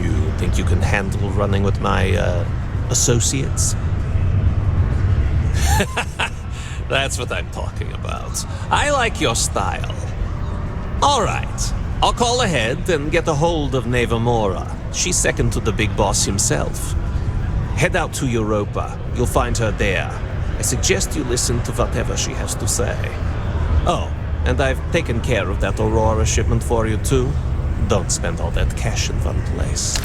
You think you can handle running with my, associates? That's what I'm talking about. I like your style. All right. I'll call ahead and get a hold of Nevamora. She's second to the big boss himself. Head out to Europa. You'll find her there. I suggest you listen to whatever she has to say. Oh, and I've taken care of that Aurora shipment for you too. Don't spend all that cash in one place.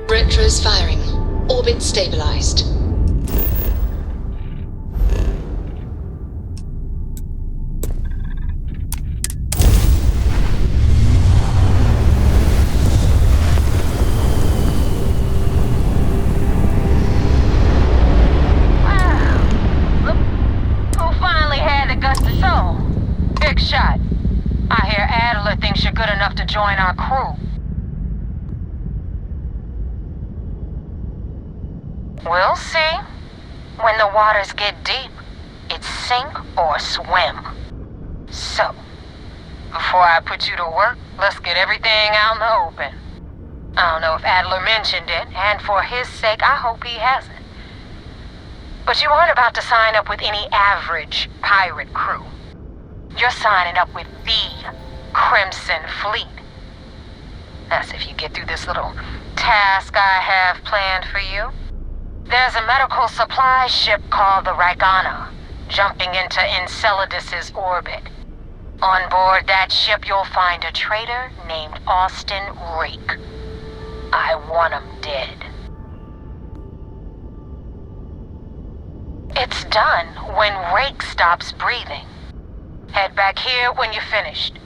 Retros firing. Orbit stabilized. We'll see. When the waters get deep, it's sink or swim. So, before I put you to work, let's get everything out in the open. I don't know if Adler mentioned it, and for his sake, I hope he hasn't. But you aren't about to sign up with any average pirate crew. You're signing up with the Crimson Fleet. That's if you get through this little task I have planned for you. There's a medical supply ship called the Ragana, jumping into Enceladus's orbit. On board that ship, you'll find a traitor named Austin Rake. I want him dead. It's done when Rake stops breathing. Head back here when you're finished.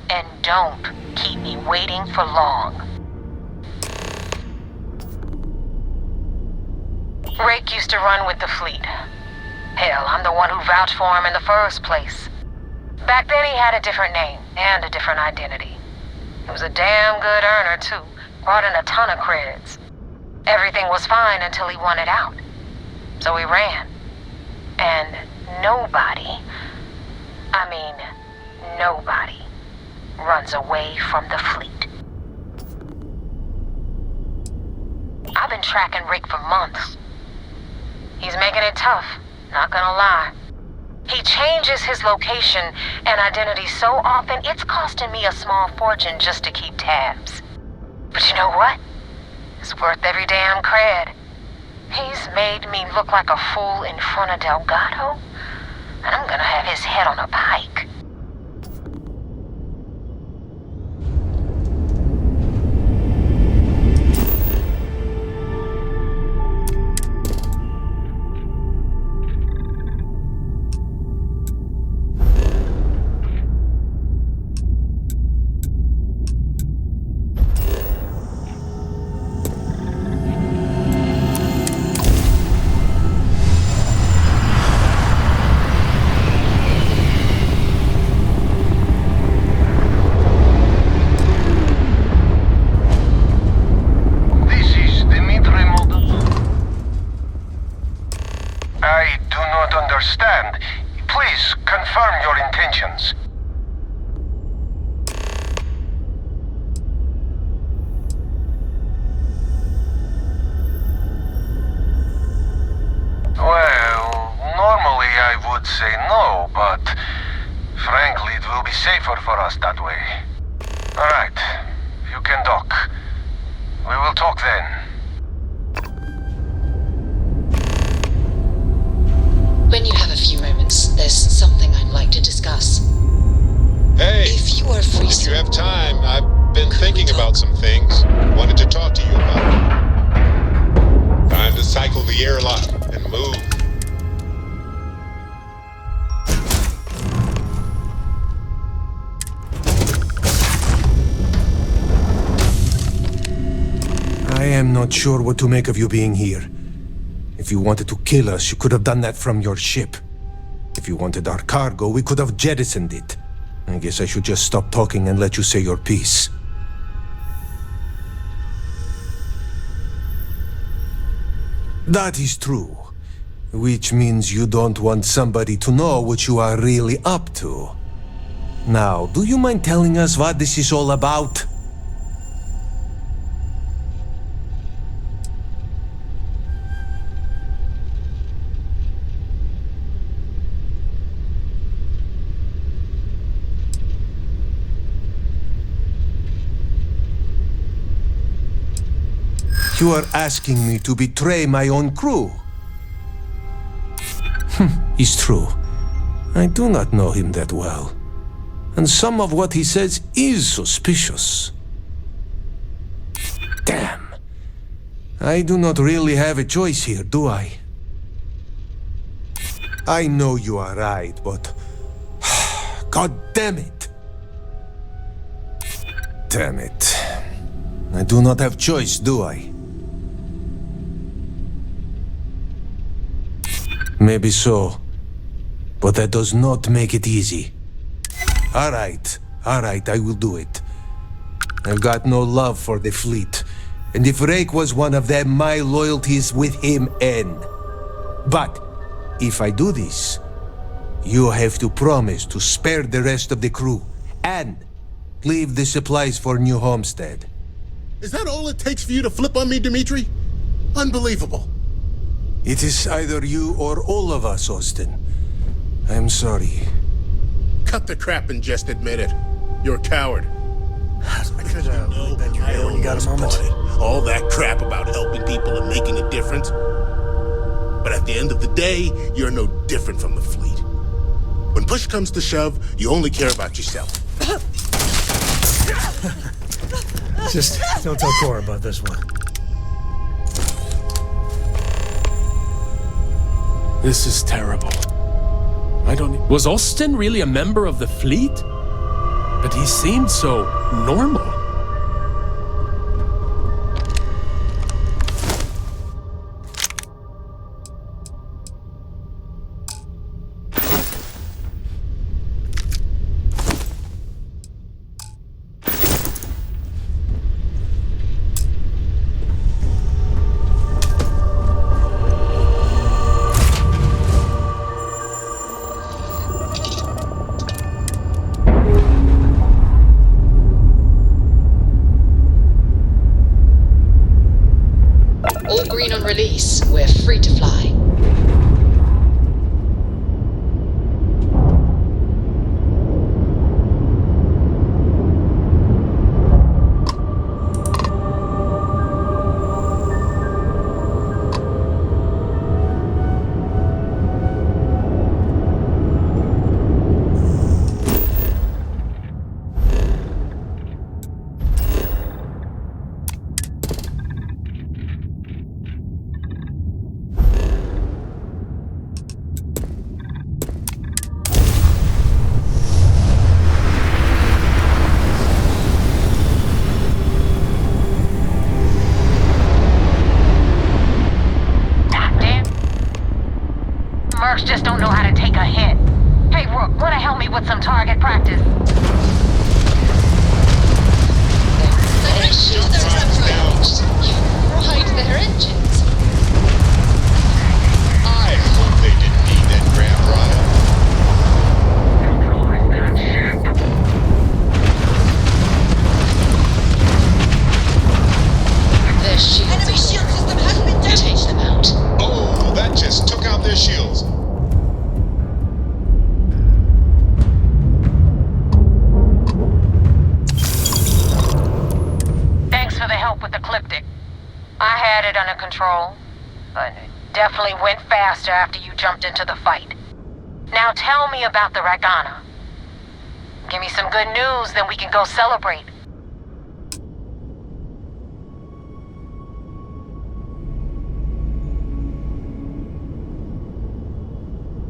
And don't keep me waiting for long. Rake used to run with the fleet. Hell, I'm the one who vouched for him in the first place. Back then he had a different name and a different identity. He was a damn good earner too, brought in a ton of creds. Everything was fine until he wanted out. So he ran. And nobody runs away from the fleet. I've been tracking Rick for months. He's making it tough, not gonna lie. He changes his location and identity so often, it's costing me a small fortune just to keep tabs. But you know what? It's worth every damn cred. He's made me look like a fool in front of Delgado, and I'm gonna have his head on a pike. don't understand. Please confirm your intentions. Well, normally I would say no, but frankly it will be safer for us that way. Alright, you can dock. We will talk then. When you have a few moments, there's something I'd like to discuss. Hey, if you are free, if you have time, I've been thinking about some things. Wanted to talk to you about it. Time to cycle the airlock and move. I am not sure what to make of you being here. If you wanted to kill us, you could have done that from your ship. If you wanted our cargo, we could have jettisoned it. I guess I should just stop talking and let you say your piece. That is true. Which means you don't want somebody to know what you are really up to. Now, do you mind telling us what this is all about? You are asking me to betray my own crew. It's true. I do not know him that well. And some of what he says is suspicious. Damn. I do not really have a choice here, do I? I know you are right, but... God damn it! Damn it. I do not have choice, do I? Maybe so, but that does not make it easy. Alright, I will do it. I've got no love for the fleet, and if Rake was one of them, my loyalty is with him end. But, if I do this, you have to promise to spare the rest of the crew, and leave the supplies for New Homestead. Is that all it takes for you to flip on me, Dimitri? Unbelievable. It is either you or all of us, Austin. I'm sorry. Cut the crap and just admit it. You're a coward. I could really bet you're here when you got a moment. All that crap about helping people and making a difference. But at the end of the day, you're no different from the fleet. When push comes to shove, you only care about yourself. Just don't tell Cora about this one. This is terrible. Was Austin really a member of the fleet? But he seemed so normal. All green on release. We're free to fly. Mercs just don't know how to take a hit. Hey, Rook, wanna help me with some target practice? They're sure they're approached. You fried their engines. I hope they didn't need that definitely went faster after you jumped into the fight. Now tell me about the Ragana. Give me some good news, then we can go celebrate.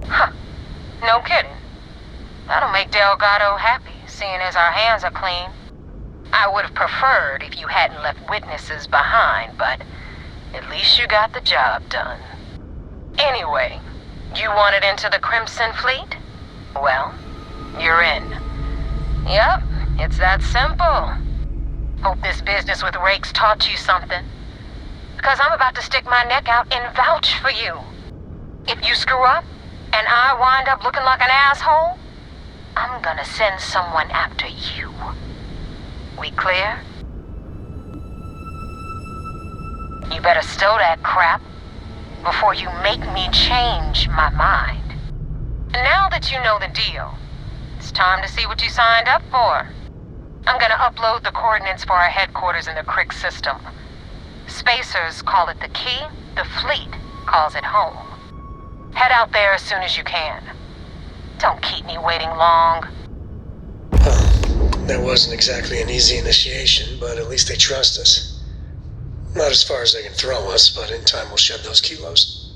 Huh. No kidding. That'll make Delgado happy, seeing as our hands are clean. I would have preferred if you hadn't left witnesses behind, but at least you got the job done. Anyway, you wanted into the Crimson Fleet? Well, you're in. Yep, it's that simple. Hope this business with Rakes taught you something. Because I'm about to stick my neck out and vouch for you. If you screw up, and I wind up looking like an asshole, I'm gonna send someone after you. We clear? You better stow that crap before you make me change my mind. And now that you know the deal, it's time to see what you signed up for. I'm gonna upload the coordinates for our headquarters in the Crick system. Spacers call it the key, the fleet calls it home. Head out there as soon as you can. Don't keep me waiting long. That wasn't exactly an easy initiation, but at least they trust us. Not as far as they can throw us, but in time we'll shed those kilos.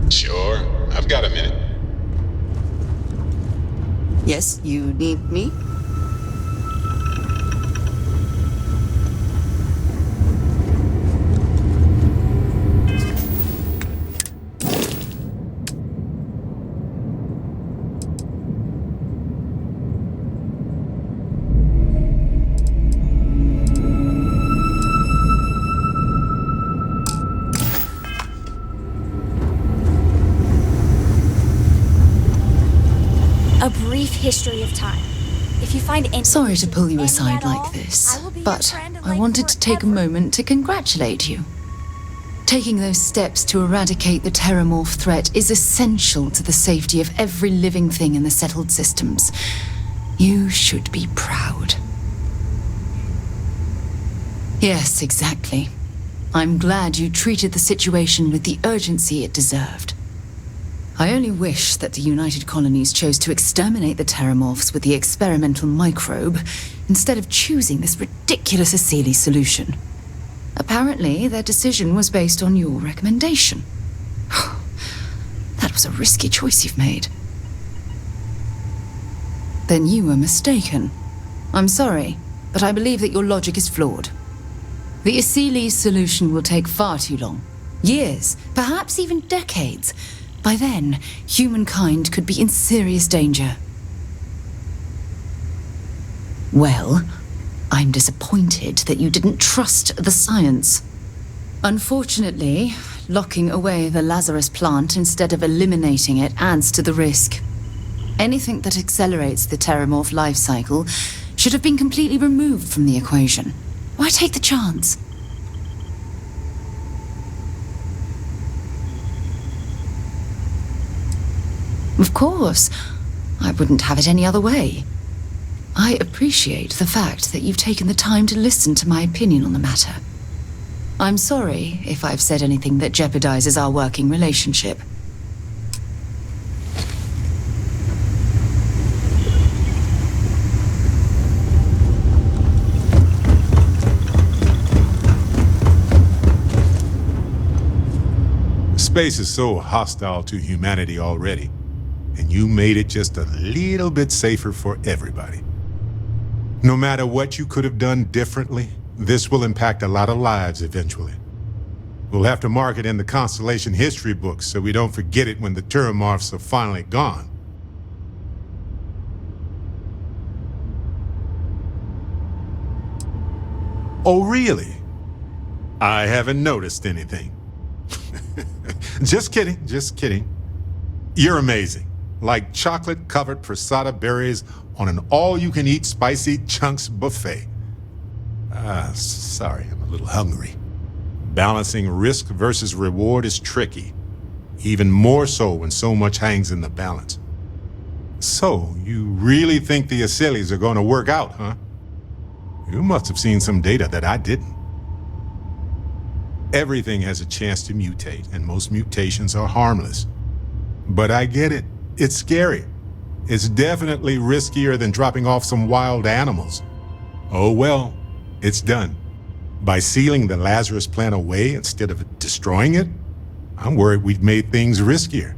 Sure, I've got a minute. Yes, you need me? A brief history of time. If you find any... Sorry to pull you aside like this, but I wanted to take a moment to congratulate you. Taking those steps to eradicate the terramorph threat is essential to the safety of every living thing in the settled systems. You should be proud. Yes, exactly. I'm glad you treated the situation with the urgency it deserved. I only wish that the United Colonies chose to exterminate the terramorphs with the experimental microbe instead of choosing this ridiculous Asili solution. Apparently, their decision was based on your recommendation. That was a risky choice you've made. Then you were mistaken. I'm sorry, but I believe that your logic is flawed. The Asili solution will take far too long. Years, perhaps even decades. By then, humankind could be in serious danger. Well, I'm disappointed that you didn't trust the science. Unfortunately, locking away the Lazarus plant instead of eliminating it adds to the risk. Anything that accelerates the terramorph life cycle should have been completely removed from the equation. Why take the chance? Of course. I wouldn't have it any other way. I appreciate the fact that you've taken the time to listen to my opinion on the matter. I'm sorry if I've said anything that jeopardizes our working relationship. Space is so hostile to humanity already, and you made it just a little bit safer for everybody. No matter what you could have done differently, this will impact a lot of lives eventually. We'll have to mark it in the Constellation history books so we don't forget it when the terramorphs are finally gone. Oh, really? I haven't noticed anything. Just kidding, just kidding. You're amazing. Like chocolate-covered prasada berries on an all-you-can-eat spicy chunks buffet. Sorry, I'm a little hungry. Balancing risk versus reward is tricky, even more so when so much hangs in the balance. So, you really think the Aselis are going to work out, huh? You must have seen some data that I didn't. Everything has a chance to mutate, and most mutations are harmless. But I get it. It's scary. It's definitely riskier than dropping off some wild animals. Oh well, it's done. By sealing the Lazarus plant away instead of destroying it, I'm worried we've made things riskier.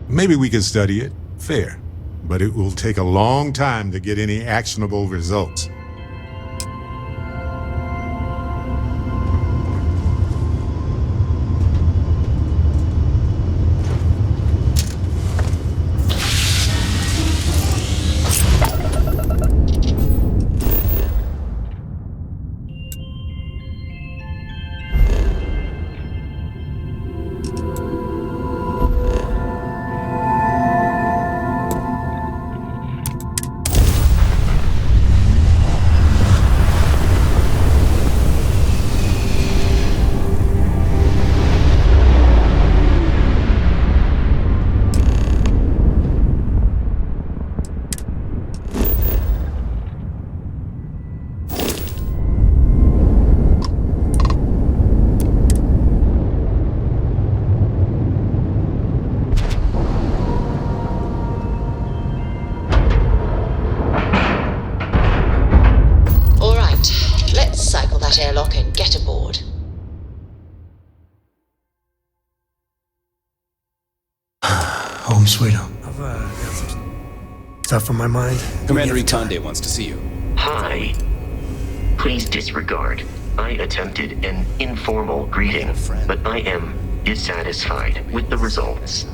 Maybe we can study it, fair, but it will take a long time to get any actionable results. Sweet home. I've got some stuff on my mind. Commander Itande wants to see you. Hi. Please disregard. I attempted an informal greeting, but I am dissatisfied with the results.